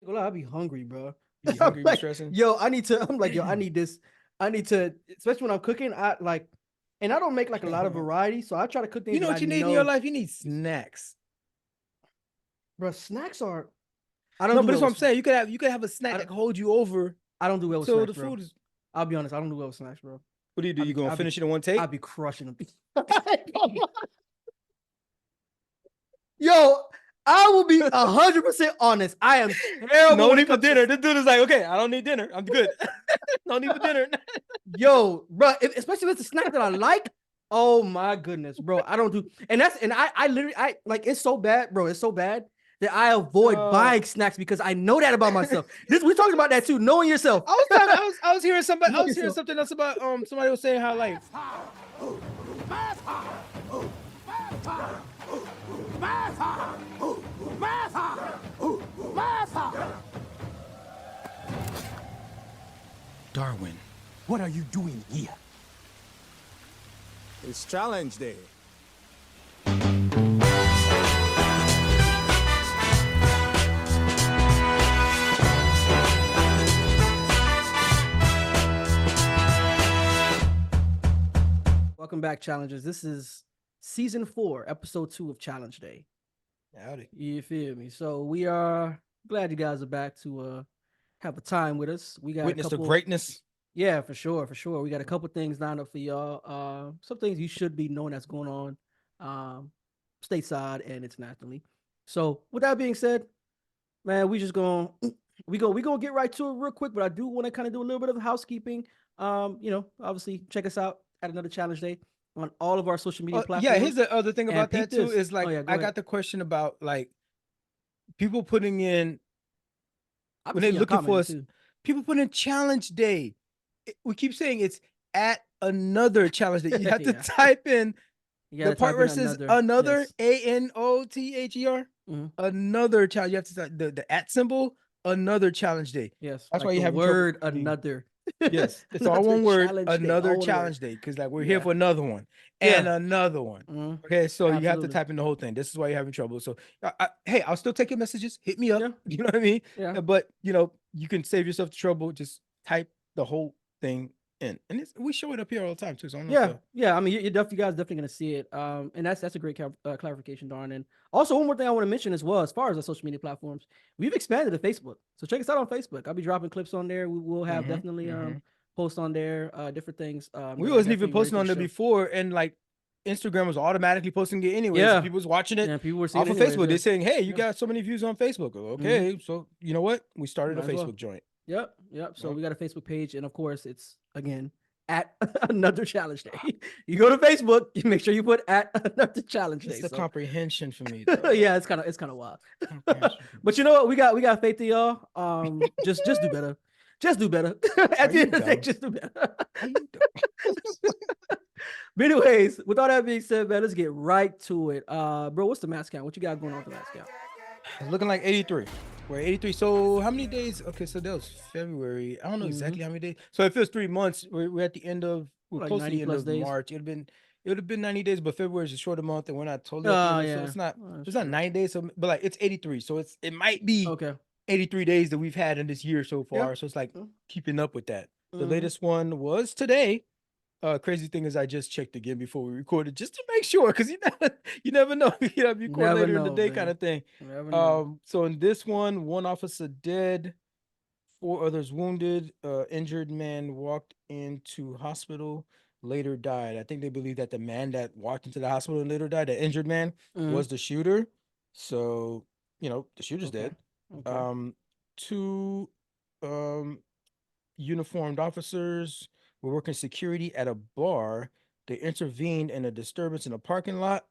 Well, I'll be hungry, bro. You be I'm hungry, be like, stressing. yo, I need to. I'm like, yo, I need this. I need to, especially when I'm cooking. I like, and I don't make like a lot of variety, so I try to cook You things know that I what you need in your know. life? You need snacks. Bro, snacks are. I don't No, do but that's well what with I'm snacks. saying. You could have a snack I that don't, can hold you over I don't do well with until snacks, the bro. food is. I'll be honest. I don't do well with snacks, bro. What do? I'll You be, gonna I'll be, finish it in one I'll take? be crushing them. Yo, I will be 100% honest. I am terrible No when it need for comes to dinner. This dude is like, okay, I don't need dinner. I'm good. No need for dinner. yo, bro. Especially if it's a snack that I like. Oh my goodness, bro. I don't do, and I literally, I like it's so bad, bro. It's so bad that I avoid Uh, buying snacks because I know that about myself. This we talking about that too. Knowing yourself. I was hearing somebody. I Knowing was hearing yourself. something else about somebody was saying how like Darwin. What are you doing here? It's challenge day. Welcome back, challengers. This is season 4, episode 2 of Challenge Day. Howdy. You feel me? So we are glad you guys are back to have a time with us. We got Witness a to couple. greatness. Yeah, for sure, for sure. We got a couple things lined up for y'all. Some things you should be knowing that's going on, stateside and internationally. So with that being said, man, we just going we gonna get right to it real quick. But I do want to kind of do a little bit of housekeeping. Obviously check us out at another challenge day on all of our social media Yeah, here's platforms. the other thing And about peep that too this. is like Oh yeah, go I ahead. got the question about like people putting in I've when been they're seeing y'all looking for commenting us. too. People put in challenge day. We keep saying it's at another challenge day. You have to Yeah. type in You the gotta part type where in it says another. another Yes. ANOTHER. Mhm. Another challenge. You have to the at symbol. Another challenge day. Yes. That's why Like the you're having trouble word reading. another. Yes, it's all Another one word. challenge day. Another All one word. challenge day because like we're here Yeah. for another one and Yeah. another one. Mhm. Okay, so you have to Absolutely. type in the whole thing. This is why you're having trouble. So, hey, I'll still take your messages. Hit me up. Yeah. You know what I mean? Yeah. But you can save yourself the trouble. Just type the whole thing in, and we show it up here all the time too. So I don't know Yeah, yeah. I mean, you guys definitely gonna see it. And that's a great clarification, Darn. And also, one more thing I want to mention as well, as far as the social media platforms, we've expanded to Facebook. So check us out on Facebook. I'll be dropping clips on there. We will have definitely posts on there, different things. we That are wasn't even definitely ready posting for the on there show. before, and like Instagram was automatically posting it anyways. Yeah, People was watching it yeah. People were seeing off it of anyways. Facebook. Yeah, They're saying, "Hey, you yeah. got so many views on Facebook." Mm-hmm. Okay, so you know what? We started a Might as well. Facebook joint. Yep, yep. So Yep. we got a Facebook page, and of course, it's again at another challenge day. You go to Facebook, you make sure you put at another challenge day. It's the So comprehension for me, though. yeah, it's kind of wild. But you know what? We got faith in y'all. Just do better. Just do better. At the end of the day, just do better. Are you dumb? But anyways, with all that being said, man, let's get right to it. Bro, what's the mass count? What you got going on with the mass count? It's looking like 83. We're 83. So how many days? Okay, so that was February. I don't know exactly how many days. So if it was 3 months, we're at the end of we're Like close to 90 the end plus of days. March. It would have been 90 days, but February is a shorter month, and we're not totally Oh, up yet. So yeah. it's not Oh, it's not 90 days. So but like it's 83. So it might be okay. 83 days that we've had in this year so far. Yeah. So it's like keeping up with that. The Mhm. latest one was today. Crazy thing is I just checked again before we recorded just to make sure because you never know. You know, record Never later in the know, day man. kind of thing. Never know. So in this one officer dead, 4 others wounded. Injured man walked into hospital, later died. I think they believe that the man that walked into the hospital and later died, the injured man, was the shooter. So, the shooter's dead. Okay. 2 uniformed officers were working security at a bar. They intervened in a disturbance in a parking lot,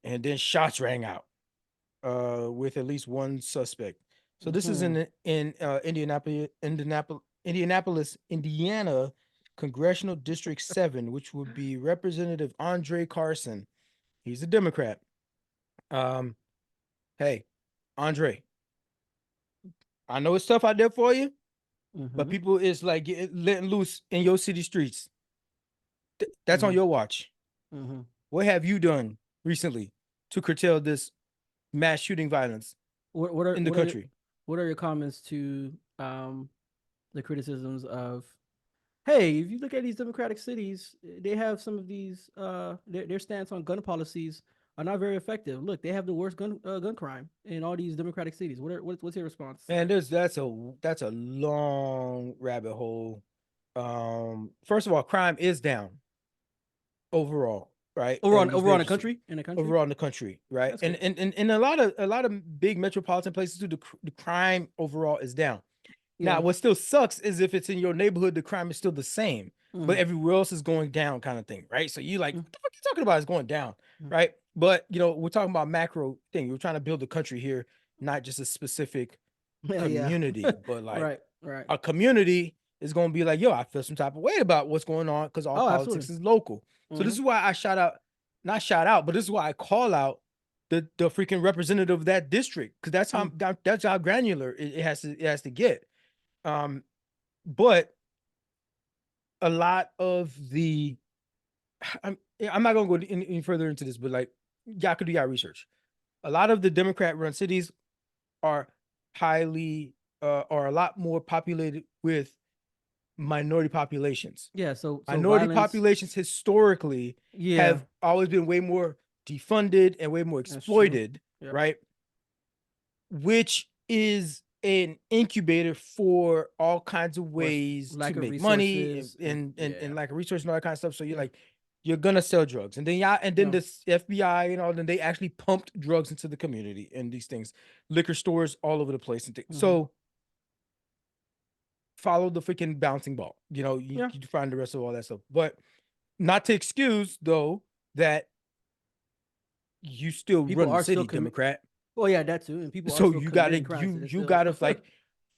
and then shots rang out with at least one suspect. So this is in Indianapolis, Indiana, Congressional District 7, which would be Representative Andre Carson. He's a Democrat. Hey, Andre, I know it's tough out there for you, but people is like letting loose in your city streets. That's on your watch. What have you done recently to curtail this mass shooting violence What are in the country? what are your comments to the criticisms of, hey, if you look at these democratic cities, they have some of these their stance on gun policies are not very effective. Look, they have the worst gun crime in all these democratic cities. What's your response to Man, that? that's a long rabbit hole. First of all, crime is down overall, right? Overall, And these overall major in the country, overall in the country, right? that's And good. and a lot of big metropolitan places too, the crime overall is down. Now, Yeah. what still sucks is if it's in your neighborhood, the crime is still the same, but Mm-hmm. everywhere else is going down, kind of thing, right? So you like, what the fuck you talking about? It's going down, Mm-hmm. right? But we're talking about macro thing. We're trying to build a country here, not just a specific Yeah, yeah. community, but like Right, right. a community is going to be like, yo, I feel some type of way about what's going on because all Oh, politics absolutely. is local. So Mm-hmm. this is why I not shout out, but this is why I call out the freaking representative of that district because that's how granular it has to get. Um, but a lot of the I'm not gonna go any further into this, but like y'all could do y'all research. A lot of the Democrat run cities are highly are a lot more populated with minority populations. Yeah. So Minority violence. populations historically Yeah, have always been way more defunded and way more that's true. exploited, Yep. right? Which is an incubator for all kinds of Or ways to lack of make money resources and yeah, lack of resource and all that kind of stuff. So yeah, you're gonna sell drugs, and then yeah. the FBI and all, then they actually pumped drugs into the community and these things, liquor stores all over the place and things. Mm-hmm. So follow the freaking bouncing ball. You Yeah. find the rest of all that stuff, but not to excuse though that you still People run the are still city, commit. Democrat. Well, yeah, that too, and people are So still you gotta committing crimes. you There's you still gotta like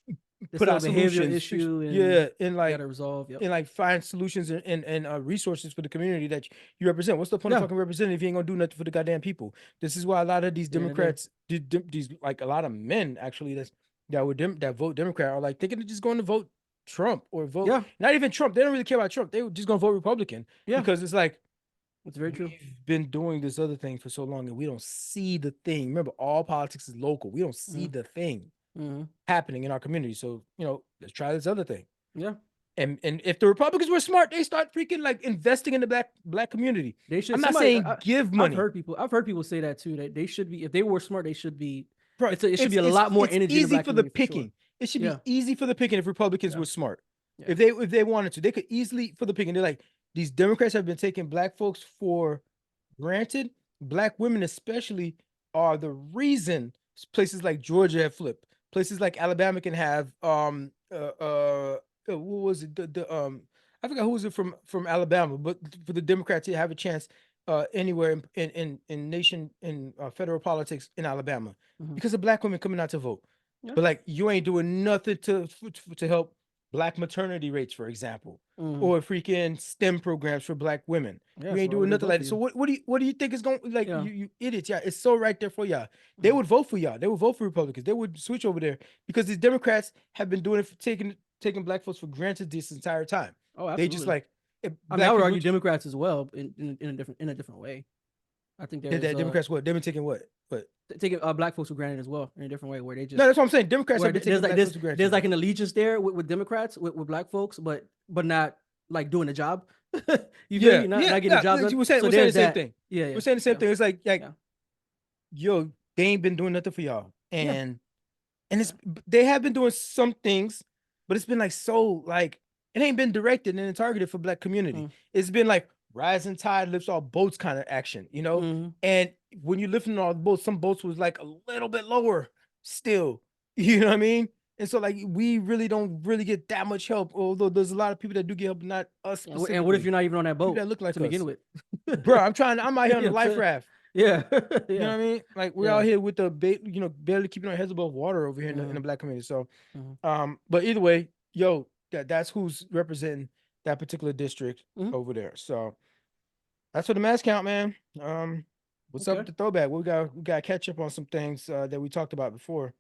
there's put still a out behavior solutions, issue, and yeah, and you like gotta resolve. Yep. and like find solutions and resources for the community that you represent. What's the point of Yeah. fucking representing if you ain't gonna do nothing for the goddamn people? This is why a lot of these At the end of the day. Democrats, these like a lot of men actually that vote Democrat are like thinking of just going to vote Trump or vote Yeah. not even Trump. They don't really care about Trump. They were just gonna vote Republican Yeah. because it's like It's very true. we've been doing this other thing for so long and we don't see the thing. Remember, all politics is local. We don't see Mm-hmm. the thing Mm-hmm. happening in our community. So, let's try this other thing. Yeah. And if the Republicans were smart, they start freaking like investing in the black community. They should. I'm not Somebody. saying give I've money. heard people. I've heard people say that too. That they should be. If they were smart, they should be. Bro, It should be a it's lot more it's energy in the easy black for the community for sure. picking. It should Yeah. be easy for the picking if Republicans Yeah. were smart. Yeah. If they wanted to, they could easily for the picking. They're like, these Democrats have been taking black folks for granted. Black women especially are the reason places like Georgia have flipped. Places like Alabama can have what was it the I forgot who was it from Alabama, but for the Democrats to have a chance anywhere in nation in federal politics in Alabama Mm-hmm. because of black women coming out to vote. Yeah. But like you ain't doing nothing to help black maternity rates, for example, Mm-hmm. or freaking STEM programs for black women. Yeah. You ain't So why would doing they nothing vote like for that. So you? what do you think is going like Yeah. you idiots? Yeah, it's so right there for y'all. They Mm-hmm. would vote for y'all. They would vote for Republicans. They would switch over there because these Democrats have been doing it for taking black folks for granted this entire time. Oh, They just absolutely. like if I mean, I black would people argue Democrats as well in a different way. I think did there's that. Democrats what? They've been taking what? But taking black folks for granted as well in a different way, where they no, just that's what I'm saying. Democrats where have been there's taking like black folks for granted. there's like an allegiance there with Democrats with black folks, but not like doing the job. You feel me? Not getting the job done. We're So saying the there's same that. thing. Yeah, yeah. We're saying the same Yeah. thing. It's like Yeah. yo, they ain't been doing nothing for y'all, Yeah. and it's they have been doing some things, but it's been like so like it ain't been directed and targeted for black community. Mm. It's been like rising tide lifts all boats kind of action, Mm-hmm. And when you're lifting all the boats, some boats was like a little bit lower still, you know what I mean? And so like we really don't really get that much help, although there's a lot of people that do get help, not us And specifically. what if you're not even on that People boat that look like to us, begin with? bro? I'm out here on You the know what I'm life saying? raft. Yeah. You know Yeah. what I mean? Like we're Yeah. out here with the barely keeping our heads above water over here in the Mhm. black community. So, Mhm. but either way, yo, that's who's representing that particular district Mhm. over there. So that's for the mass count, man. What's up Okay. with the throwback? We got to catch up on some things that we talked about before.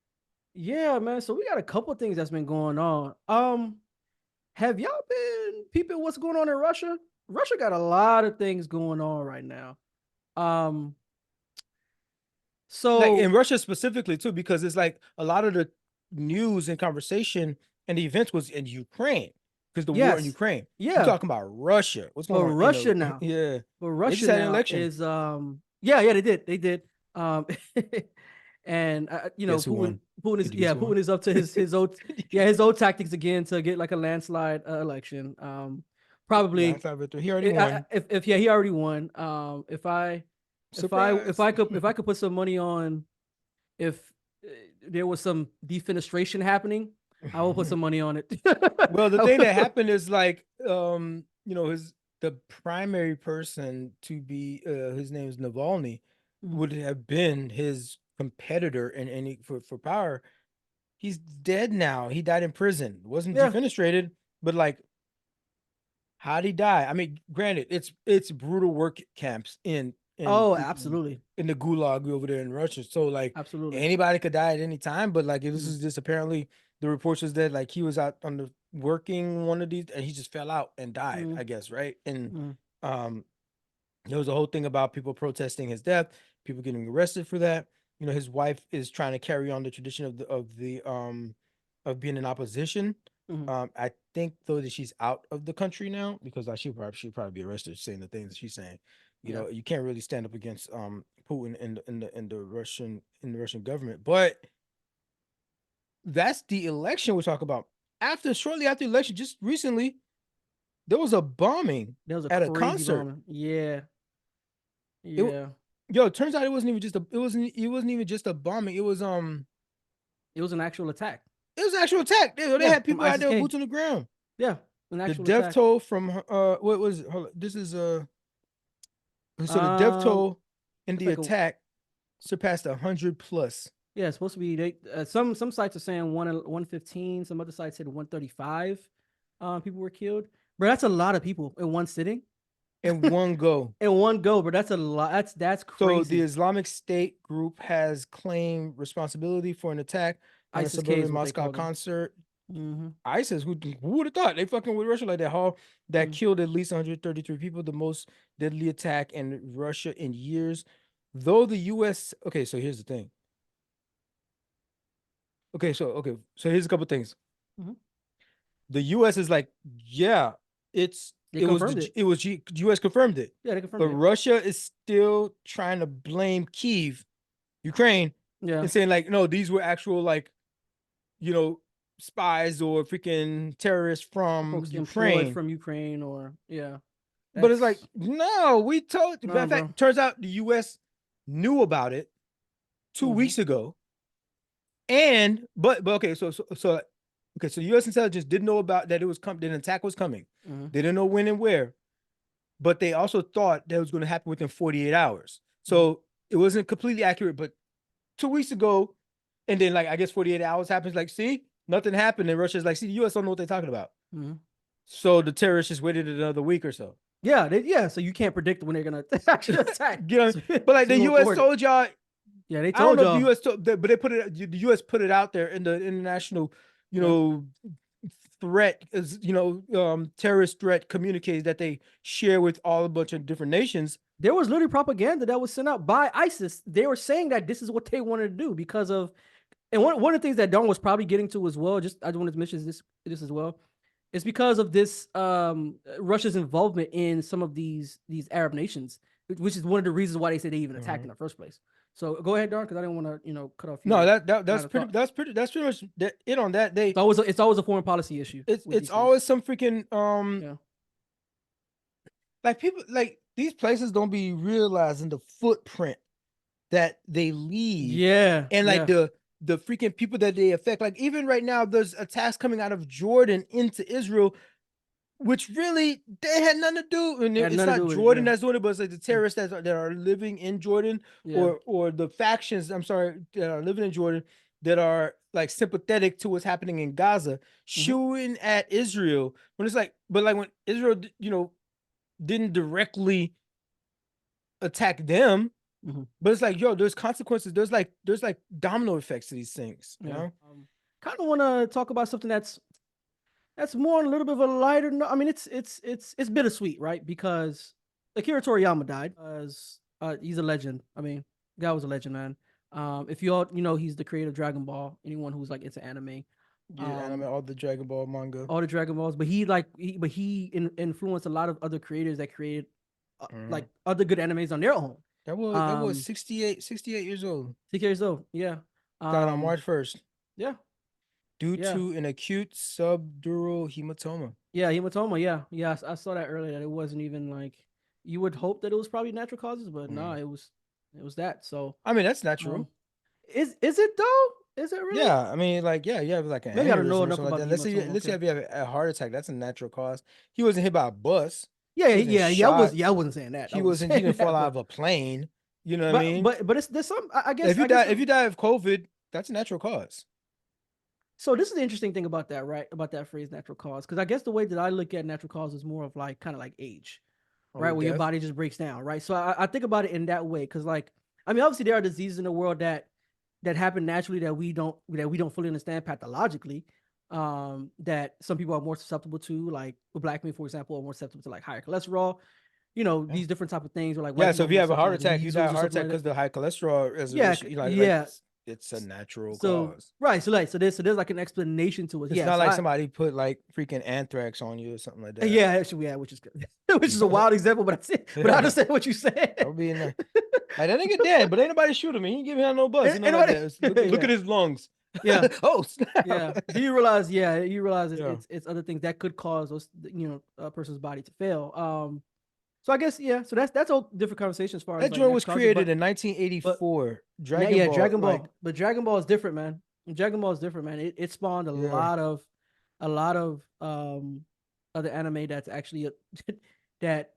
Yeah, man. So we got a couple things that's been going on. Have y'all been peeping what's going on in Russia? Russia got a lot of things going on right now. Like So in Russia specifically too, because it's like a lot of the news and conversation and the events was in Ukraine because the war in Yes. Ukraine. Yeah. We're talking about Russia. What's going But on? Russia now. Yeah. But They Russia just had an now election. is yeah, they did. And you know, Guess who won? Putin is Did you guess who won? Putin is up to his old tactics again to get like a landslide election. Probably Landslide victory. He already won. if he already won. If I Surprise. could put some money on if there was some defenestration happening, I will put some money on it. Well, the thing that happened is like you know, the primary person to be his name is Navalny would have been his competitor in any for power. He's dead now. He died in prison. Wasn't Yeah. defenestrated, but like, how'd he die? I mean, granted, it's brutal work camps in Oh, absolutely. in the gulag over there in Russia. So like, Absolutely. anybody could die at any time. But like, this Mhm. is just apparently the reports was that like he was out on the working one of these and he just fell out and died. Mhm. I guess right. And Mhm. there was a whole thing about people protesting his death, people getting arrested for that. You know, his wife is trying to carry on the tradition of being in opposition. Mhm. I think though that she's out of the country now because like she'd probably be arrested saying the things that she's saying. You Yeah. know, you can't really stand up against Putin in the Russian government. But that's the election we're talking about. Shortly after the election, just recently, there was a bombing There was a at a crazy concert. bombing. Yeah. It, Yeah. Yo, it turns out it wasn't even just a bombing. It was an actual attack. an actual attack. They Yeah, had from people out there with ISIS-K. boots on the ground. Yeah, an The actual death attack. toll from what was it? Hold on, this is so the death Um, toll in it's the like a attack surpassed 100 plus. yeah, it's supposed to be some sites are saying 115, some other sites said 135 people were killed. But that's a lot of people in one sitting. In one go. In one go, but that's a lot. That's crazy. So the Islamic State group has claimed responsibility for an attack on a ISIS-K is suburban what they Moscow called them. concert. Mm-hmm. ISIS, who would have thought they fucking with Russia like that? Hall that Mhm. killed at least 133 people, the most deadly attack in Russia in years. Though the U.S. Okay, so here's the thing. So here's a couple things. Mhm. The U.S. is like, yeah, They confirmed it. U.S. confirmed it, Yeah, they but confirmed it. Russia is still trying to blame Kyiv, Ukraine, Yeah. and saying like, no, these were actual like, you know, spies or freaking terrorists from Folks employed Ukraine. from Ukraine or yeah. But it's like, That's no, we told. Nah, Matter of fact, bro. turns out the U.S. knew about it 2 Mhm. weeks ago, and but okay, so okay, so U.S. intelligence didn't know about that that an attack was coming. Mhm. They didn't know when and where, but they also thought that it was going to happen within 48 hours. So it wasn't completely accurate. But 2 weeks ago, and then like I guess 48 hours happens. Like, see, nothing happened, and Russia's like, see, the U.S. don't know what they're talking about. Mhm. So the terrorists just waited another week or so. Yeah, so you can't predict when they're gonna actually attack. You know, but like the U.S. told y'all. Yeah, they I don't told know y'all. if the U.S. but they put it. The U.S. put it out there in the international, you know, threat is terrorist threat communiques that they share with all a bunch of different nations. There was literally propaganda that was sent out by ISIS. They were saying that this is what they wanted to do because of, and one of the things that Don was probably getting to as well. Just I just wanted to mention this as well. It's because of this Russia's involvement in some of these Arab nations, which is one of the reasons why they say they even attacked in the first place. So go ahead, Don, because I didn't want to cut off. No, that's pretty much it on that. It's always a foreign policy issue. It's always some freaking yeah. Like people like these places don't be realizing the footprint that they leave. Yeah. And like the freaking people that they affect. Like even right now, there's attacks coming out of Jordan into Israel, which really they had nothing to do. And it's not Jordan that's doing it, but it's like the terrorists that are living in Jordan, or the factions, I'm sorry, that are living in Jordan that are like sympathetic to what's happening in Gaza, shooting at Israel. When it's like, but like when Israel, didn't directly attack them, but it's like, yo, there's consequences. There's like domino effects to these things. You know, kind of want to talk about something that's more on a little bit of a lighter note. I mean, it's bittersweet, right? Because Akira Toriyama died. He's a legend. I mean, guy was a legend, man. If you all, you know, he's the creator of Dragon Ball. Anyone who's like into anime, Yeah, anime, all the Dragon Ball manga. all the Dragon Balls. But he influenced a lot of other creators that created like other good animes on their own. That was 68 years old. 6 years old. Yeah. Died on March 1st. Yeah. Due Yeah. to an acute subdural hematoma. Yeah, hematoma. Yeah. I saw that earlier. That it wasn't even like you would hope that it was probably natural causes, but no, it was that. So I mean, that's natural. Is it though? Is it really? Yeah, I mean, like, yeah, you have like an Maybe I don't know aneurysm or enough something like about that. the Let's hematoma, say if you have a heart attack, that's a natural cause. He wasn't hit by a bus. Yeah. He wasn't I wasn't saying that. He didn't fall out of a plane. You know what I mean? But there's some. I guess if you die of COVID, that's a natural cause. So this is the interesting thing about that, right? About that phrase, natural cause, because I guess the way that I look at natural cause is more of like kind of like age, right? Where your body just breaks down, right? So I think about it in that way, because like, I mean, obviously there are diseases in the world that happen naturally that we don't fully understand pathologically, that some people are more susceptible to, like with black men, for example, are more susceptible to like higher cholesterol, you know, these different type of things, or like so if you have a heart attack, you die of heart attack because the high cholesterol is it's a natural cause. Right. So there's like an explanation to it. It's not like somebody put like freaking anthrax on you or something like that. Yeah, actually, which is good. Which is a wild example, but I understand what you said. That would be like that nigga dead, but ain't nobody shoot him. He ain't giving out no buzz. Look at his lungs. Yeah. Oh snap. Yeah. Do you realize? Yeah, you realize it's other things that could cause those, you know, a person's body to fail. So I guess so that's a different conversation as far as that joint was created in 1984. Dragon Ball. But Dragon Ball is different, man. Dragon Ball is different, man. It spawned a lot of other anime that's actually that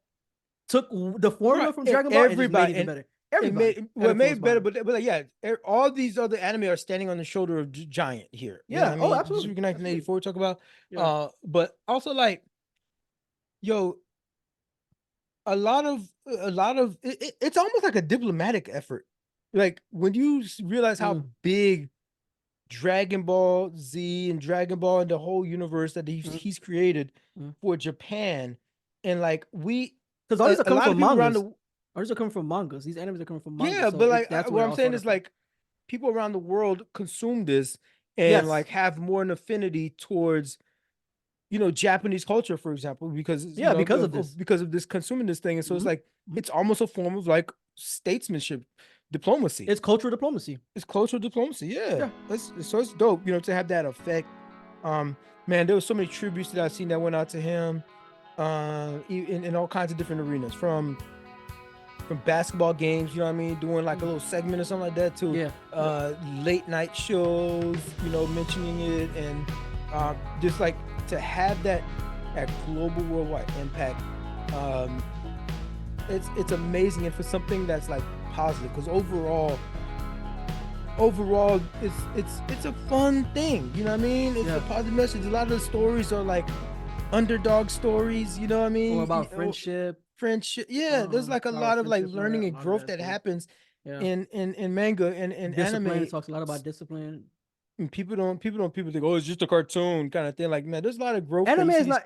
took the formula from Dragon Ball and made it better. Everybody made it better, but like, yeah, all these other anime are standing on the shoulder of Giant here. Yeah, you know what absolutely. 1984 talk about, but also like, yo. A lot of it's almost like a diplomatic effort. Like when you realize how big Dragon Ball Z and Dragon Ball and the whole universe that he's created for Japan, and like because all these are coming from mangas. All these are coming from mangas. These animes are coming from mangas. Yeah, but like what I'm saying is like people around the world consume this and like have more an affinity towards, you know, Japanese culture, for example, because because of this consuming this thing. And so it's like it's almost a form of like statesmanship, diplomacy. It's cultural diplomacy. Yeah. So it's dope, you know, to have that effect. Man, there was so many tributes that I've seen that went out to him, in all kinds of different arenas, from basketball games, you know what I mean, doing like a little segment or something like that, to late night shows, you know, mentioning it, and just like to have that global worldwide impact. It's amazing, and for something that's like positive, because overall it's a fun thing, you know what I mean? It's a positive message. A lot of the stories are like underdog stories, you know what I mean? Or about friendship. There's like a lot of like learning and growth that happens in manga and anime. It talks a lot about discipline. And people think, oh, it's just a cartoon kind of thing. Like, man, there's a lot of growth. Anime is not,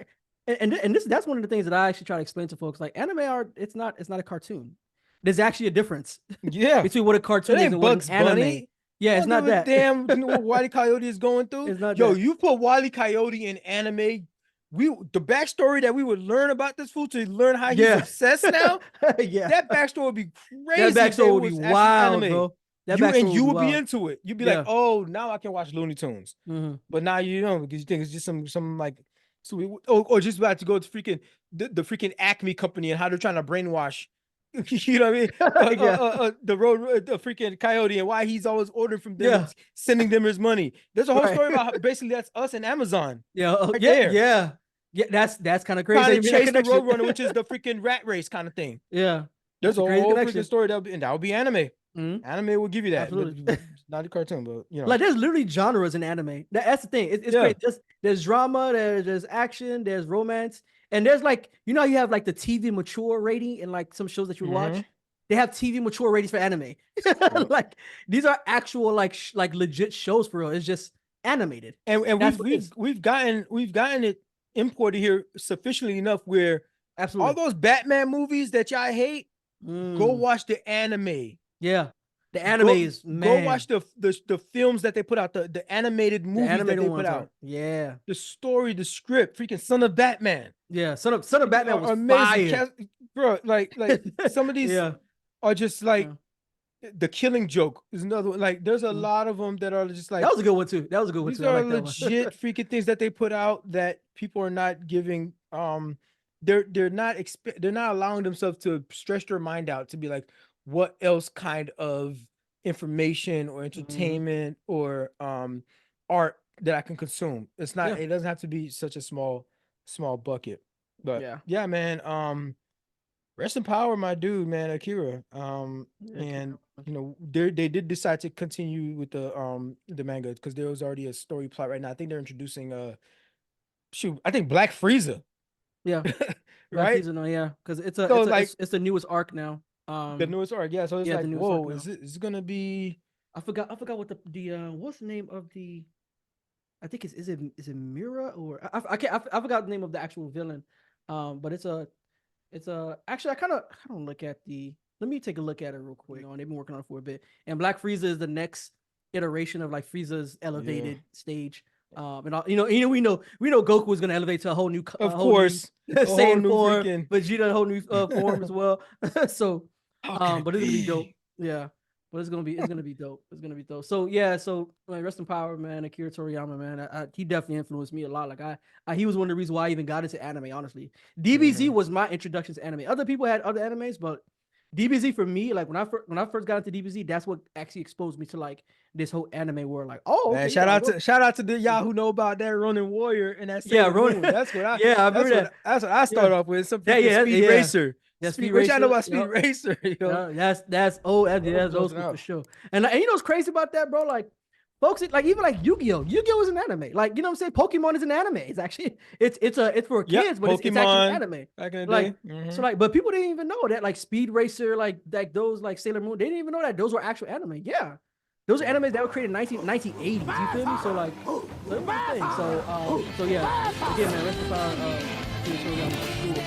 and that's one of the things that I actually try to explain to folks. Like, anime it's not a cartoon. There's actually a difference. Yeah, between what a cartoon is and what an anime. Bunny. Yeah, it's not that. Damn, you know what Wile E. Coyote is going through? It's not that. You put Wile E. Coyote in anime. The backstory that we would learn about this fool to learn how he's obsessed now. That backstory would be crazy. That backstory would be wild, bro. You would be into it. You'd be like, oh, now I can watch Looney Tunes. But now you don't, because you think it's just some like, or just about to go to freaking the freaking Acme company and how they're trying to brainwash. You know what I mean? The freaking Coyote, and why he's always ordering from them, sending them his money. There's a whole story about basically that's us and Amazon. Yeah. That's kind of crazy. Trying to chase the Roadrunner, which is the freaking rat race kind of thing. Yeah, there's a whole freaking story that would be anime. Anime will give you that. Absolutely. Not a cartoon, but you know, like there's literally genres in anime. That's the thing. It's great. There's drama, there's action, there's romance, and there's like, you know, you have like the TV mature rating in like some shows that you watch. They have TV mature ratings for anime. Like these are actual like legit shows for real. It's just animated, and we've gotten it imported here sufficiently enough where all those Batman movies that y'all hate, go watch the anime. Yeah. The anime is, Go watch man, the films that they put out, the animated the movies that animated they ones put are, out, yeah, the story, the script, freaking Son of Batman. yeah. Son of Batman was Amazing fire. cast, bro. Like some of these Yeah, are just like yeah. The Killing Joke is another one. Like there's a Mhm. lot of them that are just That like, was a good one too. That was a good one these too. I are like that one. legit freaking things that they put out that people are not giving. They're not allowing themselves to stretch their mind out to be like, what else kind of information or Mhm. entertainment or art that I can consume. It's not. Yeah, It doesn't have to be such a small bucket. But yeah, yeah, man. Rest in power, my dude, man, Akira. yeah. And they did decide to continue with the manga because there was already a story plot right now. I think they're introducing I think Black Frieza, Yeah. Black right? Frieza, no, yeah, because So like it's the newest arc now. the newest arc, yeah. So it's Yeah, the like, newest arc whoa, now. is it gonna be I forgot what the what's the name of the, I think is it Mira, or I can't, I forgot the name of the actual villain. But it's a actually, I kind of look at the, let me take a look at it real quick. They've been working on it for a bit, and Black Frieza is the next iteration of like Frieza's yeah? elevated stage. And all, we know Goku was gonna elevate to a Of whole new course, a whole Saiyan new form, freaking Vegeta a whole new form as well. So, how can it but it's gonna be dope. be? Yeah, but it's gonna be dope. It's gonna be dope. So yeah, so like, rest in power, man. Akira Toriyama, man. He definitely influenced me a lot. Like he was one of the reasons why I even got into anime. Honestly, DBZ Mhm. was my introduction to anime. Other people had other animes, but DBZ for me, like when I first got into DBZ, that's what actually exposed me to like this whole anime world. Like, oh, Man, okay, yeah, well, shout out to the y'all who know about that Ronin Warrior and that yeah, Sailor Ronin. Moon. That's what I Yeah, I remember that. that's what I Yeah, start off with. Some that freaking yeah, Speed yeah. Racer. That Speed What y'all know Racer. about Speed Yep. Racer, yo? Yeah, that's old. Those That's old busting school for out. sure. And you know what's crazy about that, bro? Like, folks, like even like Yu-Gi-Oh. Yu-Gi-Oh is an anime. Like, you know what I'm saying? Pokemon is an anime. It's actually it's for Yep, kids, but it's actually Pokemon anime. back in the Like, day. Hmm. so like, but people didn't even know that like Speed Racer, like those like Sailor Moon, they didn't even know that those were actual anime. Yeah, those are animes that were created in 1980s. You feel me? So like, so it was a thing. So yeah. Again, man, rest in power. To Toriyama, for sure.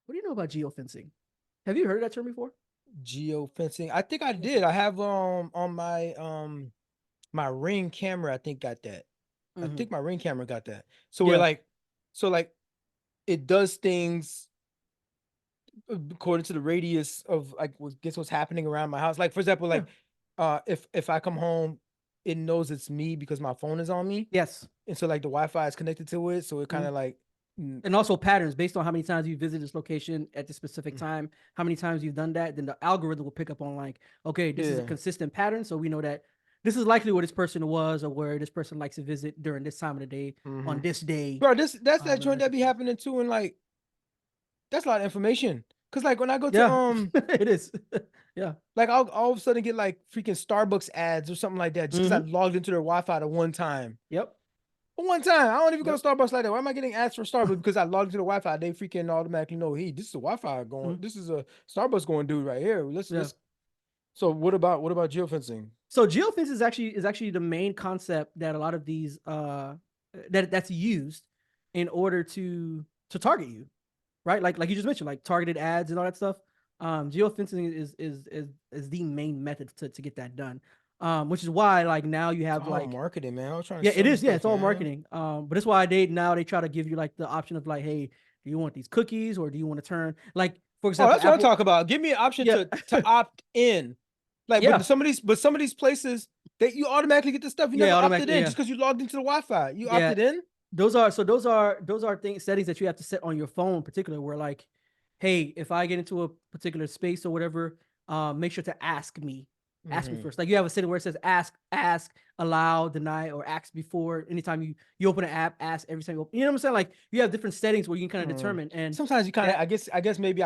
What do you know about geofencing? Have you heard of that term before? Geofencing. I think I did. I have on my Ring camera. I think got that. I Mm-hmm. think my Ring camera got that. So we're Yeah. like, so like it does things according to the radius of like guess what's happening around my house. Like for example, Yeah. like if I come home, it knows it's me because my phone is on me. Yes. And so like the Wi-Fi is connected to it. So it kind Mhm. of like And also patterns based on how many times you visit this location at this specific Mm. time, how many times you've done that, then the algorithm will pick up on like, okay, this is a Yeah. consistent pattern. So we know that this is likely where this person was or where this person likes to visit during this time of the day on Mhm. this day. Bro, that's that And joint that be happening too, and like that's a lot of information. Cause like when I go to yeah, it is. Yeah. like I'll all of a sudden get like freaking Starbucks ads or something like that just because I Mm-hmm. logged into their Wi-Fi the one time. Yep. One time. I don't even go Yep. to Starbucks like that. Why am I getting ads for Starbucks? Because I logged into the Wi-Fi. They freaking automatically know, hey, this is a Wi-Fi going. Mhm. This is a Starbucks going dude right here. Yeah. Let's. So what about geofencing? So geofence is actually the main concept that a lot of these that's used in order to target you, right? Like you just mentioned, like targeted ads and all that stuff. Geofencing is the main method to get that done. Which is why like now you It's have all like, marketing, man. I was trying to yeah, it sell you is, yeah, stuff, it's all man. marketing. But it's why they try to give you like the option of like, hey, do you want these cookies or do you want to turn, like, for Oh, example, that's what I'm Apple? talking about. Give me an option Yeah. to opt in. Like, Yeah. but some of these places that you automatically get the stuff you Yeah, never opted automatically, in yeah. just because you logged into the Wi-Fi. You Yeah. opted in. Those are things, settings that you have to set on your phone in particular, where like, hey, if I get into a particular space or whatever, make sure to ask me Mhm. first. Like you have a setting where it says ask, allow, deny, or ask before. Anytime you open an app, ask every time you open, you know what I'm saying? Like you have different settings where you can kind of determine, and Sometimes you kind of, that I guess maybe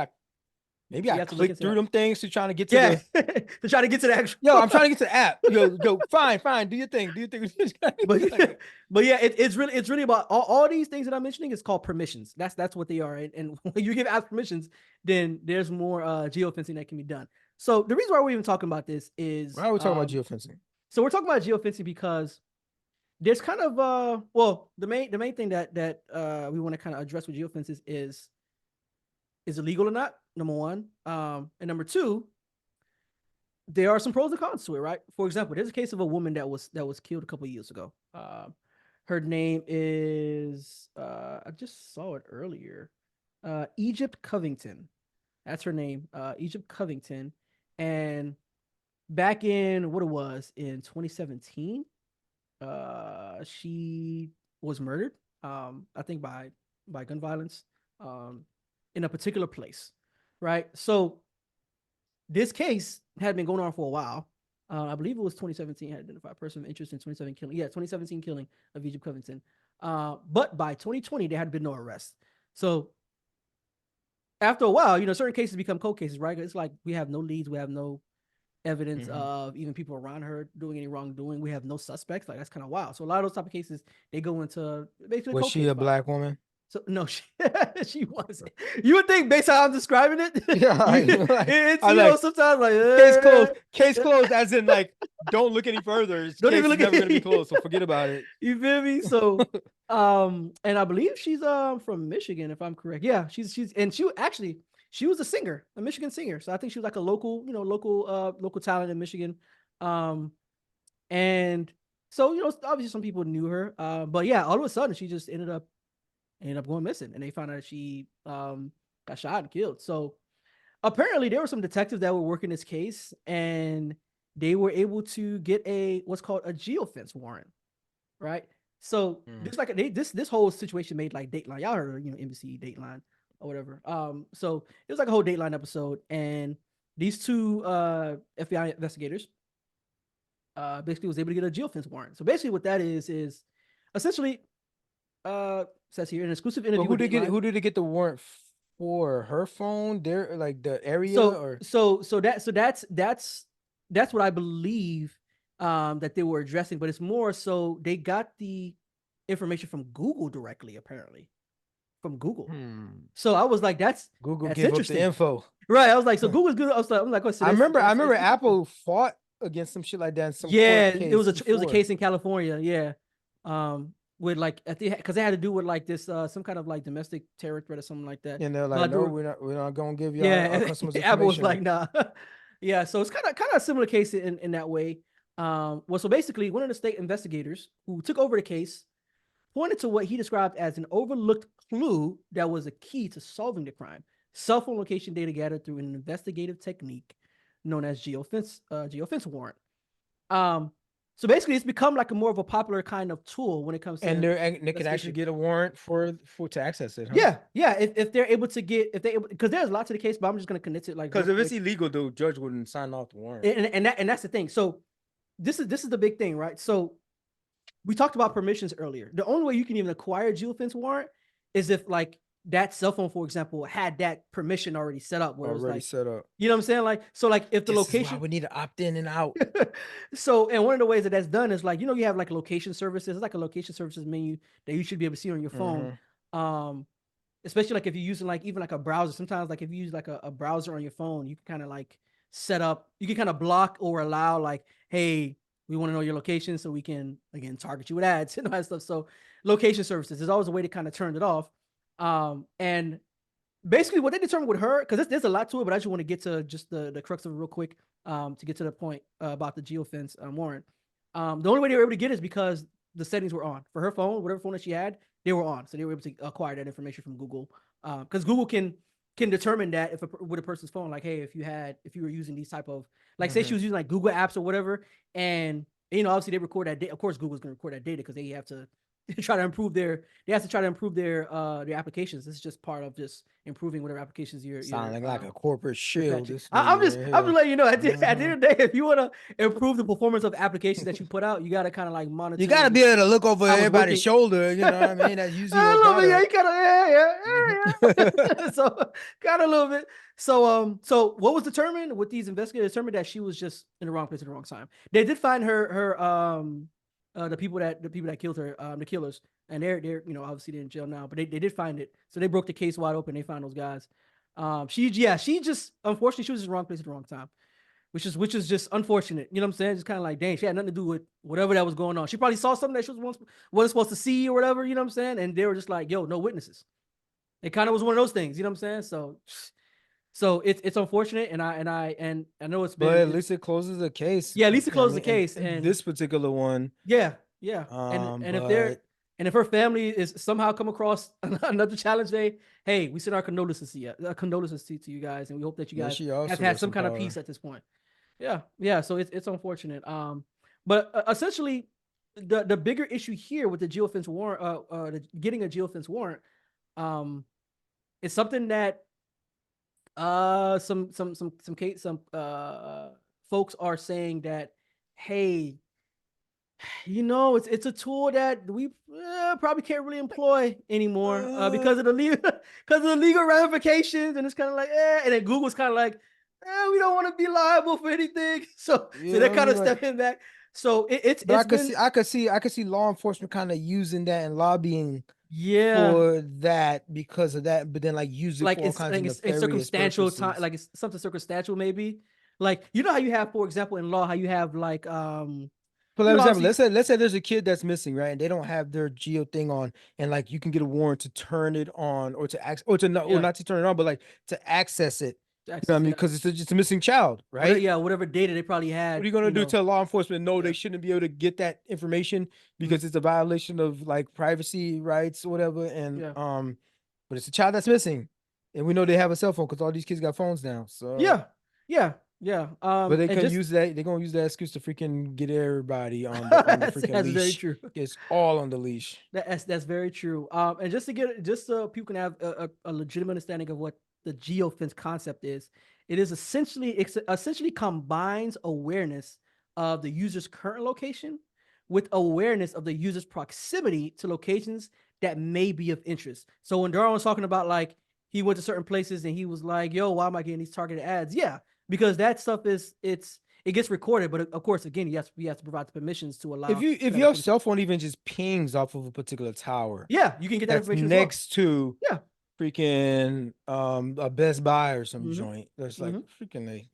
Maybe So I you have to look clicked into through that. them things to trying to get to Yeah, the. to try to get to the actual. Yo, I'm trying to get to the app. Yo, fine. Do your thing. But but yeah, it's really about all these things that I'm mentioning is called permissions. That's what they are. And when you give apps permissions, then there's more geofencing that can be done. So the reason why we're even talking about this is Why are we talking about geofencing? so we're talking about geofencing because there's kind of well, the main thing that we want to kind of address with geofences is it legal or not, number one. And number two, there are some pros and cons to it, right? For example, there's a case of a woman that was killed a couple of years ago. Her name is I just saw it earlier. Egypt Covington. That's her name. Egypt Covington. And back in what it was in 2017, she was murdered. I think by gun violence. In a particular place, right? So this case had been going on for a while. I believe it was 2017 had identified a person of interest in 2017 killing. Yeah, 2017 killing of Egypt Covington. But by 2020, there had been no arrest. So after a while, certain cases become cold cases, right? It's like we have no leads, we have no evidence of even people around her doing any wrongdoing. We have no suspects. Like that's kind of wild. So a lot of those type of cases, they go into basically. Was she a black woman? So no, she wasn't. You would think based on how I'm describing it, Yeah, it's sometimes like case closed, as in like don't look any further. This Don't case even is look never at- gonna be closed, so forget about it. You feel me? So, and I believe she's from Michigan, if I'm correct. Yeah, she's and she was a singer, a Michigan singer. So I think she was like a local talent in Michigan. And so obviously some people knew her. But yeah, all of a sudden she just ended up going missing, and they found out she got shot and killed. So apparently there were some detectives that were working this case, and they were able to get what's called a geofence warrant, right? So there's like this whole situation made like Dateline. Y'all heard of NBC Dateline or whatever. So it was like a whole Dateline episode, and these two FBI investigators basically was able to get a geofence warrant. So basically what that is essentially says here an exclusive interview. But who did they get the warrant for? Her phone, there, like the area, so that's what I believe that they were addressing, but it's more so they got the information from Google directly, apparently from Google. So I was like, that's Google that's give interesting. up the info, right? I was like, so Google's good. I'm like, I remember Apple fought against some shit like that. In some court case it was a case in California, with like because they had to do with like this some kind of like domestic terror threat or something like that. And they're like, no, we're not gonna give you our customers' information. Apple was like, nah. Yeah, so it's kind of a similar case in that way. Well, so basically, one of the state investigators who took over the case pointed to what he described as an overlooked clue that was a key to solving the crime: cell phone location data gathered through an investigative technique known as geofence warrant. So basically, it's become like a more of a popular kind of tool when it comes to they can actually get a warrant for to access it. Huh? Yeah. If they're able to get because there's lots of the case, but I'm just gonna condense it like because if it's illegal, the judge wouldn't sign off the warrant. And that's the thing. So this is the big thing, right? So we talked about permissions earlier. The only way you can even acquire a geofence warrant is if like that cell phone, for example, had that permission already set up. Where already set up. You know what I'm saying? Like so, like if the location, we need to opt in and out. So, and one of the ways that that's done is like you have like location services. It's like a location services menu that you should be able to see on your phone. Especially like if you're using like even like a browser. Sometimes like if you use like a browser on your phone, you can kind of like set up. You can kind of block or allow like, hey, we want to know your location so we can again target you with ads and all that stuff. So location services, there's always a way to kind of turn it off. And basically what they determined with her, because there's a lot to it, but I just want to get to just the crux of it real quick to get to the point about the geofence warrant. The only way they were able to get it is because the settings were on for her phone, whatever phone that she had, they were on. So they were able to acquire that information from Google because Google can determine that with a person's phone, like, hey, if you were using these type of, like, say she was using like Google apps or whatever, and obviously they record that data. Of course, Google's gonna record that data because they have to try to improve their. They have to try to improve their applications. This is just part of just improving whatever applications Sounding like a corporate you're shield. patching. This I'm nigga just right I'm here. just letting you know. At the end of the day, if you want to improve the performance of applications that you put out, you got to kind of like monitor. You gotta be able to look over I was everybody's working- shoulder. You know what I mean? That's a using your little bit, yeah, product. you kind of, yeah. So got a little bit. So what was determined with these investigators? Determined that she was just in the wrong place at the wrong time. They did find the people that killed her, the killers, and they're obviously they're in jail now, but they did find it. So they broke the case wide open. They found those guys. She just unfortunately she was in the wrong place at the wrong time, which is just unfortunate. You know what I'm saying? Just kind of like, dang, she had nothing to do with whatever that was going on. She probably saw something that she wasn't supposed to see or whatever. You know what I'm saying? And they were just like, yo, no witnesses. It kind of was one of those things. You know what I'm saying? So it's unfortunate, and I know it's been. But at least it closes the case. Yeah, at least it You know what I closes the mean? case. And this particular one. yeah. But If her family is somehow come across another challenge day, hey, we send our condolences to you guys, and we hope that you guys she also have had got some some kind of power. peace at this point. Yeah. So it's unfortunate. But essentially, the bigger issue here with the geofence warrant, getting a geofence warrant, is something that some folks are saying that, hey, it's a tool that we probably can't really employ anymore because of the legal ramifications, and it's kind of like, and then Google's kind of like, we don't want to be liable for anything, so they're kind of stepping back. So I could see law enforcement kind of using that and lobbying yeah for that because of that, but then like use it like for all it's kinds like of it's nefarious circumstantial time, purposes. like it's something circumstantial maybe, like how you have, for example, in law, how you have like For example, obviously, let's say there's a kid that's missing, right? And they don't have their geo thing on, and like you can get a warrant to turn it on or to access, or not to turn it on, but like to access it. You know what I mean? Because it's just a missing child, right? whatever data they probably had. What are you gonna do? Tell law enforcement no, they shouldn't be able to get that information because it's a violation of like privacy rights or whatever. And but it's a child that's missing, and we know they have a cell phone because all these kids got phones now. So yeah. But they can use that. They're gonna use that excuse to freaking get everybody on the freaking that's leash. very true. It's all on the leash. That's very true. And just so people can have a legitimate understanding of what the geofence concept is, it essentially combines awareness of the user's current location with awareness of the user's proximity to locations that may be of interest. So when Darwin was talking about like he went to certain places and he was like, "Yo, why am I getting these targeted ads?" Yeah, because that stuff it gets recorded, but of course, again, you have to provide the permissions to allow. If your cell phone even just pings off of a particular tower, yeah, you can get that information next to freaking a Best Buy or some joint. That's like freaking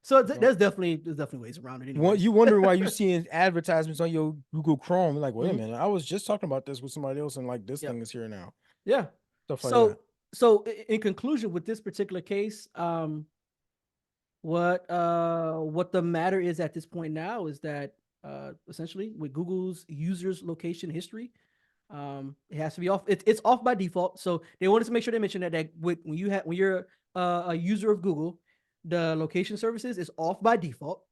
So there's definitely ways around it. Anyway, you wondering why you're seeing advertisements on your Google Chrome? Like, wait a minute, I was just talking about this with somebody else, and like this thing is here now. Yeah. Stuff like that. So in conclusion, with this particular case, what the matter is at this point now is that essentially with Google's users location history, it has to be off. It's off by default. So they wanted to make sure they mention that when you're a user of Google, the location services is off by default,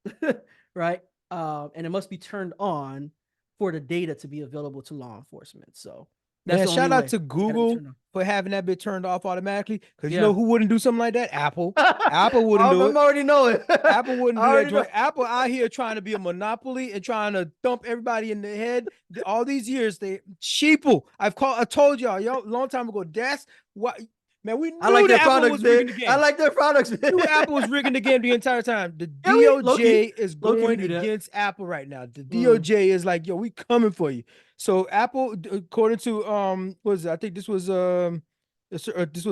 right? And it must be turned on for the data to be available to law enforcement. So man, shout out to Google for having that bit turned off automatically. Because you know who wouldn't do something like that? Apple. Apple wouldn't do it. I'm already knowing. Apple wouldn't do that joint. Apple out here trying to be a monopoly and trying to dump everybody in the head. All these years, they sheeple. I told y'all long time ago. That's what. Man, we knew Apple was rigging the game. I like their products, man. Knew Apple was rigging the game the entire time. The DOJ is going against Apple right now. The DOJ is like, yo, we coming for you. So Apple, according to what is it? I think this was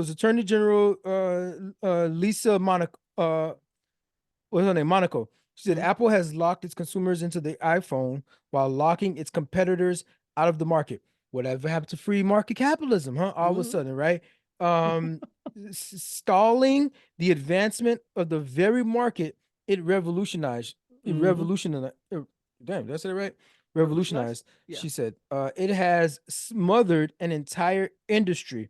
Attorney General Lisa Monaco. What's her name? Monaco. She said Apple has locked its consumers into the iPhone while locking its competitors out of the market. Whatever happened to free market capitalism, huh? All of a sudden, right? Stalling the advancement of the very market it revolutionized. Damn, did I say it right? Revolutionized. Yeah. She said it has smothered an entire industry.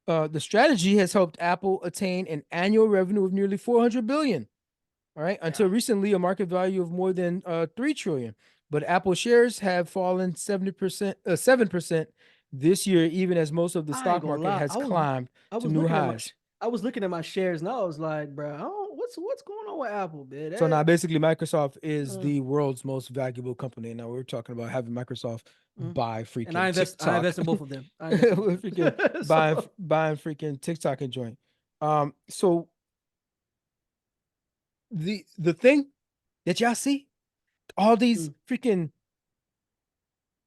The strategy has helped Apple attain an annual revenue of nearly $400 billion. All right, until recently, a market value of more than $3 trillion. but Apple shares have fallen 70%, 7% this year, even as most of the I ain't stock gonna market lie. has climbed I to was new looking at my highs. I was looking at my shares and I was like, bro, what's going on with Apple, man? So now basically Microsoft is Uh, the world's most valuable company. Now we're talking about having Microsoft mm. buy And I freaking invest TikTok. in both of them. I invest in both We're of freaking them. So, buying freaking TikTok and joint. So the thing that y'all see, all these Mm. freaking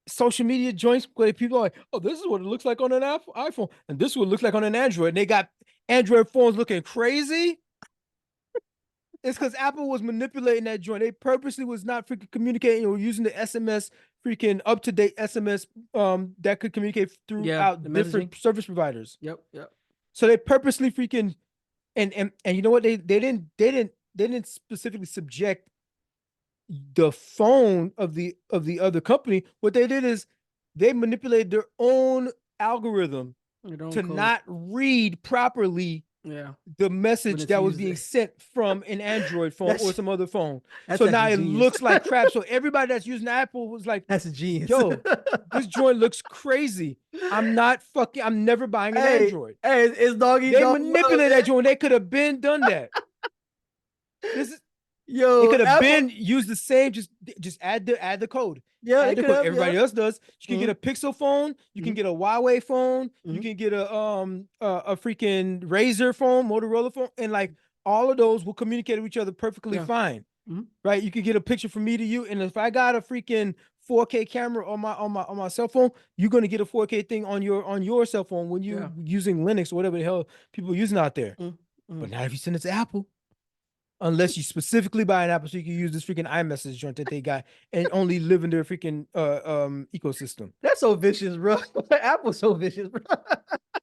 social media joints where people are like, oh, this is what it looks like on an iPhone, and this is what it looks like on an Android. And they got Android phones looking crazy. It's because Apple was manipulating that joint. They purposely was not freaking communicating or using the SMS, freaking up-to-date SMS that could communicate yeah, throughout the different messaging. service providers. Yep, yep. So they purposely freaking and you know what, they didn't specifically subject the phone of the other company. What they did is they manipulated their own algorithm Your own to code. not read properly Yeah. the When message it's that was used, being sent from an Android phone or that's some other phone. that's So now actually it genius. looks like crap. So everybody that's using Apple was like, That's a genius. yo, this joint looks crazy. I'm never buying an Hey, Android. hey, it's doggy They dog world, manipulated man. that joint. They could have been done that. This is It Yo, could have Apple. been used the same, just add the code. Yeah, they Add the could code. have. Yeah. Everybody else does. You can Mhm, get a Pixel phone, you can mhm, get a Huawei phone, you mhm. can get a freaking Razer phone, Motorola phone, and like all of those will communicate with each other perfectly Yeah. fine. Mhm. Right? You could get a picture from me to you, and if I got a freaking 4K camera on my cell phone, you're gonna get a 4K thing on your cell phone when you Yeah. using Linux or whatever the hell people are using out there. Mhm, But mhm. not if you send it to Apple. Unless you specifically buy an Apple, so you can use this freaking iMessage joint that they got and only live in their freaking ecosystem. That's so vicious, bro. Apple's so vicious, bro.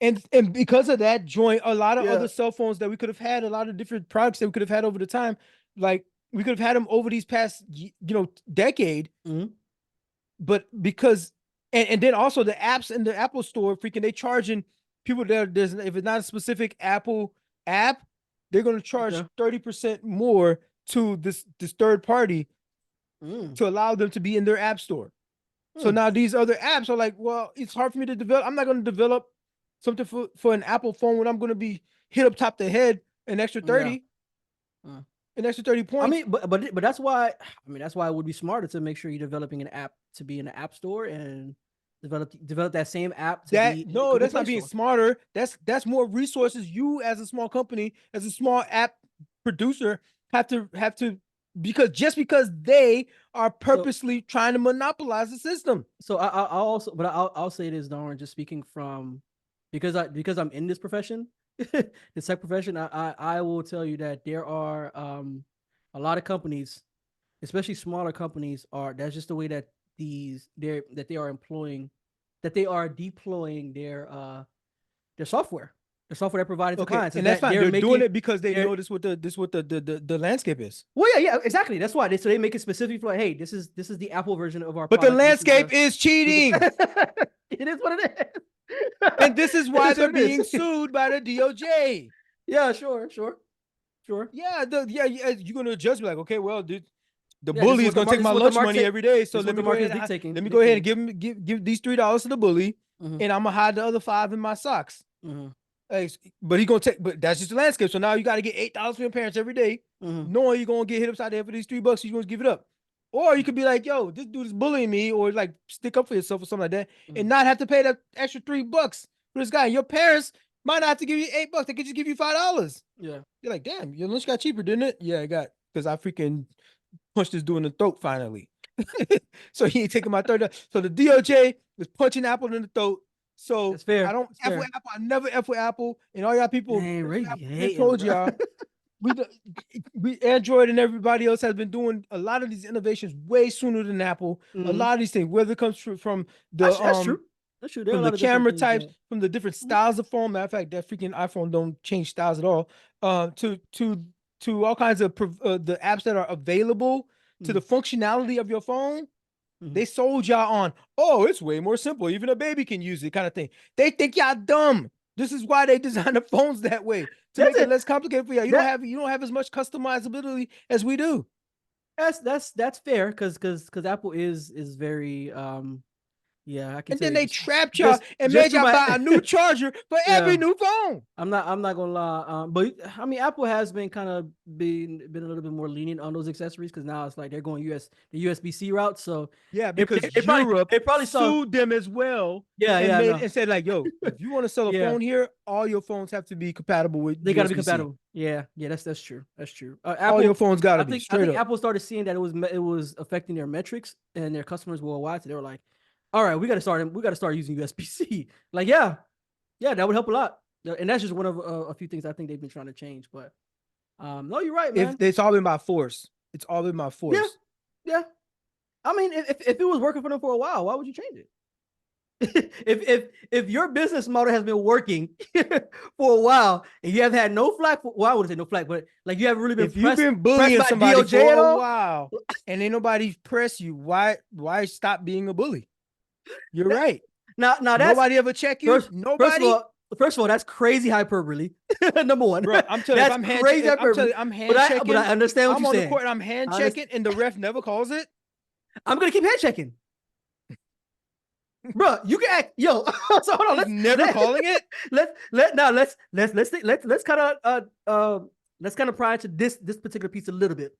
And because of that joint, a lot of Yeah. other cell phones that we could have had, a lot of different products that we could have had over the time, like we could have had them over these past decade, Mhm. but because and then also the apps in the Apple store, freaking they charging people that there's if it's not a specific Apple app, they're gonna charge Okay. 30% more to this third party Mm. to allow them to be in their app store. So Mm. now these other apps are like, well, it's hard for me to develop. I'm not going to develop something for an Apple phone when I'm going to be hit up top the head an extra Yeah. 30, Mm. an extra 30 I points. mean, but that's why. I mean, that's why it would be smarter to make sure you're developing an app to be in the App Store and develop that same app to be in the No, Google that's Play not being Store. smarter. That's more resources you as a small company, as a small app producer have to because they are So purposely trying to monopolize the system. so I'll also, but I'll say this, Darwin, just speaking from because I'm in this profession, the tech profession. I will tell you that there are a lot of companies, especially smaller companies, are that's just the way that they are employing, that they are deploying their software, the software they're providing to Okay, clients is and that's that fine. they're They're doing making it because they they're know what the landscape is. well, yeah, exactly. That's why they make it specific for like, hey, this is the Apple version of our But the product. This is landscape the is Google. cheating. It is what it is. And this is It why is they're what it is. being sued by the DOJ. Yeah, sure. Yeah, you're gonna judge me like, okay, well, dude, the Yeah, this is bully is what the gonna take this is my what the lunch market money every day. So this is what let the me go market ahead is and dictating. let me go ahead and Dictating. give these $3 to the bully, Mm-hmm, and I'm gonna hide the other $5 in my socks. mm-hmm, Hey, but he gonna take, but that's just the landscape. So now you got to get $8 from your parents every day, mm-hmm. knowing you're gonna get hit upside the head for these $3. You're gonna give it up, or you could be like, yo, this dude is bullying me, or like stick up for yourself or something like that, and Mm-hmm. not have to pay that extra $3 for this guy. Your parents might not have to give you $8; they could just give you $5. Yeah. You're like, damn, your lunch got cheaper, didn't it? Yeah, it got because I freaking punched this dude in the throat finally. So he ain't taking my third. So the DOJ was punching Apple in the throat. So That's fair. I don't That's F with fair. Apple. I never F with Apple. And all y'all people, Man, F with really Apple, I hating, told bro. y'all we Android and everybody else has been doing a lot of these innovations way sooner than Apple. A Mm-hmm. lot of these things, whether it comes from That's true. That's true. There are a the lot of different camera things types, that. from the different Mhm. styles of phone. Matter of fact, that freaking iPhone don't change styles at all. To all kinds of the apps that are available to the Mhm. functionality of your phone. Mhm. They sold y'all on, oh, it's way more simple. Even a baby can use it, kind of thing. They think y'all dumb. This is why they designed the phones that way to That's make it it. less complicated for y'all. That You don't have as much customizability as we do. That's fair because Apple is very yeah, I can And tell then you they just trapped y'all and just made to y'all my buy a new charger for every Yeah. new phone. I'm not gonna lie, but I mean Apple has been kind of been a little bit more lenient on those accessories because now it's like they're going the USB-C route. So Yeah, they, because they probably Europe they probably saw sued them as well yeah and yeah made no and said like, yo, if you want to sell a yeah phone here, all your phones have to be compatible with they got to be USB-C. compatible. Yeah, that's true. That's true. All your Apple, phones got to I be think straight up. Apple started seeing that it was affecting their metrics and their customers worldwide. So they were like, all right, we got to start using USB-C. Like yeah, that would help a lot. And that's just one of a few things I think they've been trying to change. But no, you're right, man. If it's all been by force, it's all been by force. Yeah. I mean, if it was working for them for a while, why would you change it? if your business model has been working for a while and you have had no flack, well, I wouldn't say no flack, but like you haven't really been If you've been pressed bullying by somebody DOJ for at a all, while and ain't nobody press you, why stop being a bully? You're right. now that's Nobody ever check you. Nobody. First of all, that's crazy hyperbole. Number one, Bro, I'm telling you, that's crazy hyperbole. I'm hand checking. But I understand what I'm you're on saying. the court and I'm hand checking, and the ref never calls it. I'm gonna keep hand checking. Bro, you can act, yo. So hold on, He's never calling it. Let's kind of pry into this particular piece a little bit.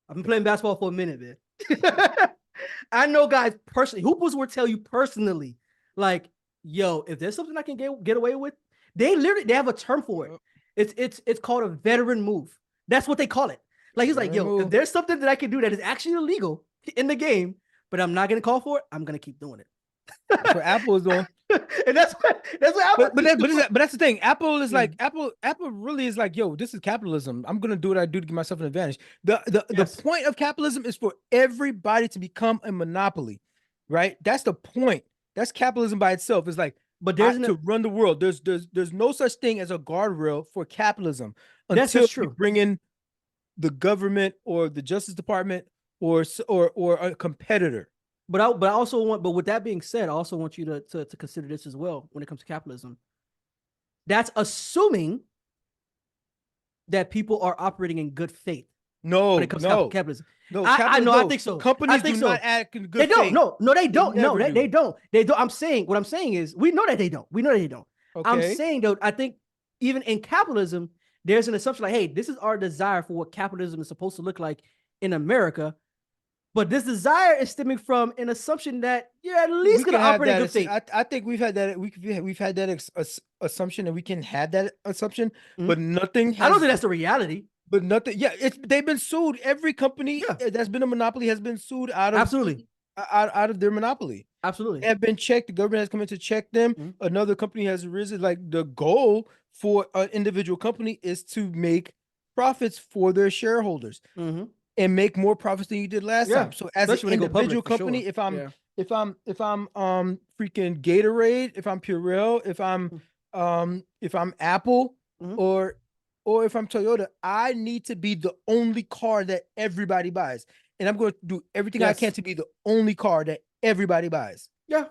I've been playing basketball for a minute, man. I know guys personally, hoopers will tell you personally, like, yo, if there's something I can get away with, they have a term for it. It's called a veteran move. That's what they call it. Like he's like, yo, if there's something that I can do that is actually illegal in the game, but I'm not gonna call for it, I'm gonna keep doing it. That's what Apple is doing. And that's what Apple. But that's the thing. Apple is like Apple really is like, yo, this is capitalism. I'm gonna do what I do to give myself an advantage. The point of capitalism is for everybody to become a monopoly, right? That's the point. That's capitalism by itself. It's like, but there's to run the world. There's no such thing as a guardrail for capitalism until you bring in the government or the Justice Department or a competitor. But I also want, but with that being said, I also want you to consider this as well when it comes to capitalism. That's assuming that people are operating in good faith. No, when it comes to capitalism. No, I think so. Companies do not act in good faith. They don't. No, they don't. They don't. They don't. What I'm saying is, we know that they don't. Okay. I'm saying though, I think even in capitalism, there's an assumption like, hey, this is our desire for what capitalism is supposed to look like in America. But this desire is stemming from an assumption that you're at least going to operate in good faith. I think we've had that. We've had that assumption, and we can have that assumption, but nothing. I don't think that's the reality. But nothing. Yeah, they've been sued. Every company that's been a monopoly has been sued out of out of their monopoly. Absolutely, they have been checked. The government has come in to check them. Another company has arisen. Like the goal for an individual company is to make profits for their shareholders. And make more profits than you did last time. So as an individual company, if I'm freaking Gatorade, if I'm Purell, if I'm Apple, or if I'm Toyota, I need to be the only car that everybody buys. And I'm going to do everything I can to be the only car that everybody buys. Yeah.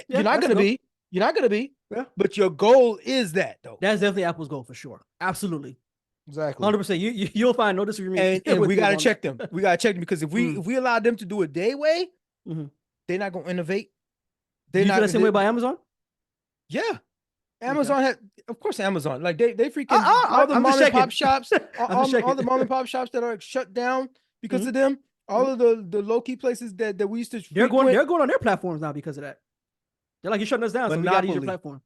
You're not going to be. You're not going to be. Yeah. But your goal is that, though. That's definitely Apple's goal for sure. Absolutely. Exactly. 100%. You'll find no disagreement. And we gotta check them. We gotta check them because if we allow them to do it their way, they're not gonna innovate. They're not the same way by Amazon. Yeah, Amazon had, of course, Amazon. Like they freaking all the mom and pop shops, all the mom and pop shops that are shut down because of them. All of the low key places that we used to. They're going on their platforms now because of that. They're like, you're shutting us down, so we gotta use your platform.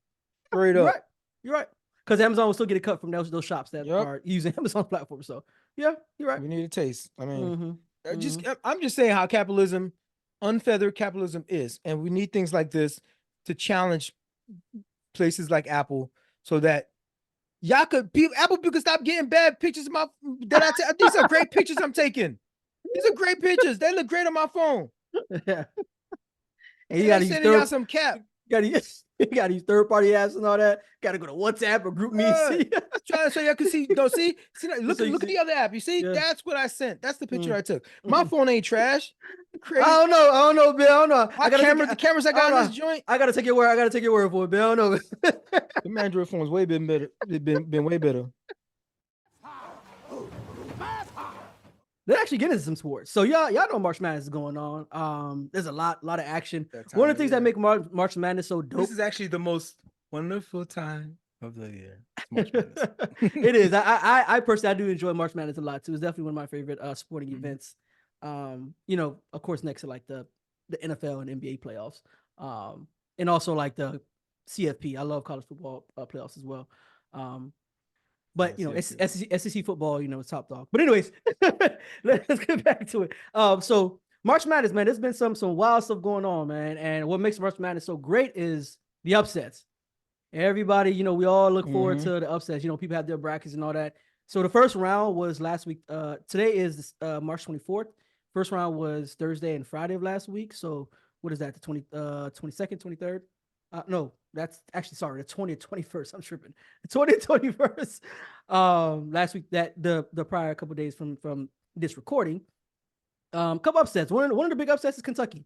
Straight up. You're right. Because Amazon will still get a cut from those shops that are using Amazon platform. So yeah, you're right. We need a taste. I mean, I'm just saying how capitalism, unfeathered capitalism is, and we need things like this to challenge places like Apple, so that Apple people can stop getting bad pictures of my. These are great pictures I'm taking. These are great pictures. They look great on my phone. Yeah. And you gotta use some cap. You gotta use third-party apps and all that. Gotta go to WhatsApp or GroupMe. Trying so y'all can see. Don't see. Look at the other app. You see? Yeah. That's what I sent. That's the picture I took. My phone ain't trash. Crazy. I don't know, Bill. I don't know. The cameras I got in this joint. I gotta take your word for it, Bill. I don't know. The Android phone's way better. It's been way better. they're actually getting into some sports. So y'all know March Madness is going on. There's a lot of action. That One time of the things year. that make March Madness so dope. This is actually the most wonderful time of the year. It's March Madness. It is. I personally I do enjoy March Madness a lot too. It's definitely one of my favorite sporting events. Of course, next to like the NFL and NBA playoffs. And also like the CFP. I love college football playoffs as well. But it's SEC football, it's top dog. But anyways, let's get back to it. So March Madness, man, there's been some wild stuff going on, man. And what makes March Madness so great is the upsets. Everybody, we all look forward to the upsets. People have their brackets and all that. So the first round was last week. Today is March 24th. First round was Thursday and Friday of last week. So what is that? The 22nd, 23rd? No, that's actually, sorry, the 20th, 21st. I'm tripping. The 20th, 21st. Last week, that the prior couple days from this recording. Couple upsets. One of the big upsets is Kentucky.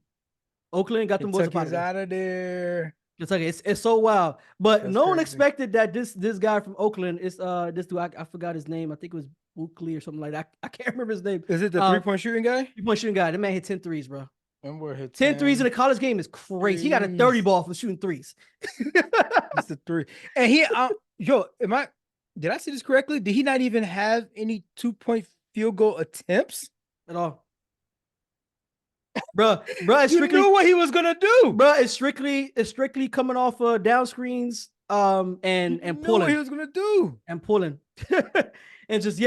Oakland got them boys Kentucky's out of there. Kentucky, it's so wild. But That's no one crazy. expected that this guy from Oakland is this dude. I forgot his name. I think it was Buckley or something like that. I can't remember his name. Is it the 3-point shooting guy? 3-point shooting guy. That man hit 10 threes, bro. And we're hit 10 threes in a college game is crazy. He got a 30 ball for shooting threes. It's the 3. And he, did I see this correctly? Did he not even have any 2-point field goal attempts at all? Bro, it's you strictly knew what he was gonna do. Bro, it's strictly coming off down screens, and Knew pulling. what he was gonna do. And pulling. And just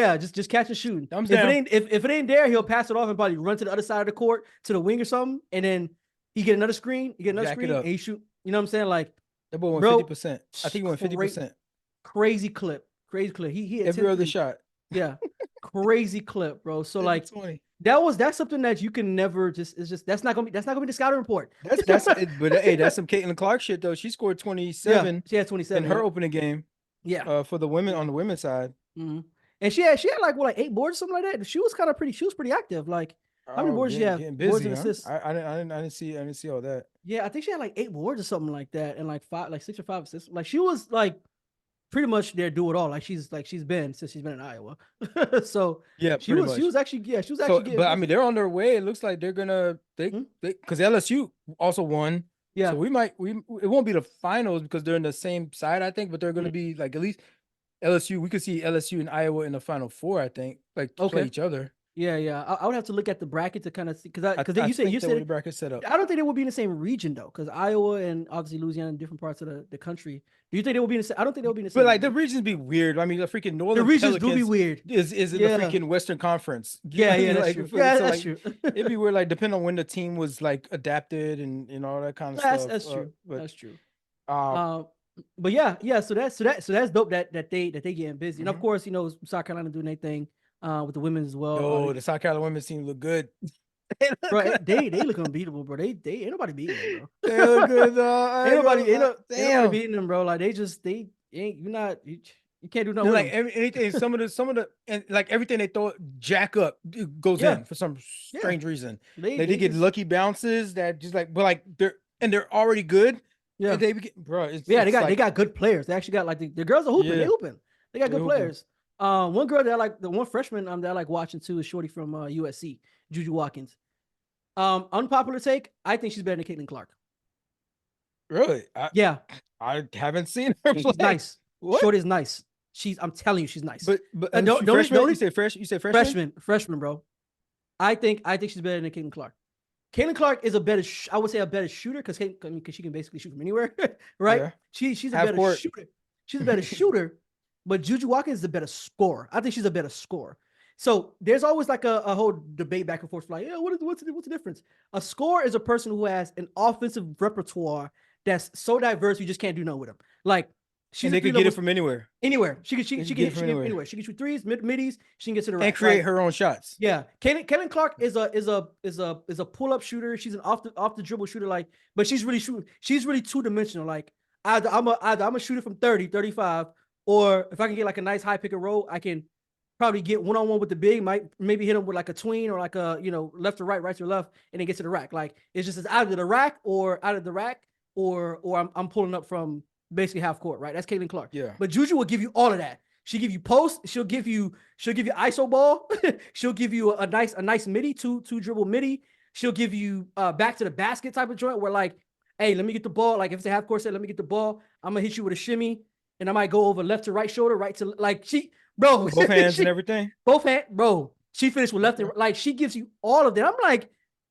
catch and shooting. Thumbs if down. It ain't there, he'll pass it off and probably run to the other side of the court to the wing or something, and then he get another screen, and he shoot. You know what I'm saying? Like that boy went 50%. I think he went 50%. Crazy clip. He hit every other shot. Yeah. Crazy clip, bro. So like 20. that's something that you can never that's not gonna be the scouting report. But hey, that's some Caitlin Clark shit though. She scored 27. Yeah, she had 27 in her opening game. Yeah. For the women on the women's side. Mm-hmm. And she had like 8 boards, something like that. She was pretty active. Like how many boards she have? Boards and assists. I didn't see all that. Yeah, I think she had like 8 boards or something like that, and like 6 or 5 assists. Like she was like pretty much there do it all. Like she's been since she's been in Iowa. So yeah, she was actually getting but I mean they're on their way. It looks like they're gonna because LSU also won. Yeah. So it won't be the finals because they're in the same side, I think, but they're gonna be like at least LSU. We could see LSU and Iowa in the Final Four, I think, like play each other. Yeah. I would have to look at the bracket to kind of see because you said the bracket set up. I don't think they would be in the same region though, because Iowa and obviously Louisiana in different parts of the country. Do you think they will be in the same? I don't think they'll be in the same. But like the regions be weird. I mean, the freaking Northern regions Pelicans do be weird. Is in the freaking Western Conference. Yeah, that's true. Yeah, that's true. It'd be weird, like depending on when the team was like adapted and all that kind of stuff. That's true. But, that's true. But yeah. So that's dope that they getting busy. And of course, South Carolina doing their thing with the women as well. Oh, the South Carolina women's team look good. Bro, they look unbeatable, bro. They ain't nobody beating them, bro. They look good. Ain't nobody beating them, bro. Like they ain't you can't do nothing. Like anything, some of the and like everything they throw jack up goes in for some strange reason. They get lucky bounces that just like, but like they're already good. Yeah, they got good players. They actually got like the girls are hooping. They hooping. They got good players. One girl that I like, the one freshman that I like watching too is Shorty from USC, Juju Watkins. Unpopular take, I think she's better than Caitlin Clark. Really? I haven't seen her. She's nice. What? Shorty is nice. I'm telling you, she's nice. But don't you say freshman? You say freshman, bro. I think she's better than Caitlin Clark. Caitlin Clark is a better, I would say a better shooter because she can basically shoot from anywhere, right? Yeah. She's a better shooter. She's a better shooter, but Juju Watkins is a better scorer. I think she's a better scorer. So there's always like a whole debate back and forth, like, yeah, what's the difference? A scorer is a person who has an offensive repertoire that's so diverse you just can't do nothing with them. Like they can get it from anywhere. Anywhere. She can get it from anywhere. She can shoot threes, middies. She can get to the rack and create her own shots. Yeah, Caitlin Clark is a pull up shooter. She's an off the dribble shooter. But she's really shooting. She's really 2-dimensional. Like either I'm a shooter from 30, 35, or if I can get like a nice high pick and roll, I can probably get 1-on-1 with the big. Maybe hit him with like a tween or like a left to right, right to left, and then get to the rack. Like it's just out of the rack or I'm pulling up from basically half court, right? That's Caitlin Clark. Yeah. But Juju will give you all of that. She give you post. She'll give you ISO ball. She'll give you a nice midi, two dribble midi. She'll give you back to the basket type of joint where like, hey, let me get the ball. Like if it's a half court set, let me get the ball. I'm gonna hit you with a shimmy, and I might go over left to right shoulder, right to like bro. Both hands and everything. Both hands, bro. She finished with left and right. Like she gives you all of that. I'm like,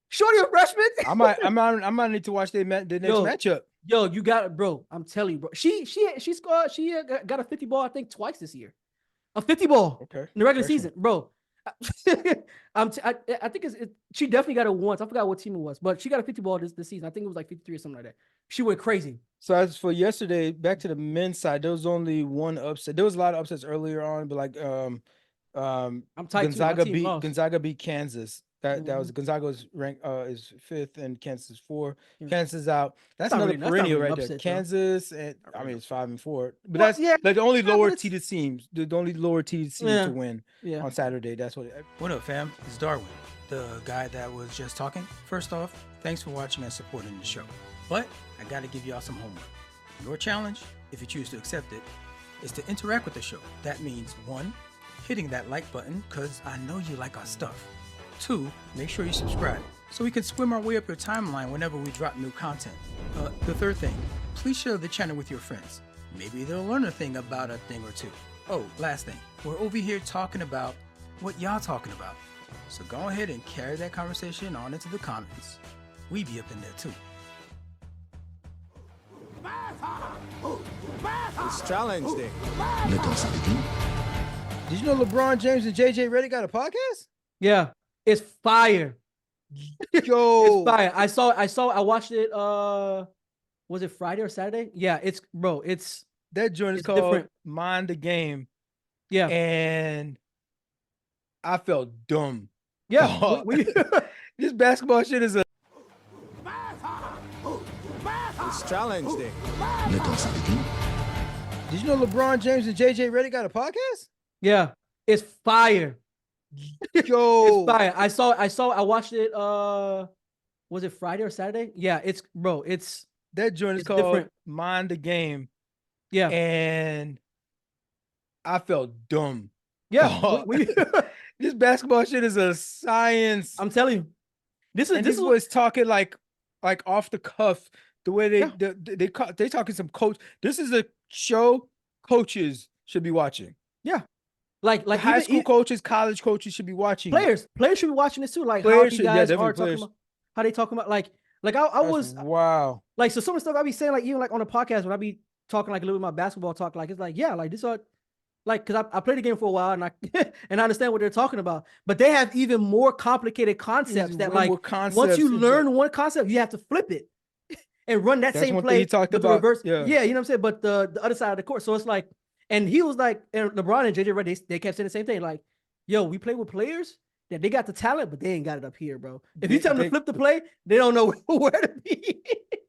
shorty a freshman. I might need to watch the next matchup. Yo, you got it, bro. I'm telling you, bro. She scored. She got a 50 ball, I think, twice this year. A 50 ball in the regular season, bro. I think she definitely got it once. I forgot what team it was, but she got a 50 ball this season. I think it was like 53 or something like that. She went crazy. So as for yesterday, back to the men's side, there was only one upset. There was a lot of upsets earlier on, but like I'm tight Gonzaga beat Kansas. That was Gonzaga's rank is 5th and Kansas is 4. Kansas out. That's another perennial right there. Kansas and I mean it's 5 and 4, but that's like the only lower seeded teams. The only lower seeded to win on Saturday. That's what. What up, fam? It's Darwin, the guy that was just talking. First off, thanks for watching and supporting the show. But I got to give y'all some homework. Your challenge, if you choose to accept it, is to interact with the show. That means 1, hitting that like button because I know you like our stuff. 2, make sure you subscribe so we can swim our way up your timeline whenever we drop new content. The third thing, please share the channel with your friends. Maybe they'll learn a thing about a thing or two. Oh, last thing, we're over here talking about what y'all talking about. So go ahead and carry that conversation on into the comments. We be up in there too. It's challenge day. Let us begin. Did you know LeBron James and JJ Redick got a podcast? Yeah, it's fire. Yo, it's fire. I watched it. Was it Friday or Saturday? Yeah, it's that joint is called different. Mind the Game. Yeah, and I felt dumb. Yeah, this basketball shit is a. It's challenge day. Let us begin. Did you know LeBron James and JJ Redick got a podcast? Yeah, it's fire. Yo, it's fire. I watched it. Was it Friday or Saturday? Yeah, it's that joint is called different. Mind the Game. Yeah, and I felt dumb. Yeah, this basketball shit is a science. I'm telling you, this was talking like off the cuff. The way they talking some coach. This is a show coaches should be watching. Yeah, like high school coaches, college coaches should be watching. Players should be watching this too. Like players how these guys are talking about, how they talking about like I was wow. Like so some of the stuff I be saying like even like on the podcast when I be talking like a little bit of my basketball talk like it's like yeah like this are like because I played the game for a while and I and I understand what they're talking about, but they have even more complicated concepts that like once you learn one concept you have to flip it and run that same play. He talked about reverse. Yeah, you know what I'm saying. But the other side of the court, so it's like, and he was like, and LeBron and JJ Redick, they kept saying the same thing. Like, yo, we play with players that they got the talent, but they ain't got it up here, bro. If you tell them to flip the play, they don't know where to be.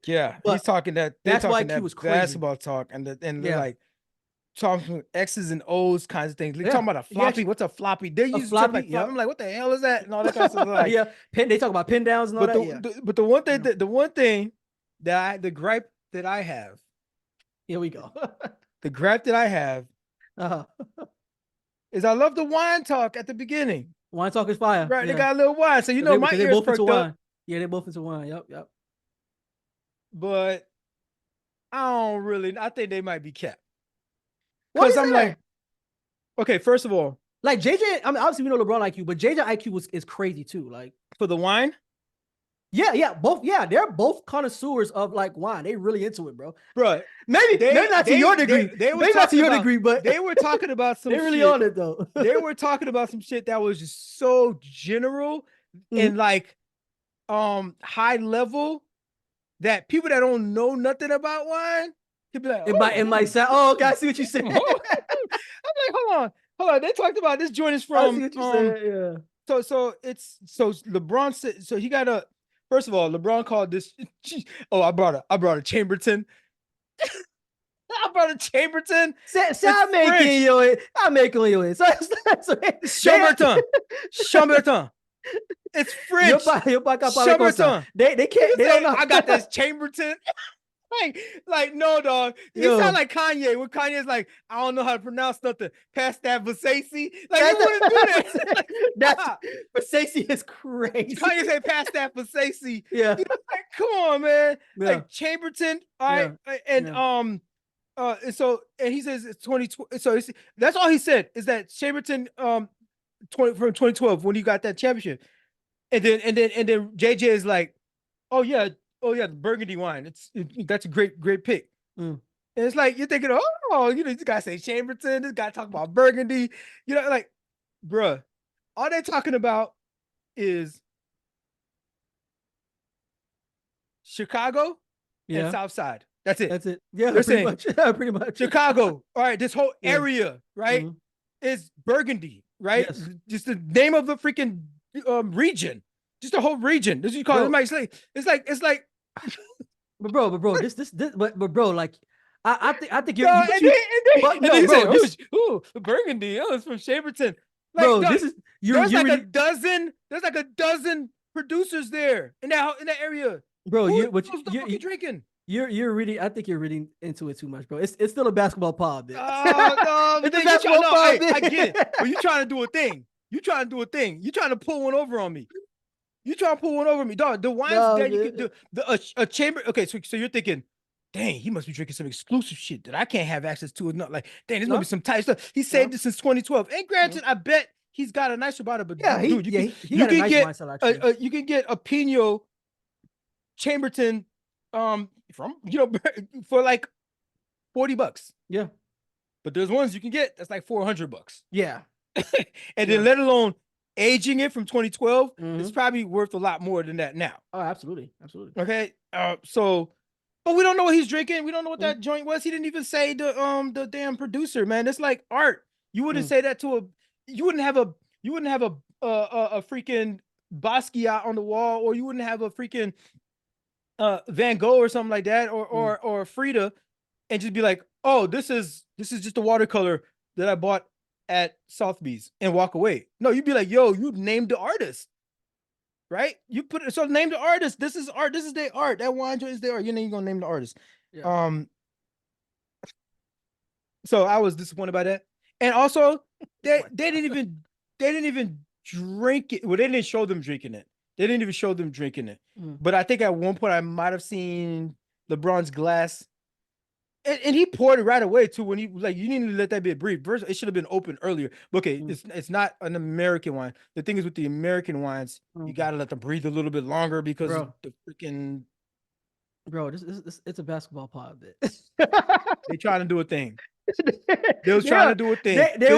Yeah, but he's talking that. That's why he was crazy. Basketball talk and like talking X's and O's kinds of things. They're talking about a floppy. What's a floppy? They use floppy. Like, I'm like, what the hell is that? And all that kind of stuff. Like, they talk about pin downs and all that. But the one thing, the one thing. The gripe that I have. Here we go. The gripe that I have is I love the wine talk at the beginning. Wine talk is fire. Right, they got a little wine. So my ears both perked into up. wine. Yeah, they both into wine. Yep. But I think they might be kept. Because I'm like, okay, first of all. Like JJ, I mean, obviously we know LeBron IQ, but JJ IQ is crazy too. Like for the wine? Yeah, both. Yeah, they're both connoisseurs of like wine. They really into it, bro. Bro, maybe not to your degree. Maybe not to your degree, but they were talking about some. They really on it though. They were talking about some shit that was just so general and like, high level that people that don't know nothing about wine could be like, it might sound. Oh, okay, I see what you said. I'm like, hold on. They talked about this joint is from. I see what you said. Yeah. So LeBron said he got a. First of all, LeBron called this. Oh, I brought a Chamberlain. I brought a Chamberlain. I'm making you it. Chamberlain. It's French. They can't. They don't know. I got this Chamberlain. Like no, dog. He Yo. sound like Kanye. When Kanye's like, I don't know how to pronounce nothing. Past that Versace. Like That's you wouldn't do that. Like, That's stop. Versace is crazy. Kanye say past that Versace. Yeah. You know, like, come on, man. Yeah. Like Chamberlain. All right. And and so and he says it's 2020. So that's all he said is that Chamberlain from 2012 when he got that championship. And then JJ is like, oh yeah, the Burgundy wine. That's a great pick. Mm. And it's like you're thinking, oh, you know, this guy say Chamberlain, this guy talking about Burgundy. You know, like, bruh, all they're talking about is Chicago and South Side. That's it. That's it. Yeah, They're pretty saying much. Pretty much. Chicago. All right, this whole Yeah. area, right, Mhm. is Burgundy, right? Yes. Just the name of the freaking region, just the whole region. This is called. It's like. But bro, this, but bro, like, I think you're. No, you, and then he said, "Ooh, Burgundy. Oh, it's from Chamberlain." Like, bro, no, this is there's like really, a dozen. There's like a dozen producers there in that area. bro. Who What knows the fuck you drinking? You're reading. I think you're reading into it too much, bro. It's still a basketball pod, man. Oh no, It's a man, basketball pod. I get it. But you trying to do a thing. You trying to pull one over on me. You trying to pull one over me, dog. The wines that you can do a chamber. Okay, so you're thinking, dang, he must be drinking some exclusive shit that I can't have access to. Not like, dang, there's gonna be some tight stuff. He saved it since 2012. And granted, I bet he's got a nicer bottle, but Yeah, dude, he got a nice wine cellar, actually. you can get a Pinot Chamberlain, from for like $40. Yeah, But there's ones you can get that's like $400. yeah. And then let alone aging it from 2012, Mhm. it's probably worth a lot more than that now. Oh, absolutely. Okay. So, but we don't know what he's drinking. We don't know what that joint was. He didn't even say the damn producer, man. It's like art. You wouldn't say that you wouldn't have a freaking Basquiat on the wall, or you wouldn't have a freaking Van Gogh or something like that, or Frida, and just be like, oh, this is just a watercolor that I bought at Sotheby's, and walk away. No, you'd be like, yo, you named the artist, right? You put it, so name the artist. This is art. This is their art. That wine joint is their art. You're gonna name the artist. Yeah. So I was disappointed by that, and also they didn't even drink it. Well, they didn't show them drinking it. They didn't even show them drinking it. But I think at one point I might have seen LeBron's glass. And he poured it right away too. When he like, you need to let that be breathe. First, it should have been open earlier. Okay, it's not an American wine. The thing is with the American wines, you gotta let them breathe a little bit longer because of the freaking. Bro, this it's a basketball pod, man. They trying to do a thing. They was trying to do a thing. They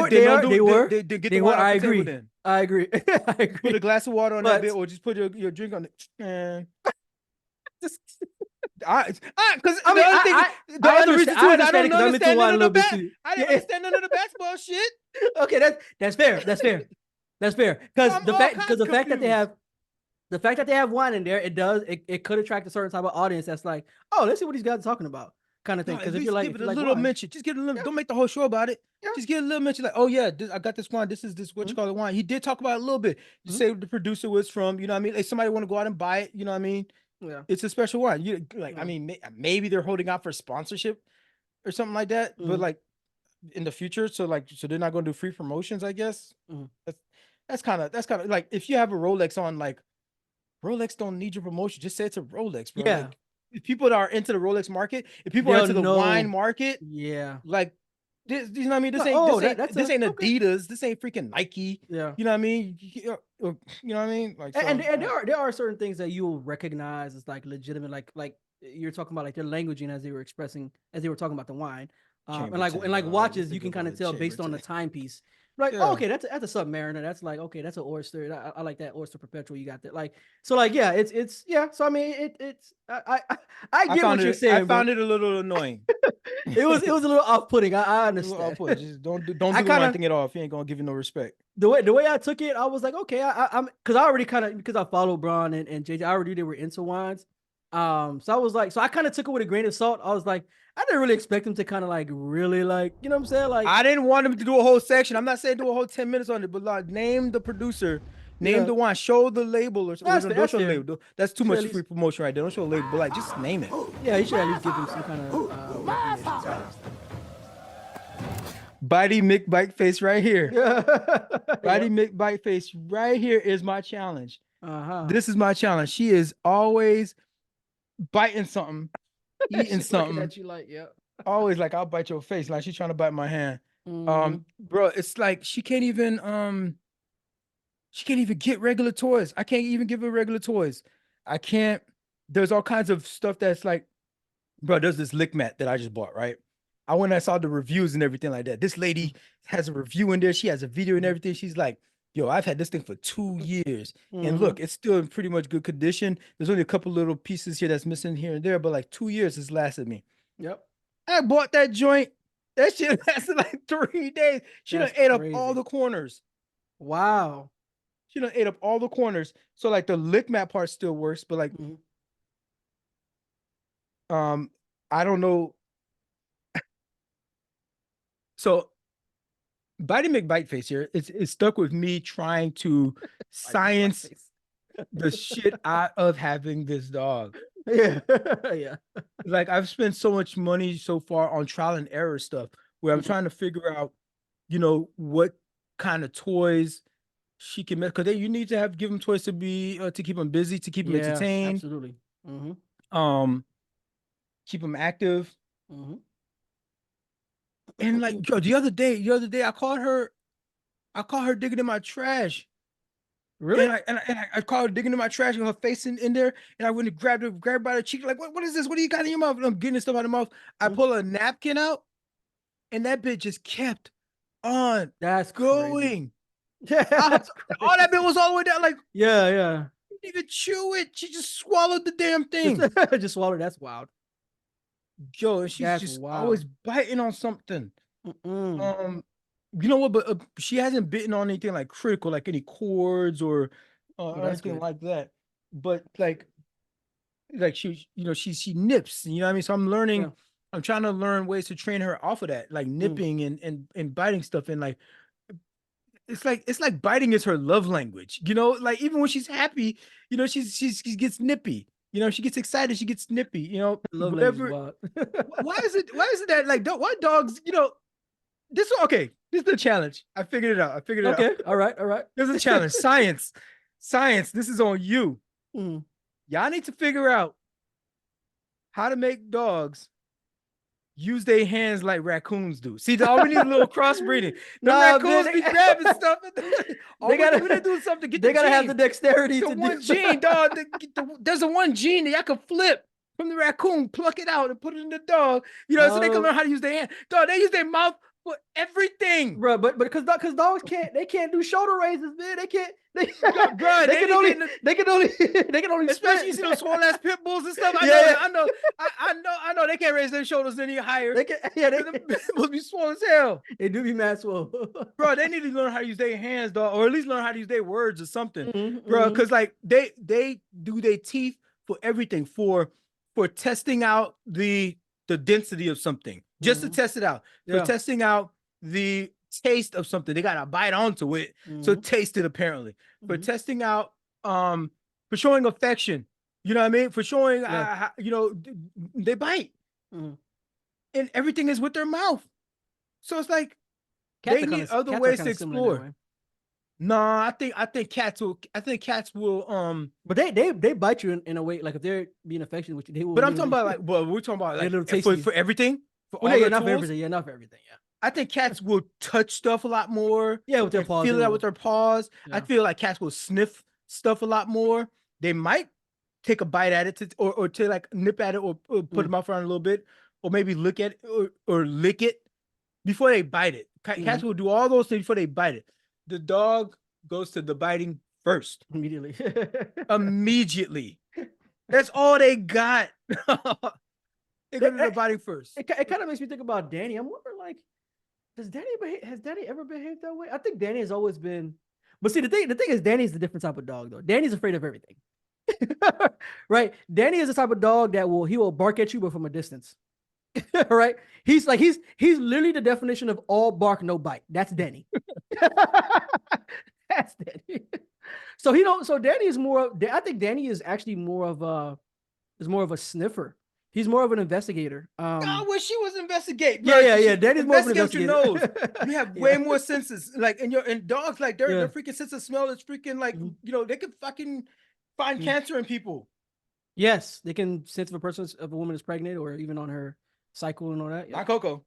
were. They get They the were. water I off the agree. table then. I agree. I agree. Put a glass of water on that bit, or just put your drink on it. Because I didn't understand none of the basketball shit. Okay, that's fair. That's fair. Because the fact that they have wine in there, it could attract a certain type of audience that's like, oh, let's see what these guys are talking about, kind of thing. Because if you're like, give it a little mention, just get a little. Don't make the whole show about it. Just get a little mention, like, oh yeah, I got this wine. This is what you call it wine. He did talk about it a little bit. Just say what the producer was from. You know what I mean? Like somebody want to go out and buy it. You know what I mean? Yeah, it's a special wine. You like, I mean, maybe they're holding out for sponsorship or something like that. But like in the future, so they're not going to do free promotions, I guess. That's kind of like if you have a Rolex on, like Rolex don't need your promotion. Just say it's a Rolex, bro. Yeah. Like, if people that are into the Rolex market, if people are into the wine market, like this, you know what I mean? This ain't Adidas. This ain't freaking Nike. Yeah. You know what I mean? You know what I mean? Like, and there are certain things that you will recognize as like legitimate, like you're talking about, like their languaging as they were talking about the wine, and like watches, you can kind of tell based on the timepiece. Like, oh, okay, that's a Submariner. That's like, okay, that's an Oyster. I like that Oyster Perpetual you got there. Like, so like, yeah, it's yeah. So I mean, it's I get what you're saying. I found it a little annoying. it was a little off-putting. I understand. Just don't do the one thing at all if you ain't gonna give you no respect. The way I took it, I was like, okay, I'm because I already because I followed Braun and JJ. I already knew they were into wines. So I was like, so I kind of took it with a grain of salt. I was like, I didn't really expect him to kind of like really like, you know what I'm saying? Like, I didn't want him to do a whole section. I'm not saying do a whole 10 minutes on it, but like name the producer, Name Yeah. the wine. Show the label or That's don't fair, show the that's fair. label. That's too Should much at least- free promotion right there. Don't show a label, but like just name it. Yeah, you should at least give him some kind of recognition. Some kind of Bitey McBite face right here. stuff. Bitey McBite face right here is my challenge. Uh-huh. This is my challenge. She is always biting something, eating She's looking something. at you like, yeah. Always like I'll bite your face. Like she's trying to bite my hand. Mhm. Bro, it's like she can't even get regular toys. I can't even give her regular toys. I can't. There's all kinds of stuff that's like, bro, there's this lick mat that I just bought, right? I went and I saw the reviews and everything like that. This lady has a review in there. She has a video and everything. She's like, yo, I've had this thing for 2 years. And look, it's still in pretty much good condition. There's only a couple little pieces here that's missing here and there, but like 2 years has lasted me. Yep. I bought that joint. That shit lasted like 3 days. She done That's ate up all crazy. the corners. Wow. She done ate up all the corners. So like the lick mat part still works, but like, Mhm. I don't know. So Bitey McBite face here, it's stuck with me trying to science the shit out of having this dog. Yeah. Yeah. Like I've spent so much money so far on trial and error stuff where I'm trying to figure out, what kind of toys she can make, because you need to give them toys to be to keep them busy, to keep them Yeah, entertained, absolutely. Mm-hmm. keep them active. Mm-hmm. And like yo, the other day I caught her digging in my trash. Really? And I caught her digging in my trash with her face in there, and I went and grabbed her by the cheek, like, what is this? What do you got in your mouth? And I'm getting this stuff out of the mouth. I pull a napkin out, and that bitch just kept on That's crazy. going. Yeah. All that bit was all the way down, like, Yeah, yeah. she didn't even chew it. She just swallowed the damn thing. Just swallowed. That's wild. Yo, and she's That's just wild. always biting on something. Mm-mm. You know what? But she hasn't bitten on anything like critical, like any cords or that's anything good. like that. But like she nips. You know what I mean? So I'm learning. Yeah. I'm trying to learn ways to train her off of that, like nipping and biting stuff, and like it's like biting is her love language. Like even when she's happy, she gets nippy. She gets excited, she gets nippy. Love language is Whatever. wild. Why is it that like why dogs? This is the challenge. I figured it out. Okay. All right. There's a challenge. Science. This is on you. Mm. Y'all need to figure out how to make dogs use their hands like raccoons do. See, all we need a little crossbreeding. The raccoons be grabbing stuff. They gotta do something. They gotta have the dexterity the to one do gene, dog. There's a one gene that y'all can flip from the raccoon, pluck it out, and put it in the dog. So they can learn how to use their hand. Dog, they use their mouth for everything, bro. But because dogs can't do shoulder raises, man. They can't. They can only especially you see those swole ass pit bulls and stuff. I know they can't raise their shoulders any higher. They can, they must be swole as hell. They do be mad swole. Bro, they need to learn how to use their hands, dog, or at least learn how to use their words or something, Mm-hmm, bro. Because like they do their teeth for everything, for testing out the density of something, just to test it out, for testing out the taste of something. They gotta bite onto it to taste it, apparently, for testing out, for showing affection. You know what I mean? For showing, they bite, and everything is with their mouth. So it's like they need other ways to explore. No, I think cats will. But they bite you in a way, like if they're being affectionate with you, they will. But I'm talking about we're talking about like for everything. Not for everything. Yeah, not for everything. Yeah. I think cats will touch stuff a lot more. Yeah, with their paws. Feel it out with their paws. Yeah. I feel like cats will sniff stuff a lot more. They might take a bite at it or to like nip at it or put their mouth around a little bit, or maybe look at it or lick it before they bite it. Cats will do all those things before they bite it. The dog goes to the biting first. Immediately. That's all they got. They go to the biting first. It kind of makes me think about Danny. I'm wondering, like, has Danny ever behaved that way? I think Danny has always been. But see, the thing is, Danny's the different type of dog, though. Danny's afraid of everything. Right? Danny is the type of dog that will bark at you, but from a distance. Right? He's literally the definition of all bark, no bite. That's Danny. That's Danny. So he don't. So Danny is more. I think Danny is actually more of a sniffer. He's more of an investigator. I wish she was investigating. Yeah. Danny's more of an Investigate your investigator. nose. You have Yeah. way more senses. Like and dogs, like their Yeah. freaking sense of smell is freaking like they could fucking find Mhm. cancer in people. Yes, they can sense if a woman is pregnant or even on her cycle and all that. Yeah. Not Coco.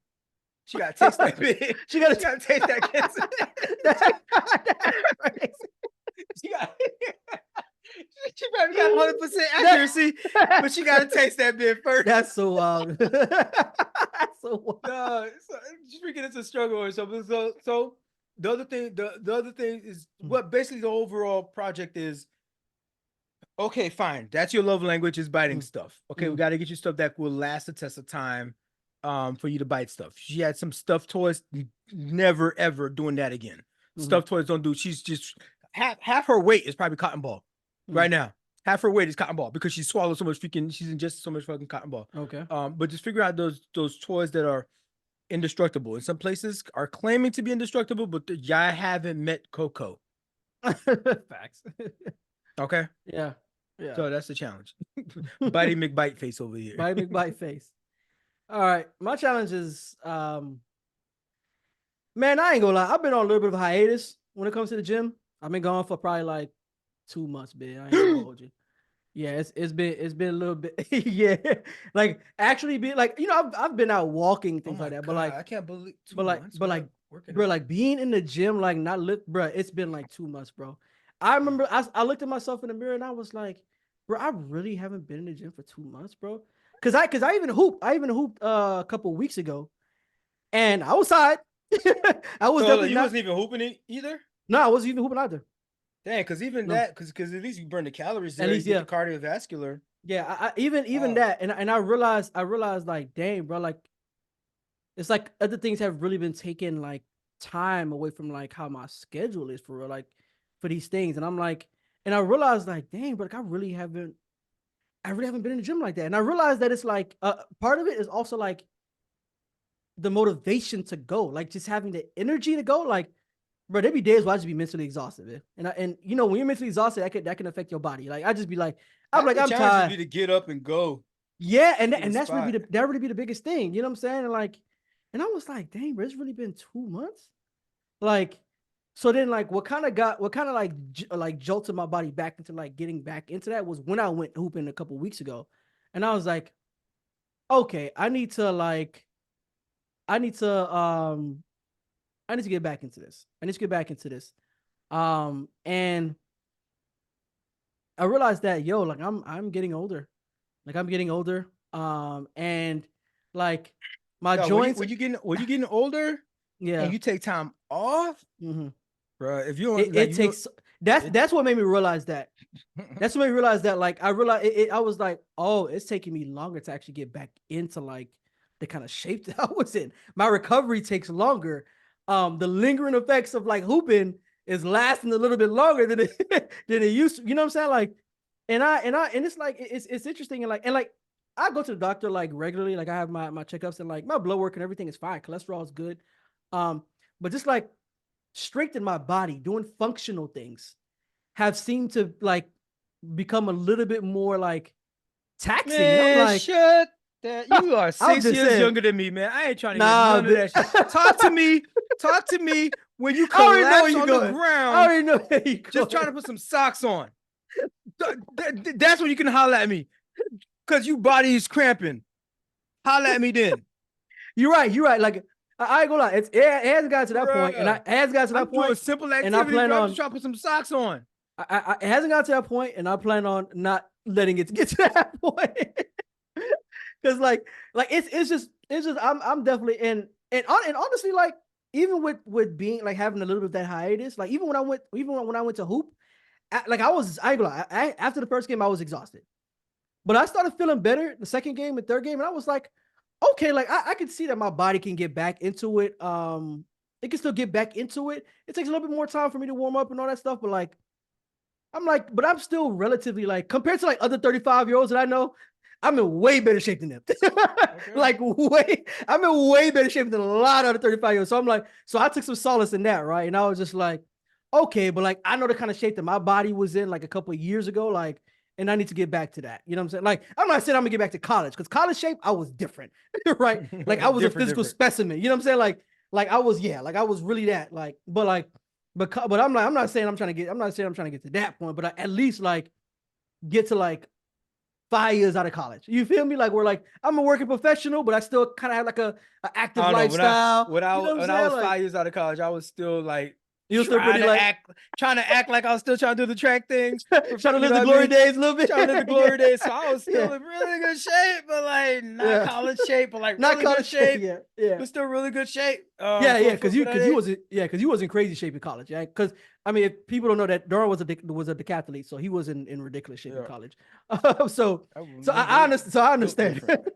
She gotta taste that bitch. She gotta taste that cancer. She got she probably got 100% accuracy, but she gotta taste that bit first. That's so wild. That's so wild. No, she's freaking it's a struggle or something. So the other thing is what basically the overall project is. Okay, fine. That's your love language is biting stuff. Okay, we got to get you stuff that will last the test of time for you to bite stuff. She had some stuffed toys, never ever doing that again. Stuffed toys don't do. She's just half her weight is probably cotton ball right now. Half her weight is cotton ball because she swallowed so much she's ingested so much fucking cotton ball. Okay. But just figure out those toys that are indestructible. And some places are claiming to be indestructible, but I haven't met Coco. Facts. Okay. Yeah. Yeah. So that's the challenge. Bitey McBite face over here. Bitey McBite face. All right. My challenge is, man, I ain't gonna lie. I've been on a little bit of a hiatus when it comes to the gym. I've been gone for probably like 2 months, man. I ain't gonna hold you. Yeah, it's been a little bit. Yeah, like actually be like, I've been out walking, things like that. God, but like I can't believe 2 but like months, but like working bro, out. like being in the gym, like not lift, bro, it's been like 2 months, bro. I remember I looked at myself in the mirror and I was like, bro, I really haven't been in the gym for 2 months, bro. Cause I even hooped a couple of weeks ago, and I was tired. I was definitely you not. wasn't even hooping it either. No, I wasn't even hooping either. Dang, because even that, because at least you burn the calories there. At least, you get the cardiovascular. Yeah, I even that, and I realized like, dang, bro, like it's like other things have really been taking like time away from like how my schedule is for real, like for these things, and I'm like, and I realized like, dang, bro, like I really haven't been in the gym like that, and I realized that it's like part of it is also like the motivation to go, like just having the energy to go, like. Bro, there be days where I just be mentally exhausted, man. And when you're mentally exhausted, that can affect your body. Like I just be like, I'm tired. Be to get up and go. Yeah, and that's really be the biggest thing. You know what I'm saying? And I was like, dang, bro, it's really been 2 months. Like, so then like what kind of like jolted my body back into like getting back into that was when I went hooping a couple weeks ago, and I was like, okay, I need to get back into this. And I realized that, like I'm getting older. And like my joints. When you getting older, yeah, and you take time off, bro. If you don't, it takes. That's what made me realize that. That's what made me realize that. Like I realized I was like, oh, it's taking me longer to actually get back into like the kind of shape that I was in. My recovery takes longer. The lingering effects of like hooping is lasting a little bit longer than it used to. You know what I'm saying? Like, and it's like it's interesting and like I go to the doctor like regularly. Like I have my checkups and like my blood work and everything is fine. Cholesterol is good. But just like strengthening my body, doing functional things, have seemed to like become a little bit more like taxing. Man, I'm like, shut that. You are 6 years younger than me, man. I ain't trying to hear none of that shit. Talk to me when you collapse on the ground. I already know where you going. Just trying to put some socks on. That's when you can holler at me. Because your body is cramping. Holler at me then. You're right. Like, I ain't gonna lie. It hasn't got to that point. And it hasn't got to that point. Doing simple activity, and I plan on just trying to put some socks on. It hasn't got to that point, and I plan on not letting it get to that point. Because like it's just I'm definitely and honestly, like even with being like having a little bit of that hiatus, like even when I went to hoop, like I ain't gonna lie, after the first game I was exhausted, but I started feeling better the second game and third game, and I was like, okay, like I can see that my body can get back into it. It can still get back into it. It takes a little bit more time for me to warm up and all that stuff, but like but I'm still relatively like compared to like other 35-year-olds that I know, I'm in way better shape than them. Okay. I'm in way better shape than a lot of other 35-year-olds. So I'm like, so I took some solace in that, right? And I was just like, okay, but like I know the kind of shape that my body was in like a couple of years ago, like, and I need to get back to that. You know what I'm saying? Like, I'm not saying I'm gonna get back to college because college shape, I was different, right? Like I was a physical specimen. You know what I'm saying? Like I was, yeah, like I was really that. Like, but I'm not saying I'm trying to get to that point, but I at least like get to like 5 years out of college. You feel me? Like we're like I'm a working professional, but I still kind of have like a active lifestyle. When I you know what when I'm I was saying? 5 years out of college, I was still like You was still pretty like trying to act like I was still trying to do the track things, trying to you live know the what I glory mean? days a little bit. Trying to live the glory Yeah. days. So I was still Yeah. in really good shape, but like not Yeah. college shape, but like Not really good college shape. Yeah. But still really good shape. Yeah, because for that age. you was in crazy shape in college, yeah. Because I mean, if people don't know that Darwin was a decathlete, so he was in ridiculous shape in Yeah. college. So I I understand. So I built understand. different.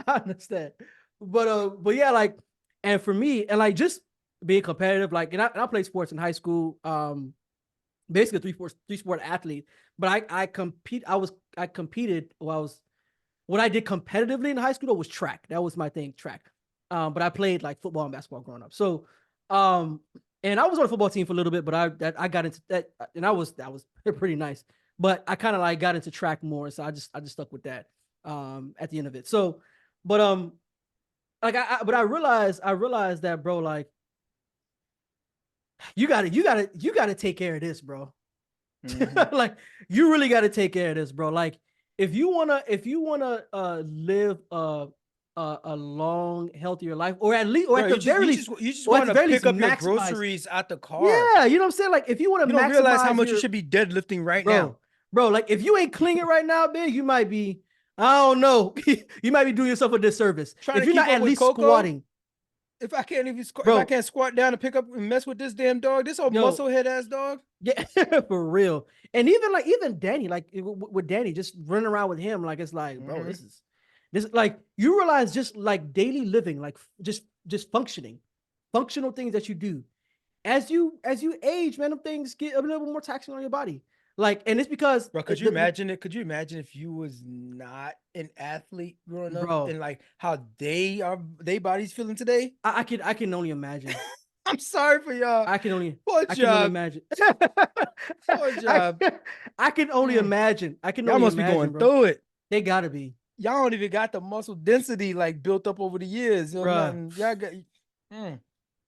I understand. But yeah, like, and for me, and like just being competitive, like, and I played sports in high school. Basically a three sport athlete. But I competed. What I did competitively in high school though was track. That was my thing, track. But I played like football and basketball growing up. So, and I was on a football team for a little bit, but I got into that, and that was pretty nice. But I kind of like got into track more, so I just stuck with that. At the end of it. So, but like I realized that, bro, like you gotta take care of this, bro. Mhm. Like you really gotta take care of this, bro. Like if you wanna live a long, healthier life, or at least, or Bro, at the very least, you just or at want the to very least, pick up your maximize. groceries out the car. Yeah, you know what I'm saying? Like if you want to You don't realize how maximize much you your should be deadlifting right now. bro, like if you ain't clinging right now, big, you might be, I don't know, you might be doing yourself a disservice. Trying If to you're keep not up at with least Coco. squatting, If I can't even if I bro, can't squat down and pick up and mess with this damn dog, this old yo, muscle head ass dog. yeah, for real. And even Danny, like with Danny, just running around with him, like it's like, bro, Mhm. this like you realize just like daily living, like just functional things that you do as you age, man, them things get a little bit more taxing on your body. Like, and it's because Bro, could you imagine it? Could you imagine if you was not an athlete growing up bro, and like how they bodies feeling today? I can only imagine. I'm sorry for y'all. I can only Poor I can only job. imagine. Poor job. I can only Mm. imagine. I can Y'all only must be imagine, going bro. through it. They gotta be, Y'all don't even got the muscle density like built up over the years. You know, bruh. nothing. Y'all got. Mm.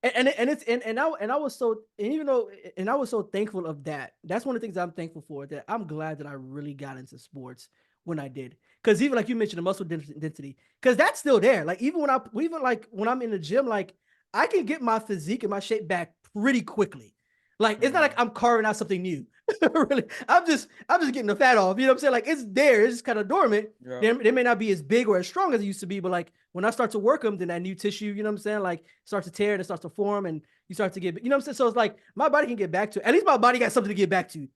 And I was so, and even though, and I was so thankful of that. That's one of the things I'm thankful for, that I'm glad that I really got into sports when I did. Because even like you mentioned, the muscle density, because that's still there. Like even when I'm in the gym, like I can get my physique and my shape back pretty quickly. Like it's not like I'm carving out something new. Really, I'm just getting the fat off. You know what I'm saying? Like it's there. It's just kind of dormant. Yeah. They may not be as big or as strong as it used to be, but like when I start to work them, then that new tissue, you know what I'm saying, like starts to tear and it starts to form, and you start to get, you know what I'm saying. So it's like my body can get back to. At least my body got something to get back to.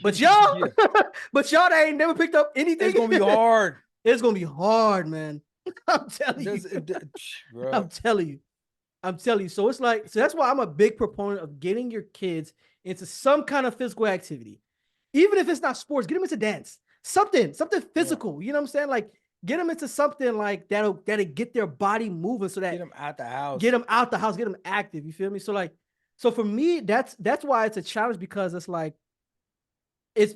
But y'all, Yeah. but y'all that ain't never picked up anything. It's gonna be hard. It's gonna be hard, man. I'm telling you. Bro. I'm telling you. I'm telling you. So it's like, so that's why I'm a big proponent of getting your kids into some kind of physical activity. Even if it's not sports, get them into dance. Something physical. You know what I'm saying? Like get them into something like that'll get their body moving, so that Get them out the house. get them out the house, get them active. You feel me? So like, so for me, that's why it's a challenge, because it's like it's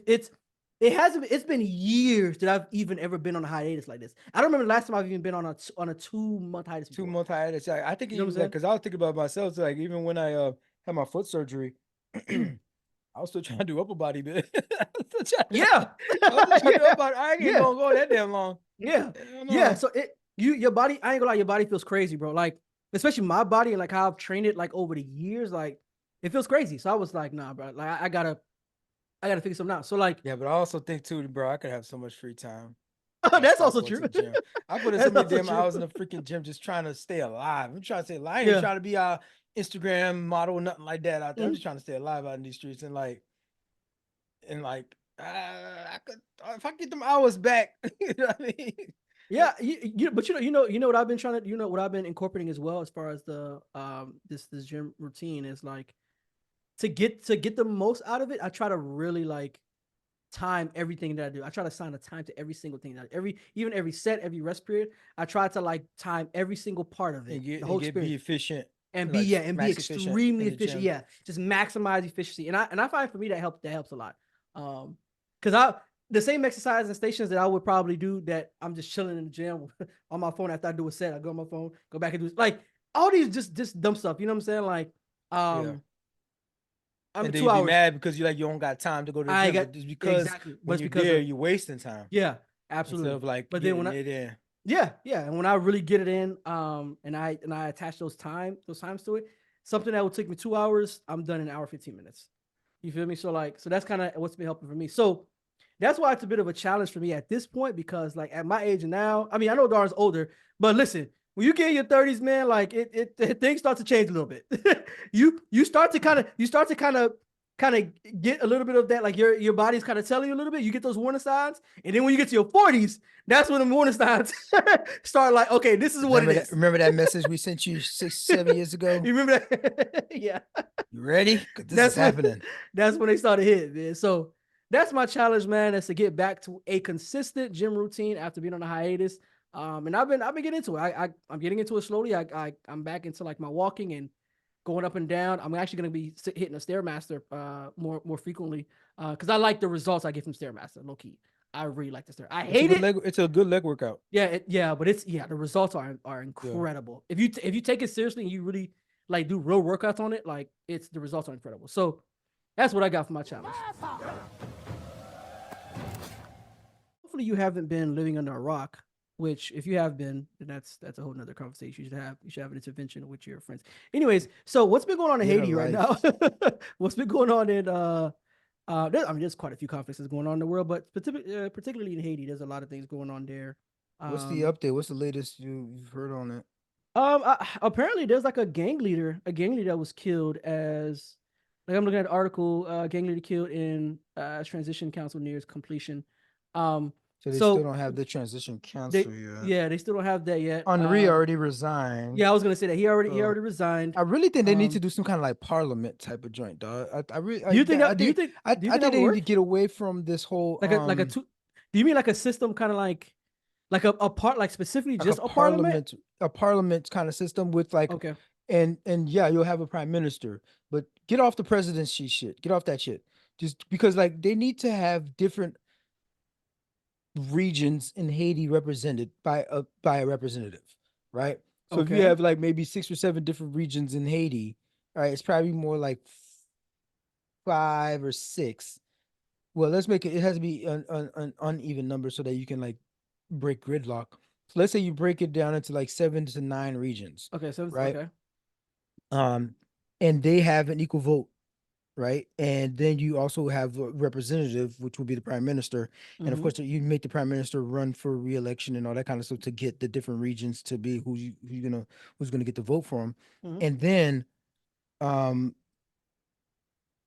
been years that I've even ever been on a hiatus like this. I don't remember the last time I've even been on a 2-month hiatus. 2 month hiatus. I think You know what I'm even like, saying? because I was thinking about myself. So like even when I had my foot surgery, I was still trying to do upper body, man. Yeah. I was still trying to do upper body. I ain't Yeah. even gonna go that damn long. Yeah. Hell no. Yeah. So your body, I ain't gonna lie, your body feels crazy, bro. Like, especially my body and like how I've trained it like over the years, like it feels crazy. So I was like, nah, bro. Like I gotta figure something out. So like, Yeah, but I also think too, bro, I could have so much free time. that's Stop also going to true. the gym. I put in That's so many also damn true. hours in the freaking gym just trying to stay alive. I'm trying to stay alive. I ain't Yeah. trying to be a Instagram model, nothing like that out there. I'm Mhm. just trying to stay alive out in these streets, and I could, if I get them hours back, you know what I mean? Yeah, but you know what I've been trying to, what I've been incorporating as well, as far as the this gym routine, is like to get the most out of it. I try to really like time everything that I do. I try to assign a time to every single thing that every set, every rest period. I try to like time every single part of it. And The whole be experience. efficient. and Like, be max efficient extremely in the efficient. gym. Yeah, just maximize efficiency. And I find for me that helps a lot. Because I the same exercise and stations that I would probably do that I'm just chilling in the gym on my phone after I do a set. I go on my phone, go back and do like all these just dumb stuff. You know what I'm saying? Like I'm And then 2 you be hours. mad because you don't got time to go to the I gym. got But it's because exactly. But when it's you're because there, of you're wasting time. yeah, Instead absolutely. of like But then getting when it in. yeah, and when I really get it in, and I attach those times to it, something that would take me 2 hours, I'm done in an hour 15 minutes. You feel me? So that's kind of what's been helping for me. So that's why it's a bit of a challenge for me at this point because like at my age now, I mean I know Dar's older, but listen, when you get in your 30s, man, like things start to change a little bit. you start to kind of get a little bit of that, like your body's kind of telling you a little bit. You get those warning signs, and then when you get to your 40s, that's when the warning signs start like, okay, this is what it is. Remember that message we sent you 6-7 years ago? You remember that? Yeah. You ready? Because this is happening. That's when they started hitting, man. So that's my challenge, man, is to get back to a consistent gym routine after being on a hiatus. And I've been getting into it. I'm getting into it slowly. I'm back into like my walking and going up and down. I'm actually going to be hitting a Stairmaster more frequently because I like the results I get from Stairmaster. Low key, I really like the Stair. I hate it. It's a good leg workout. Yeah, but the results are incredible. Yeah. If you take it seriously and you really like do real workouts on it, like the results are incredible. So that's what I got for my challenge. Hopefully you haven't been living under a rock. Which, if you have been, then that's a whole nother conversation. You should have an intervention with your friends. Anyways, so what's been going on in Haiti right now? What's been going on in there's quite a few conflicts going on in the world, but particularly in Haiti, there's a lot of things going on there. What's the update? What's the latest you've heard on it? Apparently there's like a gang leader that was killed as like I'm looking at an article, gang leader killed in transition council nears completion. So they still don't have the transition council yet. Yeah, they still don't have that yet. Henri already resigned. Yeah, I was gonna say that he already resigned. I really think they need to do some kind of like parliament type of joint, dog. I think they need to get away from this whole do you mean like a system kind of like a part like specifically like just a parliament kind of system with like okay and yeah, you'll have a prime minister, but get off the presidency shit. Get off that shit. Just because like they need to have different regions in Haiti represented by a representative, right? So if you have like maybe 6 or 7 different regions in Haiti, all right, it's probably more like 5 or 6. Well, let's make it has to be an uneven number so that you can like break gridlock. So let's say you break it down into like 7 to 9 regions. Okay, so right. Okay. And they have an equal vote. Right. And then you also have a representative, which would be the prime minister. And of course, you make the prime minister run for re-election and all that kind of stuff to get the different regions to be who's gonna get the vote for him. And then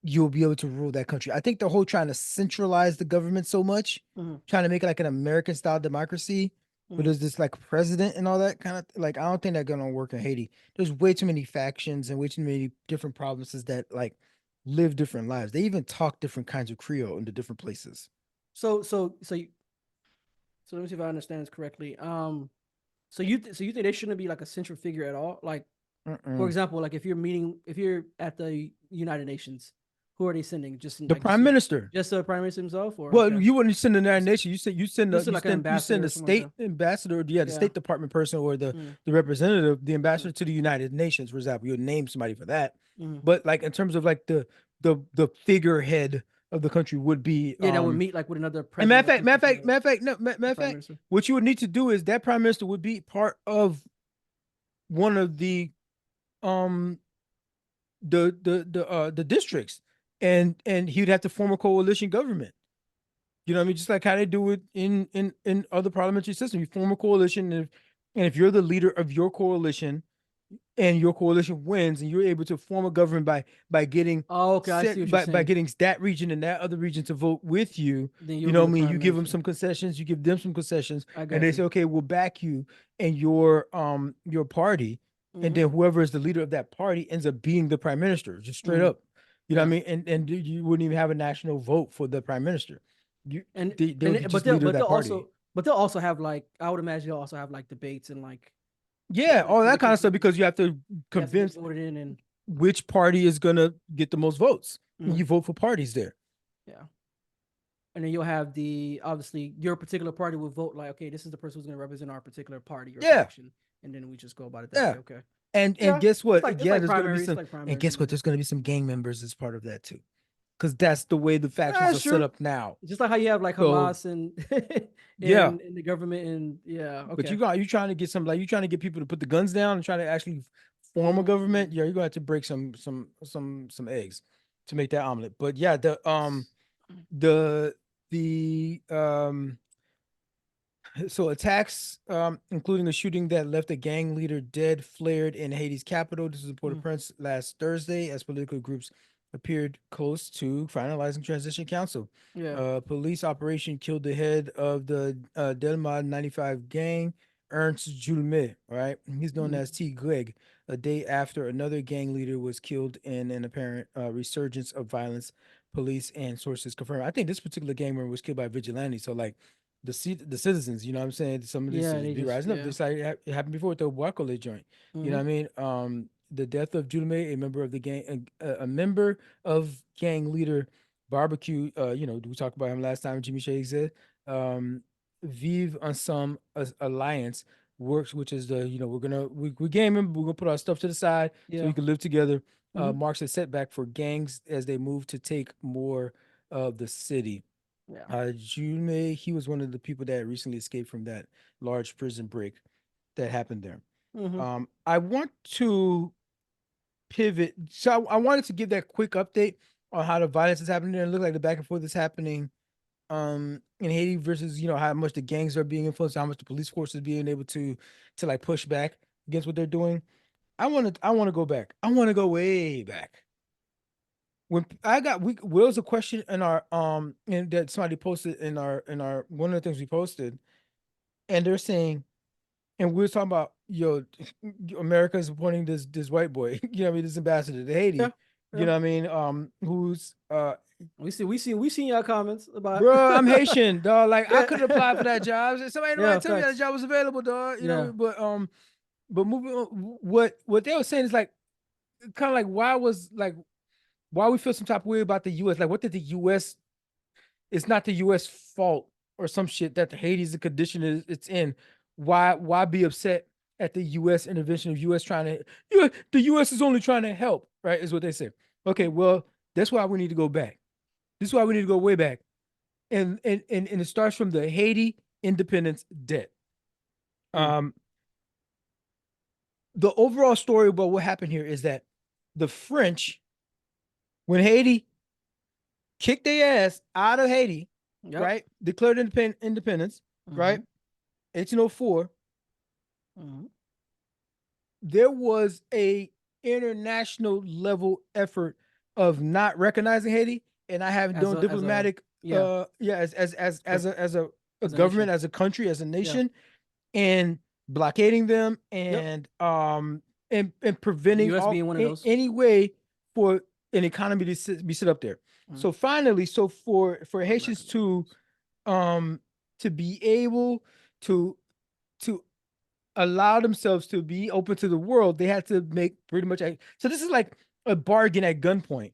you'll be able to rule that country. I think the whole trying to centralize the government so much, trying to make it like an American style democracy, where there's this like president and all that kind of like, I don't think that's gonna work in Haiti. There's way too many factions and way too many different provinces that like live different lives. They even talk different kinds of Creole in the different places. So let me see if I understand this correctly. So you think there shouldn't be like a central figure at all? Like, for example, like if you're at the United Nations, who are they sending? Just the prime minister, just the prime minister himself, or you wouldn't send the United Nations. You send a state ambassador, the State Department person or the representative, the ambassador to the United Nations, for example. You would name somebody for that. But like in terms of like the figurehead of the country would be that would meet like with another president. Matter of fact, what you would need to do is that prime minister would be part of one of the districts, and he would have to form a coalition government. You know what I mean? Just like how they do it in other parliamentary systems. You form a coalition, and if you're the leader of your coalition, and your coalition wins, and you're able to form a government by getting by getting that region and that other region to vote with you, you know what I mean? You give them some concessions, you give them some concessions, and they say, okay, we'll back you and your party, and then whoever is the leader of that party ends up being the prime minister, just straight up. You know what I mean? And you wouldn't even have a national vote for the prime minister. But they'll also have like, I would imagine they'll also have like debates and like Yeah, all that Which kind is of stuff, because you have to you have to get convince voted in, and which party is gonna get the most votes. Mhm. You vote for parties there. yeah. And then you'll have obviously your particular party will vote like, okay, this is the person who's going to represent our particular party or Yeah. faction, and then we just go about it that Yeah. way. Okay. And Yeah, guess what? it's Yeah, like there's gonna be primaries, some. like And primaries guess what? and There's gonna be some gang members as part of that too, because that's the way the factions are set sure. up now. Just like how you have like So, Hamas and Yeah. in the government, and yeah, But okay. you trying to get some, like, you trying to get people to put the guns down and try to actually form a government. Yeah, you're gonna have to break some eggs to make that omelet. But yeah, the so attacks, including a shooting that left a gang leader dead, flared in Haiti's capital. This was reported Prince last Thursday as political groups appeared close to finalizing transition council. Yeah. Police operation killed the head of the Delma 95 gang, Ernst Julme, right? He's known as T. Gleg, a day after another gang leader was killed in an apparent resurgence of violence. Police and sources confirm. I think this particular gang member was killed by vigilantes. So, like, the citizens, you know what I'm saying? Some of these Yeah, citizens they be just rising up. Just like it happened before with the Wakole joint. You know what I mean? The death of Judume, a member of the gang, a member of gang leader Barbecue. You know, we talked about him last time. Jimmy Shea said, Vive Ensemble Alliance works, which is the, we're gaming, we're gonna put our stuff to the side so we can live together. Marks a setback for gangs as they move to take more of the city. Yeah. Jume, he was one of the people that recently escaped from that large prison break that happened there. I want to pivot. So I wanted to give that quick update on how the violence is happening there. And look like the back and forth is happening in Haiti versus, how much the gangs are being influenced, how much the police force is being able to like push back against what they're doing. I want to go back. I want to go way back. When Will's a question in our and that somebody posted in our one of the things we posted, and they're saying, and we were talking about, America is appointing this white boy, you know what I mean, this ambassador to Haiti, you know what I mean, who's we seen y'all comments about. bro, I'm Haitian, dog. Like, I Yeah. could apply for that job. Somebody Yeah, tell me that facts. job was available, dog. You know, Yeah. but moving on, what they were saying is like, kind of like, why we feel some type of way about the U.S. Like, what did the U.S. It's not the U.S. fault or some shit that the Haiti's the condition it's in. Why be upset at the U.S. intervention of U.S. the U.S. is only trying to help, right? Is what they say. Okay, well, that's why we need to go back. This is why we need to go way back. And it starts from the Haiti independence debt. The overall story about what happened here is that the French, when Haiti kicked their ass out of Haiti, right? Declared independence, right? 1804. There was a international level effort of not recognizing Haiti and I have done diplomatic, as a government, as a country, as a nation, and blockading them and preventing US being one of those. any way for an economy to be set up there. So finally, for Haitians to be able to allow themselves to be open to the world, they had to make pretty much so this is like a bargain at gunpoint.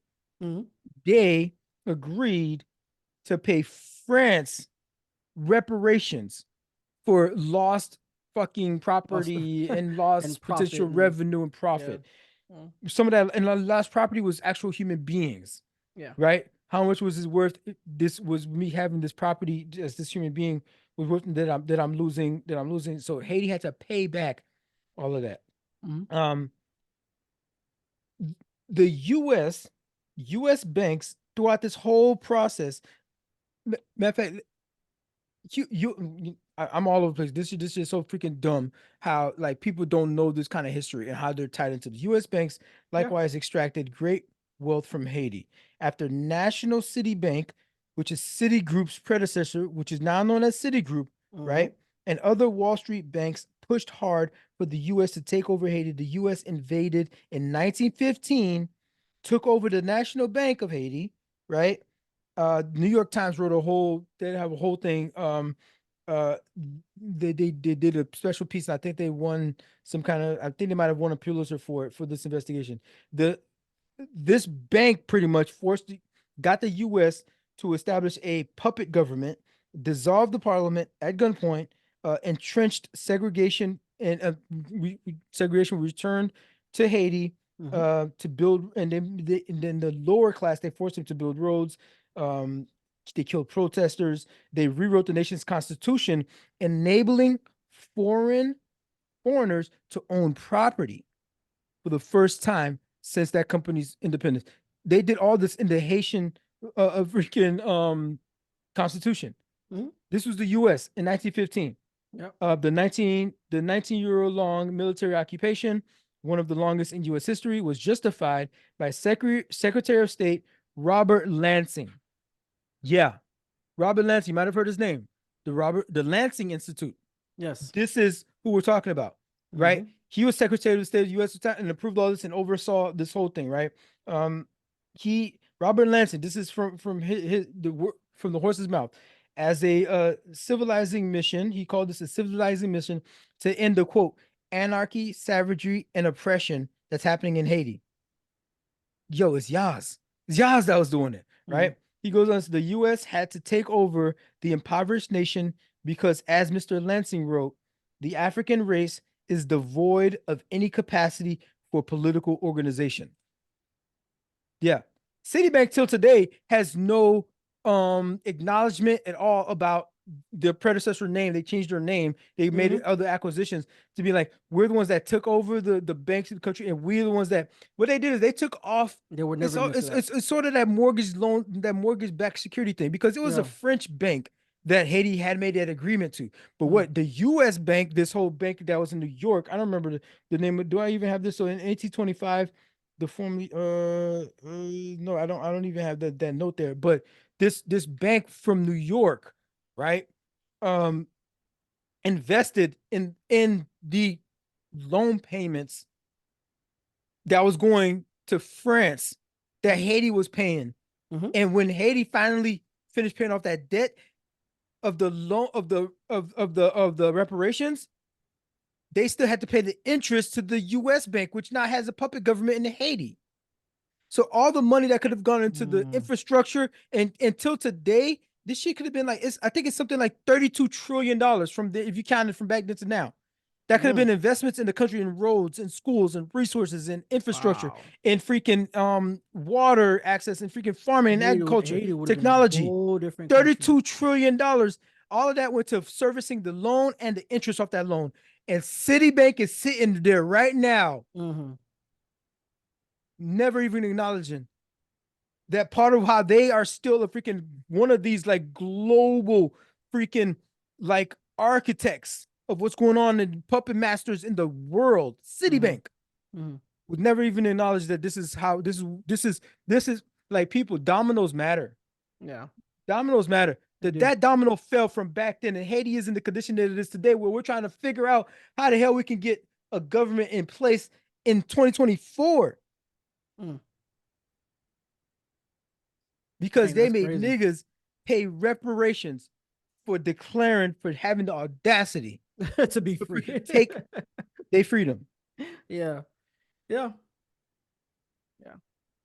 They agreed to pay France reparations for lost fucking property and lost and potential profit revenue and profit. Some of that, and the lost property was actual human beings. Right? How much was this worth? This was me having this property as this human being was worth that I'm losing. So Haiti had to pay back all of that. The U.S. banks throughout this whole process. Matter of fact, I'm all over the place. This is so freaking dumb how, like, people don't know this kind of history and how they're tied into the U.S. banks. Likewise, extracted great wealth from Haiti after National City Bank, which is Citigroup's predecessor, which is now known as Citigroup, right? And other Wall Street banks pushed hard for the U.S. to take over Haiti. The U.S. invaded in 1915, took over the National Bank of Haiti, right? New York Times wrote they have a whole thing they did a special piece, and I think they won some kind of, I think they might have won a Pulitzer for this investigation. This bank pretty much got the U.S. to establish a puppet government, dissolved the parliament at gunpoint, entrenched segregation, and segregation returned to Haiti to build, and then the lower class, they forced them to build roads. They killed protesters. They rewrote the nation's constitution, enabling foreigners to own property for the first time since that company's independence. They did all this in the Haitian freaking constitution. Mhm. This was the U.S. in 1915. Yep. The 19-year long military occupation, one of the longest in U.S. history, was justified by Secretary of State Robert Lansing. Yeah, Robert Lansing, you might have heard his name. The Lansing Institute. Yes. This is who we're talking about, right? Mhm. He was Secretary of State of the U.S. and approved all this and oversaw this whole thing, right? Robert Lansing. This is from the horse's mouth. As a civilizing mission, he called this a civilizing mission to end the quote anarchy, savagery, and oppression that's happening in Haiti. Yo, it's Yaz. It's Yaz that was doing it, right? He goes on to the U.S. had to take over the impoverished nation because, as Mr. Lansing wrote, the African race is devoid of any capacity for political organization. Yeah. Citibank till today has no acknowledgement at all about their predecessor name. They changed their name. They made it other acquisitions to be like, we're the ones that took over the banks in the country, and we're the ones that, what they did is they took off. They were never. It's sort of that mortgage loan, that mortgage-backed security thing, because it was a French bank that Haiti had made that agreement to. But what the U.S. bank, this whole bank that was in New York, I don't remember the name of, do I even have this? So in 1825, the formerly no, I don't even have that note there. But this bank from New York, right? Invested in the loan payments that was going to France that Haiti was paying. And when Haiti finally finished paying off that debt of the loan of the reparations, they still had to pay the interest to the U.S. bank, which now has a puppet government in Haiti. So all the money that could have gone into the infrastructure, and until today, this shit could have been like, I think it's something like $32 trillion if you count it from back then to now. That could have been investments in the country, in roads and schools and resources and infrastructure and freaking water access and freaking farming and agriculture, technology. $32 trillion. All of that went to servicing the loan and the interest off that loan. And Citibank is sitting there right now, never even acknowledging that part of how they are still a freaking one of these like global freaking like architects of what's going on in puppet masters in the world. Citibank would never even acknowledge that this is how this is like, people, dominoes matter. Yeah. Dominoes matter. That domino fell from back then, and Haiti is in the condition that it is today, where we're trying to figure out how the hell we can get a government in place in 2024. Because they made niggas pay reparations for having the audacity to be free. Take their freedom. Yeah.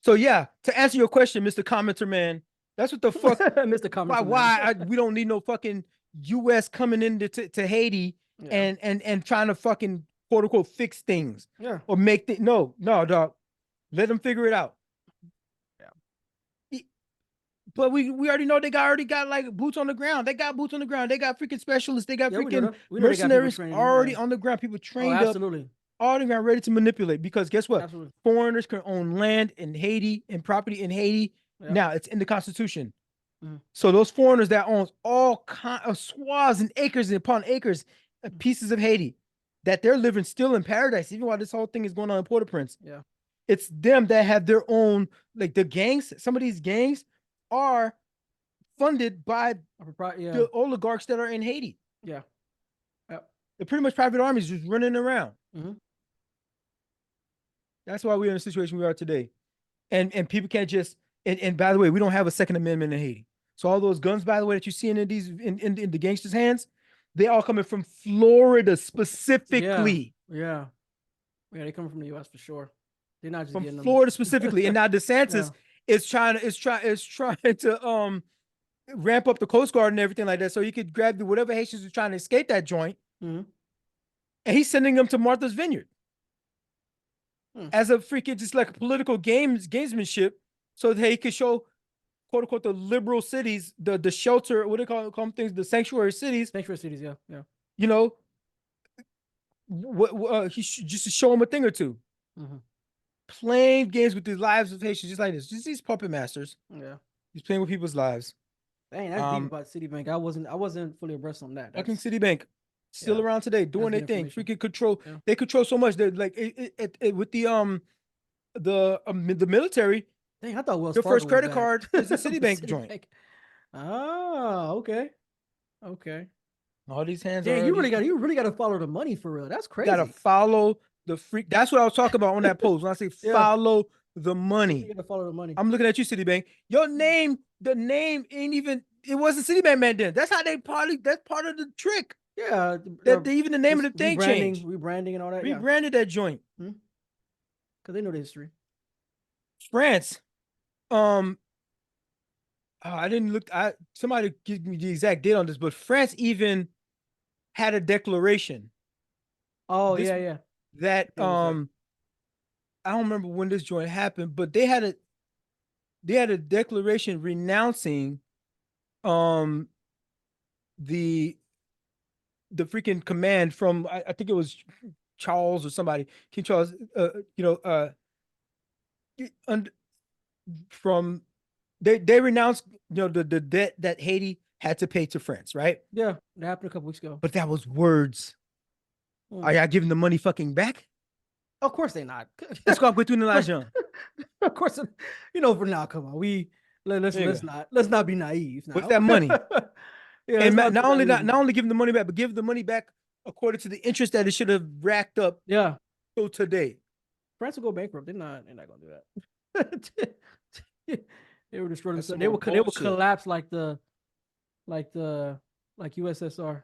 So yeah, to answer your question, Mr. Commenter Man, that's what the fuck, Mr. Commenter why we don't need no fucking U.S. coming into to Haiti and trying to fucking quote unquote fix things. Yeah. Or make things. No, dog. Let them figure it out. But we already know they already got like boots on the ground. They got boots on the ground. They got freaking specialists. They got freaking mercenaries already on the ground. People trained up, all the ground, ready to manipulate. Because guess what? Absolutely. Foreigners can own land in Haiti and property in Haiti. Now it's in the Constitution. So those foreigners that owns all kinds of swaths and acres and upon acres, pieces of Haiti, that they're living still in paradise, even while this whole thing is going on in Port-au-Prince. Yeah. It's them that have their own, like the gangs. Some of these gangs are funded by the oligarchs that are in Haiti. Yeah. They're pretty much private armies just running around. That's why we're in the situation we are today. And people can't just, and by the way, we don't have a Second Amendment in Haiti. So all those guns, by the way, that you're seeing in the gangsters' hands, They all coming from Florida specifically. Yeah. Yeah, they come from the US for sure. They're not just From getting them. Florida specifically. And now DeSantis Yeah. is trying to ramp up the Coast Guard and everything like that. So he could grab whatever Haitians are trying to escape that joint. Mhm. And he's sending them to Martha's Vineyard. As a freaking just like political gamesmanship, so that he could show quote unquote the liberal cities, the shelter, what do they call them things, the sanctuary cities. Sanctuary cities, yeah. You know, he should just to show them a thing or two. Mhm. Playing games with the lives of Haitians, just like this. Just these puppet masters. Yeah. He's playing with people's lives. Dang, that's deep about Citibank. I wasn't fully abreast on that. Fucking Citibank. Still around today, doing their thing. Freaking control. Yeah. They control so much. They're like with the military. Dang, I thought Wells Your Fargo first was credit bad. card is a Citibank joint. Oh, okay. All these hands. Dang, you really got to follow the money for real. That's crazy. You gotta follow the freak. That's what I was talking about on that post. When I say follow the money. You gotta follow the money. I'm looking at you, Citibank. Your name, the name ain't even. It wasn't Citibank man then. That's how they that's part of the trick. Yeah, Even the name of the thing changed. Rebranding and all that. Rebranded that joint. Because they know the history. France. I didn't look. Somebody give me the exact date on this, but France even had a declaration. Oh, yeah. That I don't remember when this joint happened, but they had a declaration renouncing the freaking command from I think it was Charles or somebody, King Charles, from they renounced the debt that Haiti had to pay to France, right? Yeah, that happened a couple weeks ago. But that was words. Are y'all giving the money fucking back? Of course they're not. Let's go between the lines, John. Of course, for now. Come on, let's not be naive. Now. With that money, and not only give the money back, but give the money back according to the interest that it should have racked up. Yeah. So today, France will go bankrupt. They're not gonna do that. They would destroy themselves. They would collapse like USSR.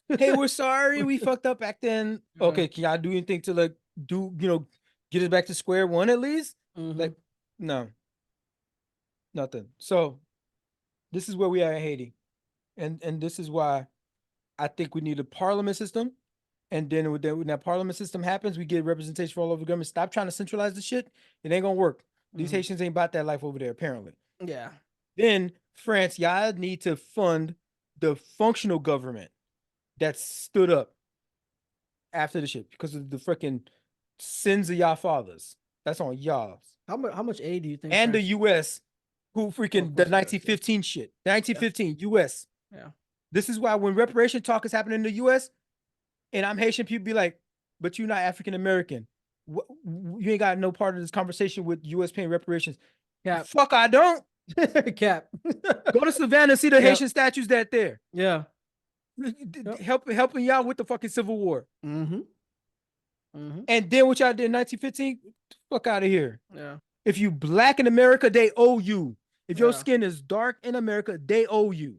Hey, we're sorry we fucked up back then. Okay, can y'all do anything to get us back to square one at least? No, nothing. So this is where we are in Haiti, and this is why I think we need a parliament system. And then when that parliament system happens, we get representation for all over the government. Stop trying to centralize the shit. It ain't gonna work. These Haitians ain't about that life over there, apparently. Yeah. Then France, y'all need to fund the functional government that stood up after the shit because of the freaking sins of y'all fathers. That's on y'all. How much aid do you think? And France? The U.S. who freaking the 1915 shit. 1915 U.S. Yeah. This is why when reparation talk is happening in the U.S. and I'm Haitian, people be like, but you're not African American. You ain't got no part of this conversation with U.S. paying reparations. Cap. Fuck, I don't. Cap. Go to Savannah and see the Haitian statues that there. Yeah. Helping y'all with the fucking Civil War. And then what y'all did in 1915, fuck out of here. Yeah. If you black in America, they owe you. If your skin is dark in America, they owe you.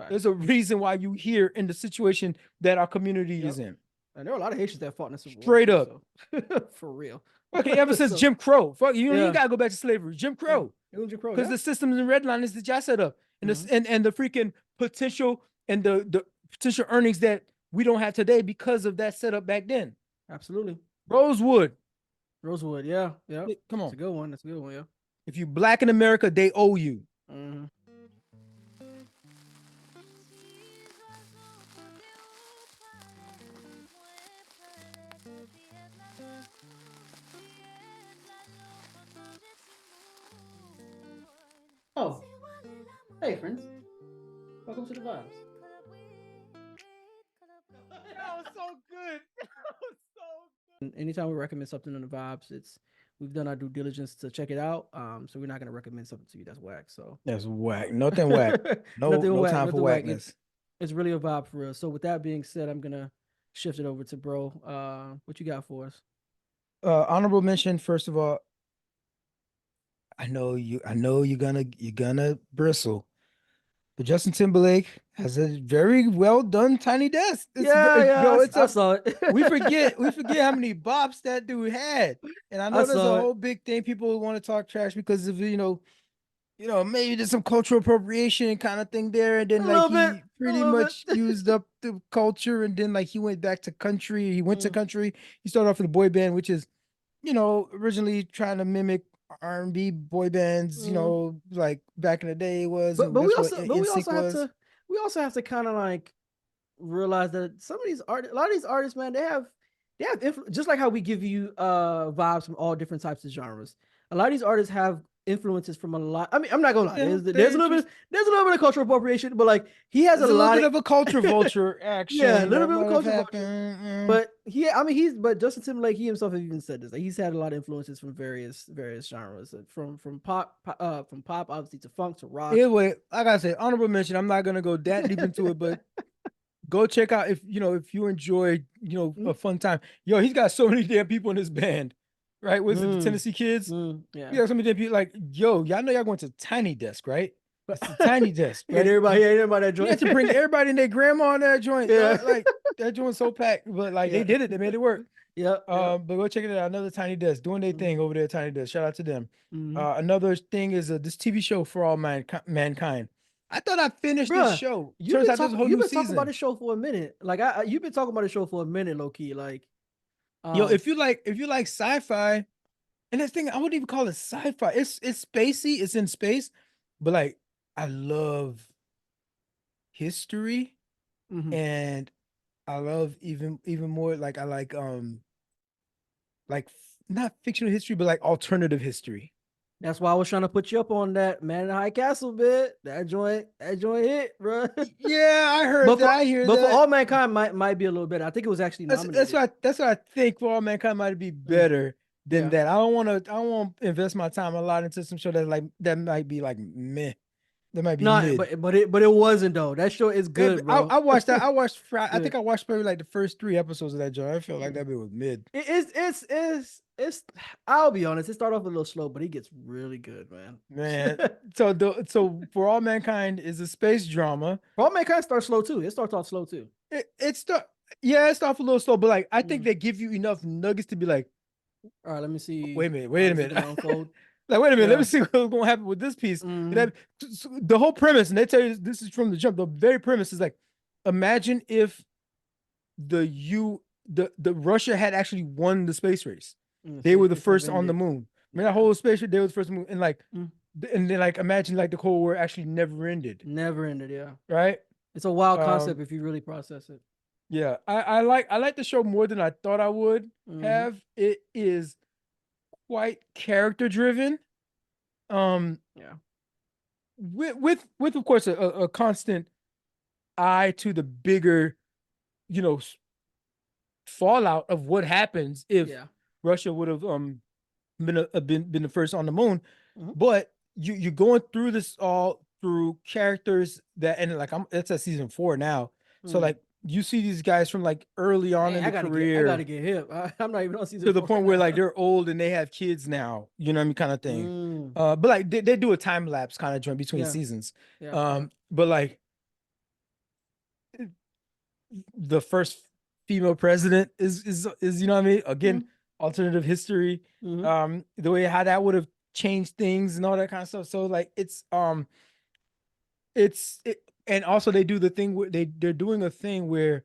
There's a reason why you here in the situation that our community is in. And there are a lot of Haitians that fought in the Civil War. Straight up. So. For real. Okay, ever since Jim Crow. Fuck you gotta go back to slavery. Jim Crow. Because the systems and redliners that y'all set up. And the freaking potential and the potential earnings that we don't have today because of that setup back then. Absolutely. Rosewood, yeah. Come on. That's a good one. Yeah. If you black in America, they owe you. Oh, hey friends, welcome to the vibes. That was so good. Anytime we recommend something on the vibes, we've done our due diligence to check it out. So we're not gonna recommend something to you that's whack. So that's whack. Nothing whack. No time for whackness. It's really a vibe for real. So with that being said, I'm gonna shift it over to bro. What you got for us? Honorable mention, first of all. I know you're gonna bristle. But Justin Timberlake has a very well done Tiny Desk. Yeah, It's I a saw it. we forget how many bops that dude had. And I I know there's a saw it. whole big thing. People want to talk trash because of maybe there's some cultural appropriation kind of thing there. And then A like little bit, he a pretty little bit. much used up the culture, and then like he went back to country. He went to Mm. country. He started off with a boy band, which is, originally trying to mimic R&B boy bands, Mm. like back in the day was, But and that's what we NSYNC also have was. to kind of like realize that some of these a lot of these artists, man, they have just like how we give you vibes from all different types of genres. A lot of these artists have influences from a lot. I mean, I'm not gonna lie. Yeah, There's a little bit of cultural appropriation, but like he has a there's a little lot bit of of a culture vulture yeah, a action little that bit of a might have cultural vulture. happened. But but Justin Timberlake, he himself has even said this. Like, he's had a lot of influences from various genres, from pop obviously to funk to rock. Anyway, I gotta say, honorable mention. I'm not gonna go that deep into it, but go check out if you enjoy a fun time. Yo, he's got so many damn people in his band, right? Was it the Tennessee Kids? Yeah. You got so many damn people. Like, yo, y'all know y'all going to Tiny Desk, right? It's the Tiny Desk, Ain't right? everybody that You joint. had to bring everybody and their grandma on that joint. Yeah. Like that joint's so packed, but like Yeah. they did it. They made it work. Yep. But go check it out. Another Tiny Desk doing their thing over there at Tiny Desk. Shout out to them. Another thing is this TV show For All Mankind. I thought I finished this Bruh, show. Turns out there's a whole you've new been talking about season. this show for a minute. Like you've been talking about the show for a minute, low key. Like, Yo, if you like sci-fi, and this thing I wouldn't even call it sci-fi. It's spacey. It's in space, but like I love history, and I love even more like I like not fictional history, but like alternative history. that's why I was trying to put you up on that Man in the High Castle bit. That joint hit, bro. Yeah, I heard But that. I hear but that. for All Mankind might be a little better. I think it was actually nominated. That's what I think. For All Mankind might be better than that. I won't invest my time a lot into some show that might be like meh. That might be mid. but it wasn't though. That show is good, bro. I watched that. I think I watched probably like the first 3 episodes of that joint. I felt like that bit was mid. It's I'll be honest, it started off a little slow, but it gets really good, man. Man. So For All Mankind is a space drama. For All Mankind starts slow too. It starts off slow too. It starts off a little slow, but like I think they give you enough nuggets to be like, all right, let me see. Wait a minute. Like, wait a minute, Yeah. let me see what's gonna happen with this piece. The whole premise, and they tell you this is from the jump. The very premise is like, imagine if the Russia had actually won the space race. They were the first on the moon. I mean, that whole space race, they were the first on the moon, and like, and then like imagine like the Cold War actually never ended. Yeah. Right? It's a wild concept if you really process it. Yeah, I like the show more than I thought I would have. It is quite character driven. Yeah. With of course a constant eye to the bigger, fallout of what happens if Russia would have been the first on the moon. But you're going through this all through characters that, and like it's at season 4 now. So like you see these guys from like early on in the career. I gotta get hip. I'm not even on season 4 to the point where like they're old and they have kids now, you know what I mean, kind of thing. But like they do a time lapse kind of joint between seasons. But like the first female president is you know what I mean? Again, alternative history. The way how that would have changed things and all that kind of stuff. So like and also they do the thing where they're doing a thing where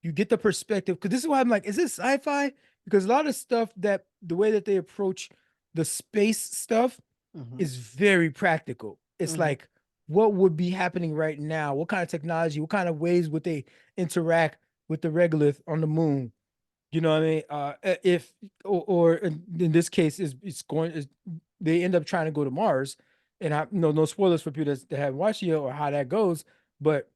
you get the perspective, because this is why I'm like, is this sci-fi? Because a lot of stuff that the way that they approach the space stuff is very practical. It's like, what would be happening right now? What kind of technology? What kind of ways would they interact with the regolith on the moon? You know what I mean? If or in this case, they end up trying to go to Mars, and I no spoilers for people that haven't watched it or how that goes, but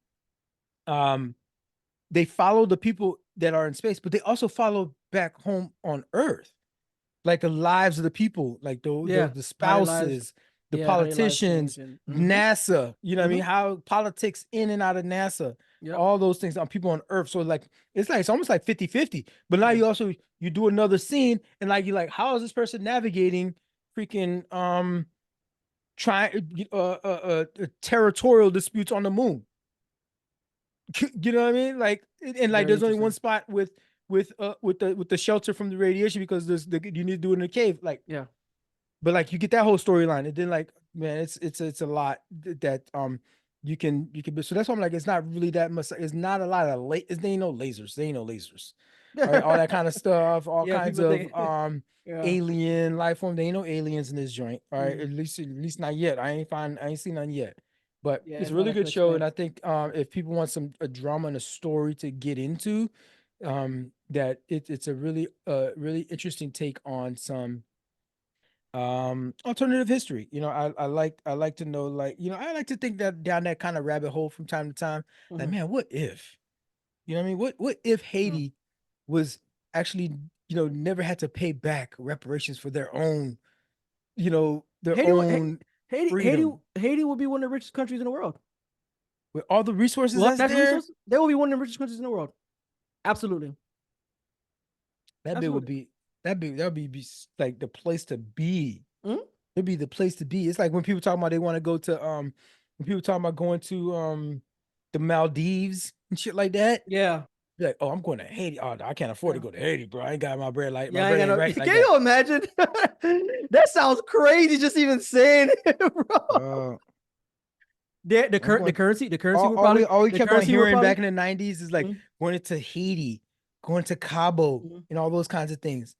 they follow the people that are in space, but they also follow back home on Earth, like the lives of the people, like the spouses, the politicians, NASA. You know what I mean? How politics in and out of NASA, all those things on people on Earth. So like it's almost like 50-50. But now you do another scene, and like you're like, how is this person navigating freaking territorial disputes on the moon. You know what I mean? Like, and like, Very there's only one interesting. spot with the shelter from the radiation because you need to do it in a cave. Like, Yeah. but like you get that whole storyline, and then like, man, it's a lot that you can so that's why I'm like, it's not really that much. It's not a lot of there ain't no lasers. All right, all that kind of stuff, all Yeah, kinds people of think yeah. alien life form. There ain't no aliens in this joint. All right, Mm. at least not yet. I ain't seen none yet. But Yeah, it's a it's not really actually good show, and explained. I think if people want a drama and a story to get into, that it's a really interesting take on some alternative history. I like to know, like, I like to think that down that kind of rabbit hole from time to time. Like, Mhm. man, what if? You know what I mean? What if Haiti was actually, never had to pay back reparations for their own, their Haiti, would- Ha- own Haiti, Haiti, freedom Haiti will be one of the richest countries in the world. with all the resources Well, that's natural there? resources, they will be one of the richest countries in the world. Absolutely. That bit would Absolutely. be like the place to be. Mhm. It'd be the place to be. It's like when people talk about they want to go to when people talk about going to the Maldives and shit like that. Yeah. Be like, oh, I'm going to Haiti. Oh, I can't afford to Yeah. go to Haiti, bro. I ain't got my bread my Yeah, I ain't bread got ain't no. right like Can that. you imagine? That sounds crazy. Just even saying it, bro. Uh, The I'm current, going. the currency would probably, All we the kept on currency would hearing probably. back in the 90s is like Mhm, going to Haiti, going to Cabo, mhm. and all those kinds of things.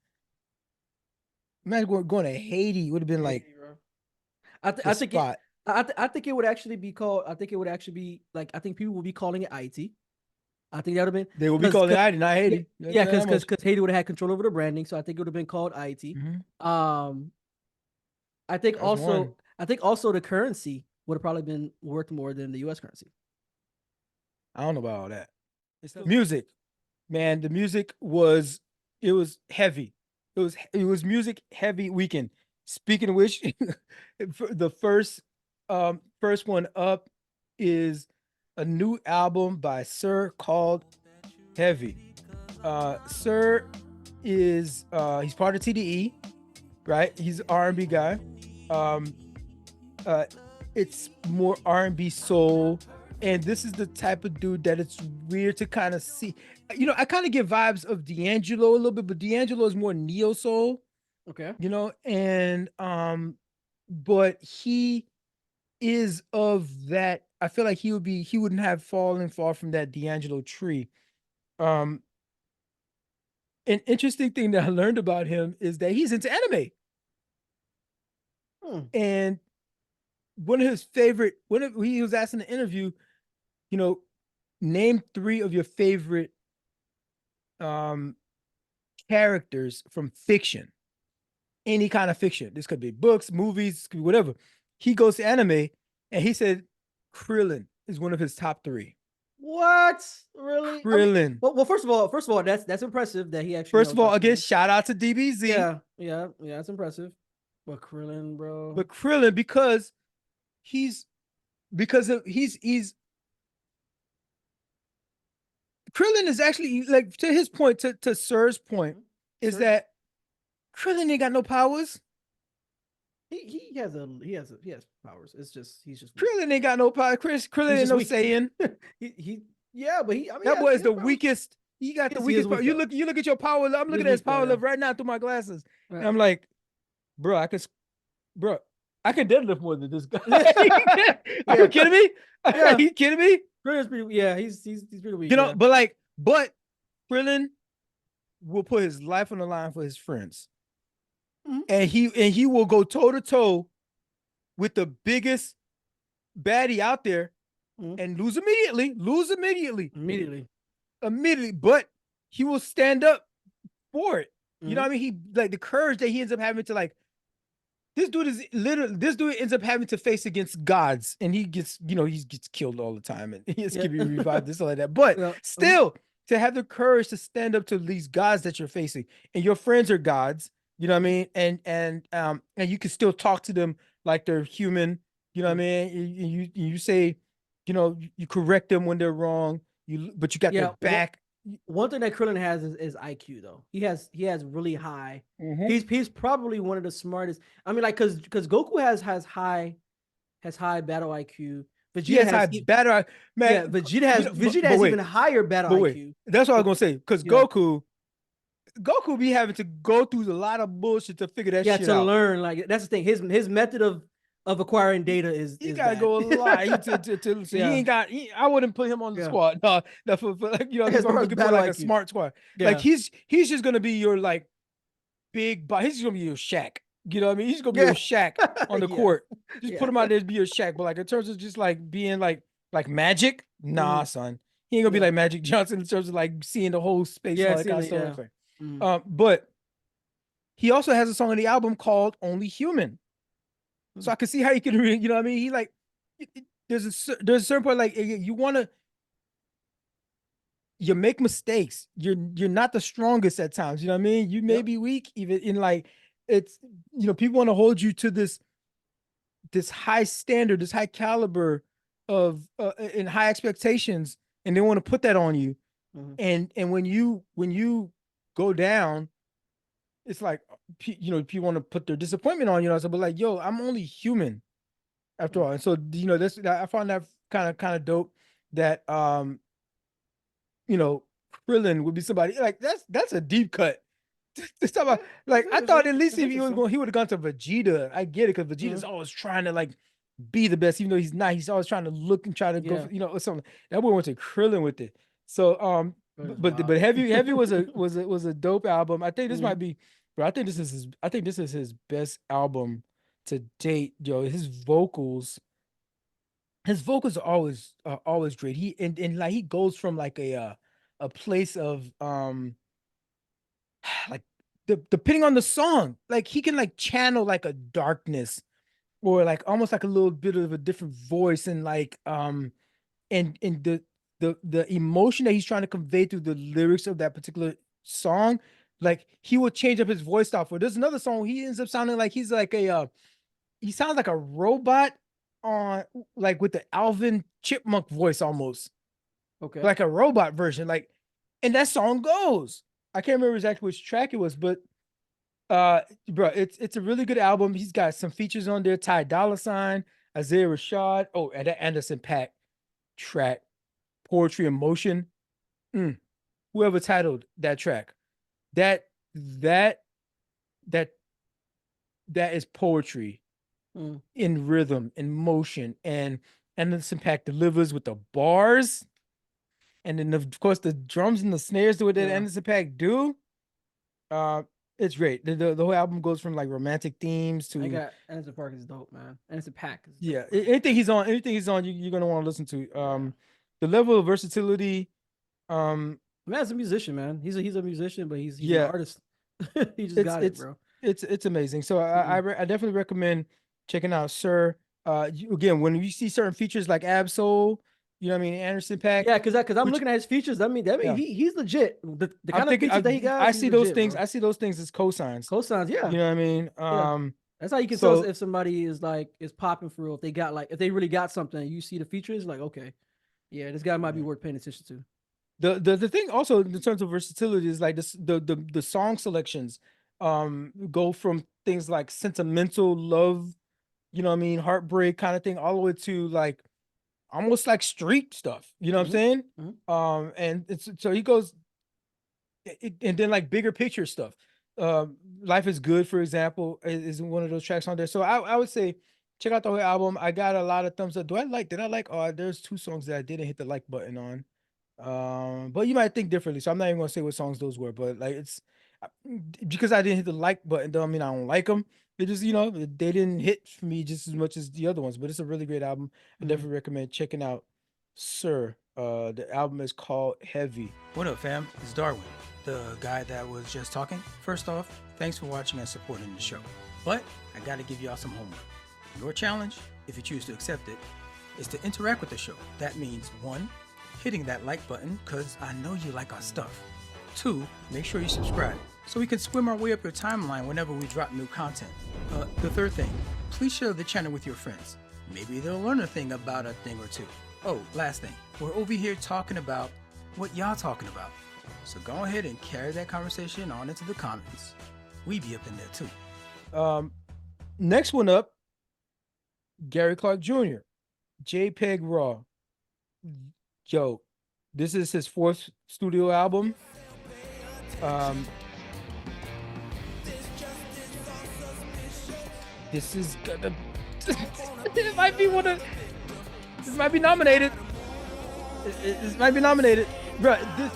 Imagine going to Haiti would have been like Haiti, bro. I, th- the I think it. spot. I think it would actually be called. I think it would actually be like. I think people would be calling it IT. I think that would have been They will be because calling it Haiti, not yeah, Haiti. That's yeah, not that much. because Haiti would have had control over the branding, so I think it would have been called IT. Mhm. Um, That's one. I think also the currency would have probably been worth more than the U.S. currency. I don't know about all that. It's still Music, man. The music was heavy. It was music heavy weekend. Speaking of which, the first one up is a new album by Sir called Heavy. Sir is he's part of TDE, right? He's an R&B guy. Um, uh, it's more R&B soul, and this is the type of dude that it's weird to kind of see. I kind of get vibes of D'Angelo a little bit, but D'Angelo is more neo soul, okay. and but he is of that. I feel like he wouldn't have fallen far from that D'Angelo tree. Um, an interesting thing that I learned about him is that he's into anime, Hmm. and one of his favorite when he was asked in the interview, you know, name 3 of your favorite um characters from fiction, any kind of fiction. This could be books, movies, this could be whatever. He goes to anime, and he said Krillin is one of his top 3. What? Really? I mean, Krillin. well, first of all, that's impressive that he actually First knows of all, about again, Krillin. shout out to DBZ. Yeah, that's impressive. But Krillin, bro. But Krillin, he's he's Krillin is actually, like, to his point, to Sir's point, is Sir, that Krillin ain't got no powers. he has powers. It's just he's just weak. Krillin ain't got no power. Krillin He's ain't just no weak. Saiyan. he yeah, but I mean, That boy he is has the powers. weakest. He got the He is weakest power. weak You though. look at your power level. I'm He is looking at his weak though. power Yeah. level right now through my glasses. And Yeah. I'm like, bro, bro, I can deadlift more than this guy. Are you Yeah. kidding me? Are Yeah. you kidding me? Krillin's pretty. Yeah, he's pretty weak. Yeah. But Krillin will put his life on the line for his friends, Mhm. and he will go toe to toe with the biggest baddie out there, Mhm. and lose immediately. Immediately. But he will stand up for it. You know Mhm. what I mean? He, like, the courage that he ends up having to, like, this dude ends up having to face against gods, and he gets killed all the time, and he has Yeah. to be revived, this all like that. But Yeah. still, to have the courage to stand up to these gods that you're facing, and your friends are gods, you know what I mean? And you can still talk to them like they're human, you know what I mean? You say, you correct them when they're wrong, but you got their Yeah. back. One thing that Krillin has is IQ though. He has really high. Mhm. He's probably one of the smartest. I mean, like because Goku has high has high battle IQ. Vegeta He has high battle, man. yeah, Vegeta has wait, even higher battle but wait, IQ. that's what I was gonna say. Because Yeah. Goku be having to go through a lot of bullshit to figure that Yeah, shit to out. learn. Like that's the thing. His method of acquiring data is He is gotta bad. go a lot. So Yeah. he ain't got. I wouldn't put him on the Yeah. squad. No, for like, you know, As if I'm far as looking for battle like a IQ. smart squad. Yeah. Like he's just gonna be your like big, but he's gonna be your Shaq. You know what I mean? He's gonna be Yeah. your Shaq on the Yeah. court. Just Yeah. put him out there to be your Shaq. But like in terms of just like being like Magic, nah, son. He ain't gonna be Yeah. like Magic Johnson in terms of like seeing the whole space and all that kind of stuff. Yeah. But he also has a song on the album called "Only Human," so I can see how he can. You know what I mean? He like there's a certain point like you make mistakes. You're not the strongest at times. You know what I mean? You may be weak, even in like it's people want to hold you to this high standard, this high caliber of and high expectations, and they want to put that on you. And when you go down, it's like people want to put their disappointment on you. So, but like, yo, I'm only human after all. And so this I found that kind of dope that Krillin would be somebody like that's a deep cut. Just talk about like I thought at least if he would have gone to Vegeta. I get it because Vegeta's always trying to like be the best, even though he's not. He's always trying to look and try to go, or something. That boy went to Krillin with it. So but Heavy was a dope album. I think this might be, bro. I think this is his best album to date. Yo, his vocals are always great. He and like he goes from like a place of like depending on the song, like he can like channel like a darkness or like almost like a little bit of a different voice and like and the emotion that he's trying to convey through the lyrics of that particular song, like he will change up his voice style for. There's another song he ends up sounding like he's like he sounds like a robot on like with the Alvin Chipmunk voice almost. Okay. Like a robot version. Like, and that song goes. I can't remember exactly which track it was, but bro, it's a really good album. He's got some features on there. Ty Dolla $ign, Isaiah Rashad. Oh, and that Anderson .Paak track, Poetry in Motion. Whoever titled that track, that is poetry in rhythm, in motion, and Anderson .Paak delivers with the bars, and then of course the drums and the snares to what that Anderson .Paak do. It's great. The whole album goes from like romantic themes to. I got Anderson .Paak is dope, man. Anderson .Paak is dope. Yeah, anything he's on, you're gonna want to listen to. The level of versatility. Man, as a musician, man, he's a musician, but he's an artist. He just got it, bro. It's amazing. So I definitely recommend checking out Sir. Again, when you see certain features like Absol, you know what I mean, Anderson .Paak. Yeah, because I'm looking at his features. I mean, he's legit. The kind of features that he got. I see those things. Bro. I see those things as cosigns. Cosigns, yeah. You know what I mean? That's how you can tell if somebody is popping for real. If they really got something, you see the features, like, okay, yeah, this guy might be worth paying attention to. The thing also in terms of versatility is like this, the song selections go from things like sentimental love, you know what I mean, heartbreak kind of thing, all the way to like almost like street stuff, you know what I'm saying? And it's so he goes and then like bigger picture stuff. Life is Good, for example, is one of those tracks on there. So I would say check out the whole album. I got a lot of thumbs up. Did I like? Oh, there's 2 songs that I didn't hit the like button on. But you might think differently, so I'm not even gonna say what songs those were. But like, it's because I didn't hit the like button don't mean I don't like them. It just, they didn't hit for me just as much as the other ones. But it's a really great album. I definitely recommend checking out Sir. The album is called Heavy. What up, fam? It's Darwin, the guy that was just talking. First off, thanks for watching and supporting the show. But I gotta give y'all some homework. Your challenge, if you choose to accept it, is to interact with the show. That means 1, hitting that like button, because I know you like our stuff. 2, make sure you subscribe so we can swim our way up your timeline whenever we drop new content. The 3rd thing, please share the channel with your friends. Maybe they'll learn a thing about a thing or two. Oh, last thing, we're over here talking about what y'all talking about. So go ahead and carry that conversation on into the comments. We be up in there too. Next one up Gary Clark Jr., JPEG Raw. Yo, this is his 4th studio album. This is gonna. It might be one of. This might be nominated. This might be nominated, bro. This,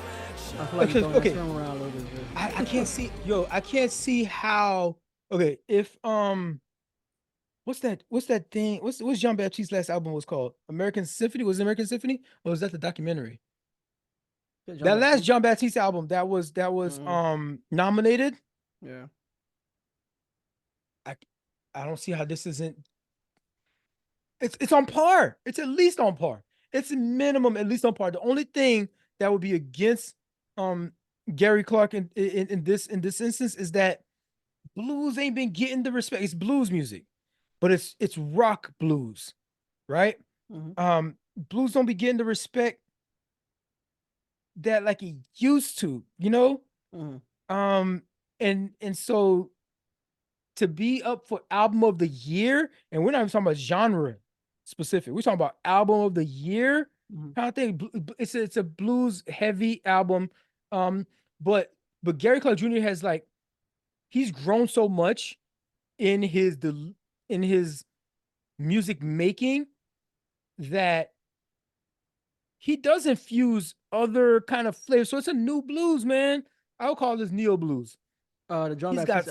I feel like okay, you're okay. throwing around a little bit. I can't see. Yo, I can't see how. Okay, if what's that thing? What's Jean Baptiste's last album was called? American Symphony? Was it American Symphony? Or was that the documentary? That last Jean Baptiste album that was nominated. Yeah. I don't see how this isn't. It's on par. It's at least on par. It's minimum at least on par. The only thing that would be against Gary Clark in this instance is that blues ain't been getting the respect. It's blues music, but it's rock blues, right? Mm-hmm. Blues don't be getting the respect that like it used to, you know? Mm-hmm. And so to be up for album of the year, and we're not even talking about genre specific. We're talking about album of the year kind of thing. It's a blues heavy album. But Gary Clark Jr. has like he's grown so much in his music making that he does infuse other kind of flavors. So it's a new blues, man. I would call this neo blues. The John Baptiste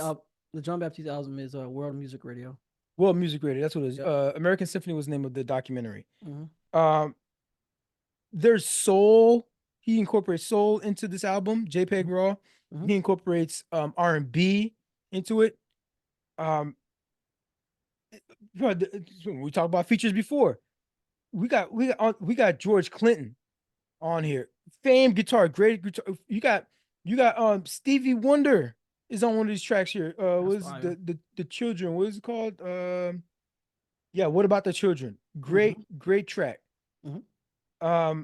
album is World Music Radio. World Music Radio. That's what it is. Yep. American Symphony was the name of the documentary. Mm-hmm. There's soul. He incorporates soul into this album. JPEG Raw. Mm-hmm. He incorporates R&B into it. We talked about features before. We got George Clinton on here. Famed guitar, great guitar. You got Stevie Wonder is on one of these tracks here. What is the children? What is it called? Yeah, What About the Children? Great track. Mm-hmm.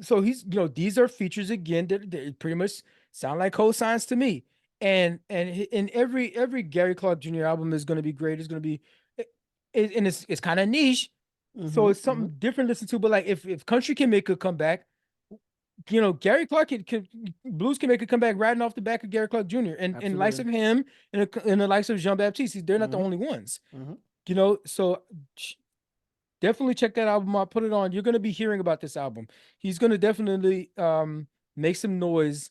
So he's these are features again that they pretty much sound like cosigns to me. And in every Gary Clark Jr. album is going to be great. It's going to be, and it's kind of niche. So it's something different to listen to. But like if country can make a comeback, Gary Clark blues can make a comeback riding off the back of Gary Clark Jr. and likes of him and the likes of Jean Baptiste. They're not the only ones. So definitely check that album out. Put it on. You're going to be hearing about this album. He's going to definitely make some noise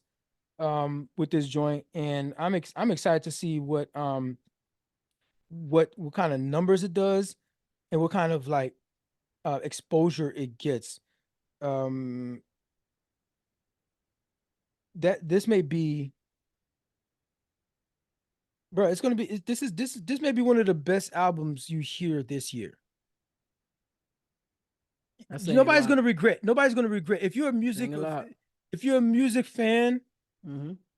with this joint, and I'm excited to see what kind of numbers it does and what kind of like exposure it gets. That this may be, bro. It's gonna be this may be one of the best albums you hear this year. Nobody's gonna regret. If you're a music fan,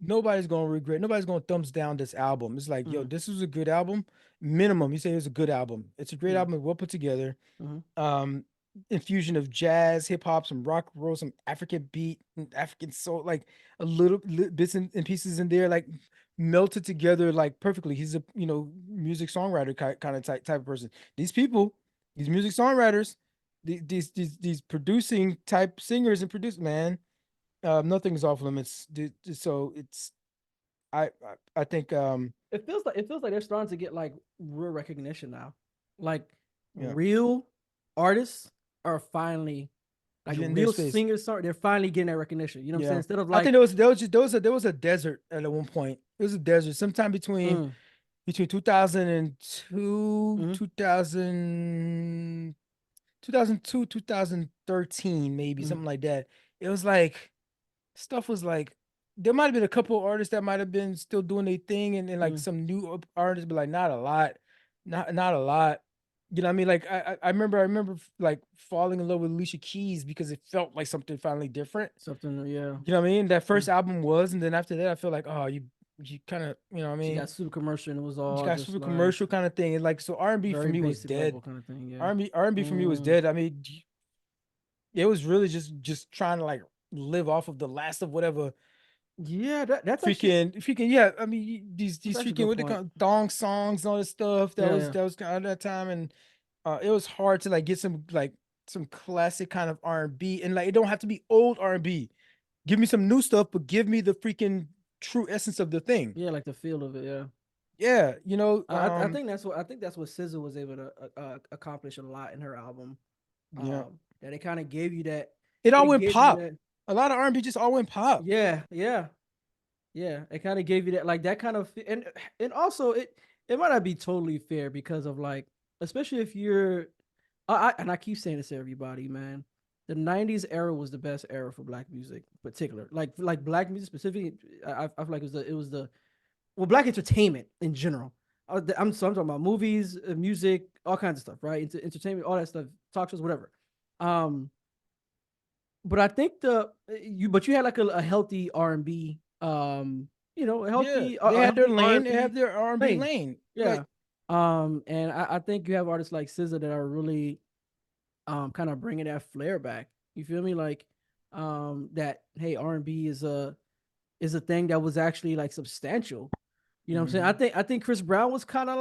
nobody's gonna regret. Nobody's gonna thumbs down this album. It's like, yo, this was a good album. Minimum, you say it's a good album. It's a great album, well put together. Infusion of jazz, hip hop, some rock roll, some African beat, African soul, like a little bits and pieces in there, like melted together like perfectly. He's a music songwriter kind of type of person. These people, these music songwriters, these producing type singers and produce, man, nothing's off limits. So it's I think it feels like they're starting to get like real recognition now. Like real artists are finally like real singers. They're finally getting that recognition. You know what I'm saying? Instead of like, I think there was a desert at one point. It was a desert sometime between 2002, 2002, 2013, maybe something like that. It was like stuff was like there might have been a couple of artists that might have been still doing their thing, and like some new artists, but like not a lot. You know what I mean? Like I remember like falling in love with Alicia Keys because it felt like something finally different. Something, yeah. You know what I mean? That first album was, and then after that, I feel like, oh, you kind of, you know what I mean? She got super commercial, and it was all she got super commercial kind of thing, and like so R&B for me was dead. Kind of thing, yeah. R&B for me was dead. I mean, it was really just trying to like live off of the last of whatever. Yeah, that's freaking yeah. I mean, these freaking what they call thong songs and all this stuff that was kind of that time, and it was hard to like get some classic kind of R&B, and like it don't have to be old R&B. Give me some new stuff, but give me the freaking true essence of the thing. Yeah, like the feel of it. Yeah. Yeah, you know, I think that's what SZA was able to accomplish a lot in her album. yeah, That it kind of gave you that. it all It went gave you pop. that. A lot of R&B just all went pop. Yeah, yeah, yeah. It kind of gave you that, like that kind of, and also it might not be totally fair because of like, especially if you're, and I keep saying this to everybody, man. The '90s era was the best era for black music, in particular. Like black music specifically. I feel like it was the well, black entertainment in general. I'm talking about movies, music, all kinds of stuff, right? Entertainment, all that stuff, talk shows, whatever. But I think but you had like a healthy R&B, a healthy. They had their healthy lane. R&B They have their R&B lane. lane. Yeah. Like, And I think you have artists like SZA that are really, kind of bringing that flair back. You feel me? Like, that hey, R&B is a thing that was actually like substantial. You know what I'm saying? I think Chris Brown was kind of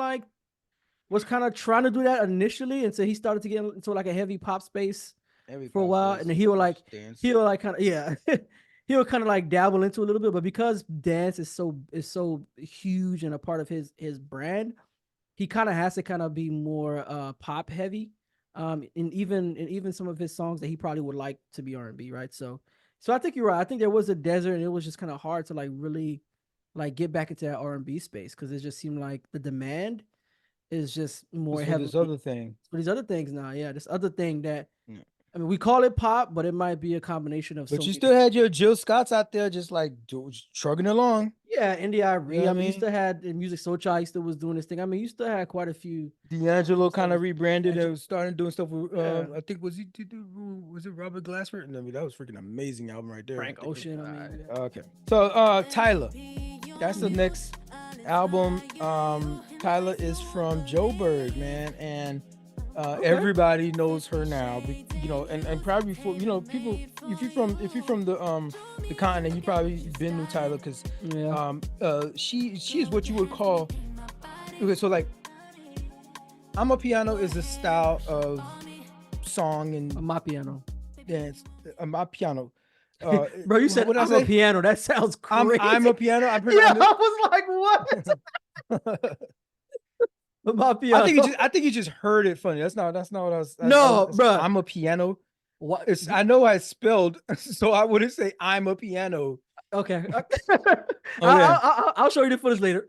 trying to do that initially until he started to get into like a heavy pop space for a while, and then he will like kind of he will kind of like dabble into a little bit, but because dance is so huge and a part of his brand, he kind of has to kind of be more pop heavy, and even some of his songs that he probably would like to be R&B, right? So I think you're right. I think there was a desert, and it was just kind of hard to like really like get back into that R&B space because it just seemed like the demand is just more for heavily this other thing. for these other things now. Yeah, this other thing that, Yeah. I mean, we call it pop, but it might be a combination of. But you still had your Jill Scotts out there just like chugging along. Yeah, NDIRE. You know what I mean, I you mean? still had the Music Soul Child. He still was doing this thing. I mean, you still had quite a few. D'Angelo kind of D'Angelo. rebranded and was starting doing stuff with Yeah. I think was it Robert Glasper? No, I mean, that was freaking amazing album right there. Frank Ocean. I mean, yeah. Okay. So Tyler. That's the next album. Tyler is from Joe Bird, man, and everybody knows her now. You know, and probably for people, if you're from the continent, you probably been to Tyler because she is what you would call. Okay, so like, I'm a Piano is a style of song and My piano. dance. My piano. Bro, you said I'm a piano. That sounds crazy. I'm a piano. I'm Yeah, I was like, what? My piano. I think you just heard it funny. That's not what I was. No, bro. I'm a piano. What? I know I spelled, so I wouldn't say I'm a piano. Okay. Oh, I'll show you the footage later.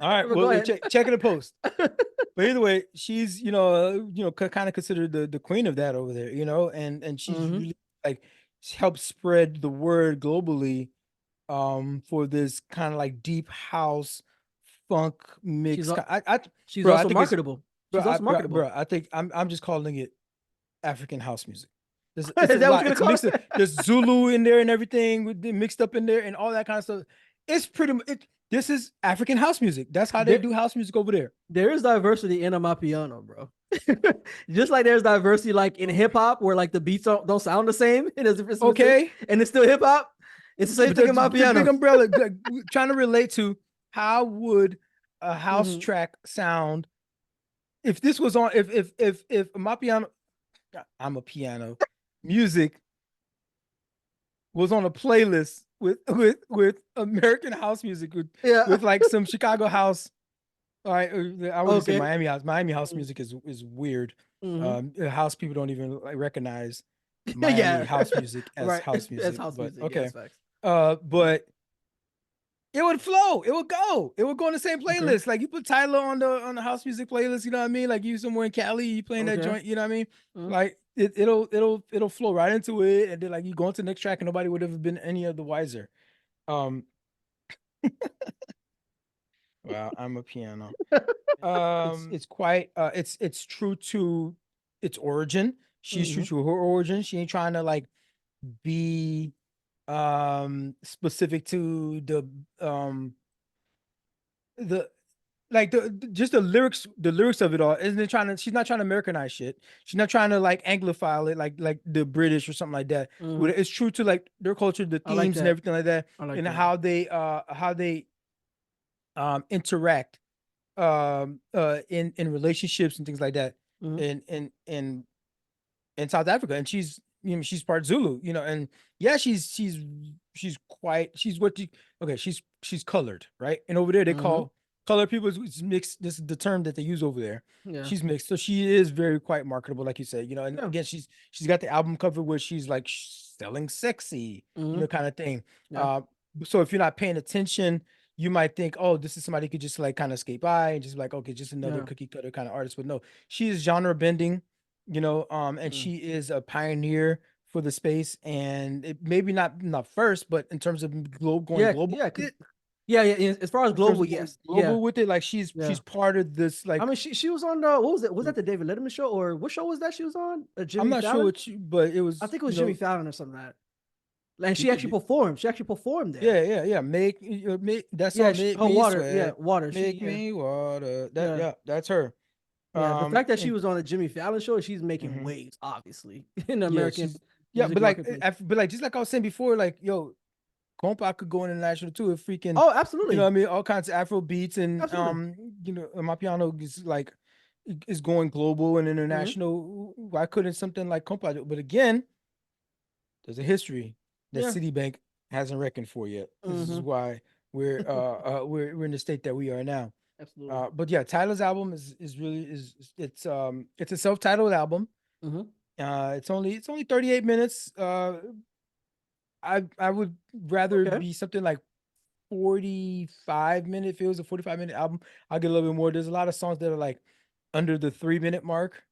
All right, well, check in the post. But either way, she's kind of considered the queen of that over there, and she's really like helped spread the word globally, for this kind of like deep house funk mix. She's also marketable. Bro, I think I'm just calling it African house music. Is that what you're gonna call it? There's Zulu in there and everything mixed up in there and all that kind of stuff. It's this is African house music. That's how they do house music over there. There is diversity in my piano, bro. Just like there's diversity like in hip hop where like the beats don't sound the same. Okay. And it's still hip hop. It's the same thing in my piano. Big umbrella trying to relate to how would a house track sound if this was on if my piano, I'm a piano music was on a playlist with American house music with like some Chicago house. All right, I would say Miami house. Miami house music is weird. House people don't even like recognize Miami house music as house music. As house music. Okay, yeah, but it would flow. It would go in the same playlist. Okay. Like you put Tyler on the house music playlist. You know what I mean? Like you somewhere in Cali, you playing that joint. You know what I mean? Like it'll flow right into it, and then like you go into the next track, and nobody would have been any of the wiser. Wow, I'm a piano. It's quite. It's true to its origin. She's true to her origin. She ain't trying to like be specific to the lyrics of it all. She's not trying to Americanize shit. She's not trying to like Anglophile it like the British or something like that. It's true to like their culture, the themes and everything like that, and how they interact in relationships and things like that. Mhm. in South Africa, and she's part Zulu, and yeah, she's quite she's what you okay, she's colored, right? And over there they Mhm. call colored people is mixed. This is the term that they use over there. Yeah. She's mixed, so she is very quite marketable, like you said, and Yeah. again, she's got the album cover where she's like selling sexy, Mhm. kind of thing. Yeah. Uh, so if you're not paying attention, you might think, oh, this is somebody who could just like kind of skate by and just be like, okay, just another Yeah. cookie cutter kind of artist. But no, she is genre bending, and Mm. she is a pioneer for the space, and it maybe not first, but in terms of going Yeah. global Yeah. with it, Yeah. Yeah. As far as in terms global, of going yes. Yeah. global with it, like she's Yeah. part of this, I like mean, she was on the what was it? Was that the David Letterman show or what show was that she was on? I'm Jimmy not sure Fallon? what you, but it I was, think it was Jimmy Fallon or something like that. And you she could actually be, performed. She actually performed there. yeah, make that Yeah. song, make Her me water. Yeah. sweat, Water. make Yeah. me water, that, Yeah. yeah, that's her. Yeah. The fact that she And was on the Jimmy Fallon show, she's making mhm. waves, obviously, in the Yeah, American she's, yeah, music but like, marketplace. but like, just like I was saying before, like, yo, Compa could go international too if freaking, Oh, what absolutely. I mean, all kinds of Afro beats, and Absolutely. my piano is like is going global and Hmm. international. Why couldn't something like Compa do? But again, there's a history that Yeah. Citibank hasn't reckoned for yet. This is Hmm. why we're in the state that we are now. Absolutely. But yeah, Tyler's album is really it's a self-titled album. Hmm. It's only 38 minutes. I would rather Okay. be something like 45 minute. If it was a 45-minute album, I'll get a little bit more. There's a lot of songs that are like under the 3 minute mark.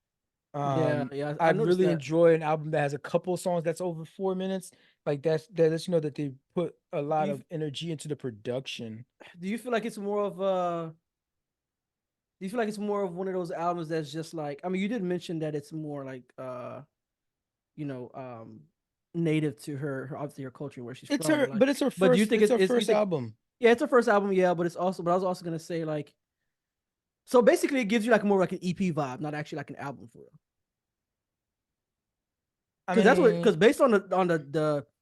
Yeah. Yeah. I I'd noticed really that. enjoy an album that has a couple songs that's over 4 minutes. Like that lets you know that they put a Do lot you of energy into the production. do you feel like it's more of do you feel like it's more of one of those albums that's just like I mean you did mention that it's more like you know native to her obviously her culture where she's It's from her, but like but it's her but do you first. think It's her it's you first think album. yeah it's her first album yeah but it's also but I was also gonna say like so basically it gives you like more like an EP vibe not actually like an album for real I because that's what mean, because based on the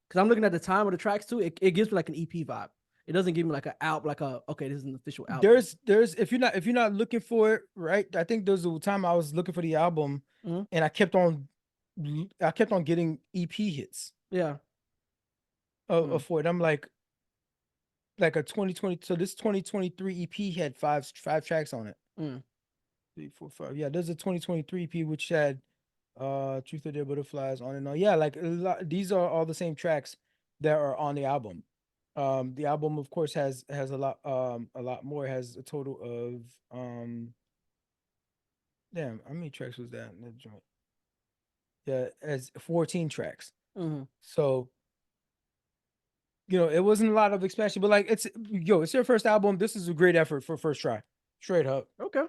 because I'm looking at the time of the tracks too it gives me like an EP vibe it doesn't give me like an album like a okay this is an official album there's if you're not looking for it, right? I think there's a time I was looking for the album, Mhm. and I kept on getting EP hits Yeah. of for it. I'm like a 2020. So this 2023 EP had five tracks on it. Mm. 3, 4, 5. Yeah, there's a 2023 EP which had Truth or Dare Butterflies on and on. Yeah, like these are all the same tracks that are on the album. The album of course has a lot more. It has a total of damn, how many tracks was that in that joint? Yeah, as 14 tracks. Mhm. So, it wasn't a lot of expansion, but like it's your first album. This is a great effort for first try. Straight up. Okay.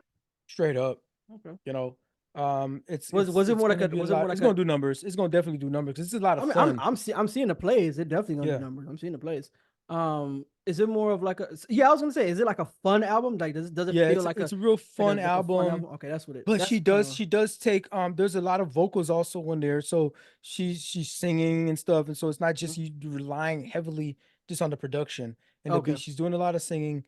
Straight up. Okay. You know. It's Was it's was it it's more like gonna a be a was it more lot. It's like gonna a do numbers. It's gonna definitely do numbers. This is a lot I of mean, fun. I'm seeing the plays. It definitely gonna do Yeah. numbers. I'm seeing the plays. Is it more of like a? Yeah, I was gonna say, is it like a fun album? Like, does it Yeah, feel it's a real fun like a fun album. album? Okay, that's what it. But That's she kind does of she does take there's a lot of vocals also on there. So she's singing and stuff. And so it's not just you relying heavily just on the production and the okay. beat. She's doing a lot of singing.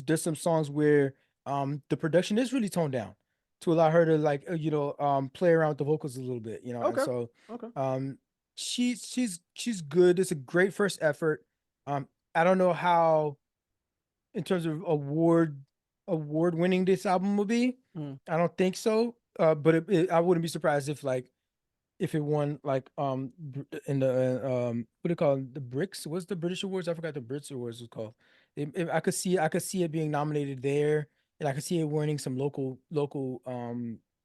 There's some songs where the production is really toned down to allow her to like play around with the vocals a little bit, and Okay. so Okay. she's good. It's a great first effort. I don't know how in terms of award winning this album will be. Mm. I don't think so. But I wouldn't be surprised if it won like in the what do you call it? The Bricks? What's the British Awards? I forgot the Brits Awards was called. I could see it being nominated there, and I could see it winning some local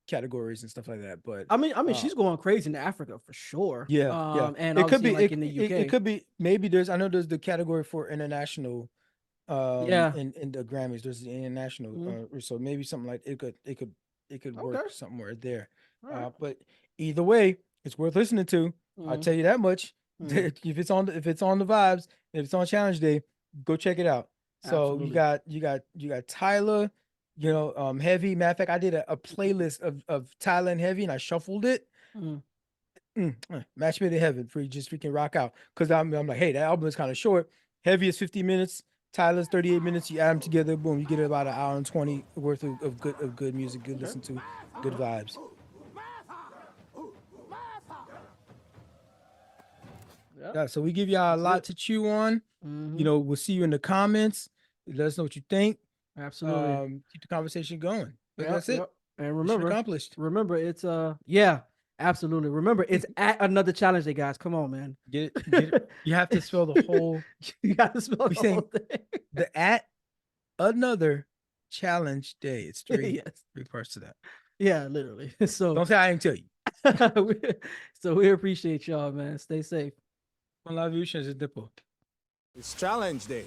categories and stuff like that. But I mean, uh she's going crazy in Africa for sure. yeah. And It could obviously be like in the it UK. could be maybe I know there's the category for international Yeah. in the Grammys. There's the international Mm. so maybe something like it could Okay. work somewhere there. All right. But either way, it's worth listening to. I'll Mm. tell you that much. Mm. If it's on the vibes, if it's on Challenge Day, go check it out. So you Absolutely. got Tyler, Heavy. Matter of fact, I did a playlist of Tyler and Heavy, and I shuffled it. Mm. Match made in heaven for you just freaking rock out. Because I'm like, hey, that album is kind of short. Heavy is 50 minutes. Tyler's 38 minutes. You add them together, boom, you get about an hour and 20 worth of good music, good Okay. listen to, good vibes. Yep. Yeah, so we give y'all a That's lot it. to chew on. Mhm. You know, we'll see you in the comments. Let us know what you think. Absolutely. Keep the conversation going. But Yep, that's it. yep. And Mission remember, accomplished. it's yeah, absolutely. Remember, it's at another challenge day, guys. Come on, man. Get it. You have to spell the whole. You gotta spell We the saying whole thing. the at another challenge day. It's three Yes. parts to that. Yeah, literally. So Don't say I didn't tell you. we appreciate y'all, man. Stay safe. Con la view, change de dépôt. It's challenge day.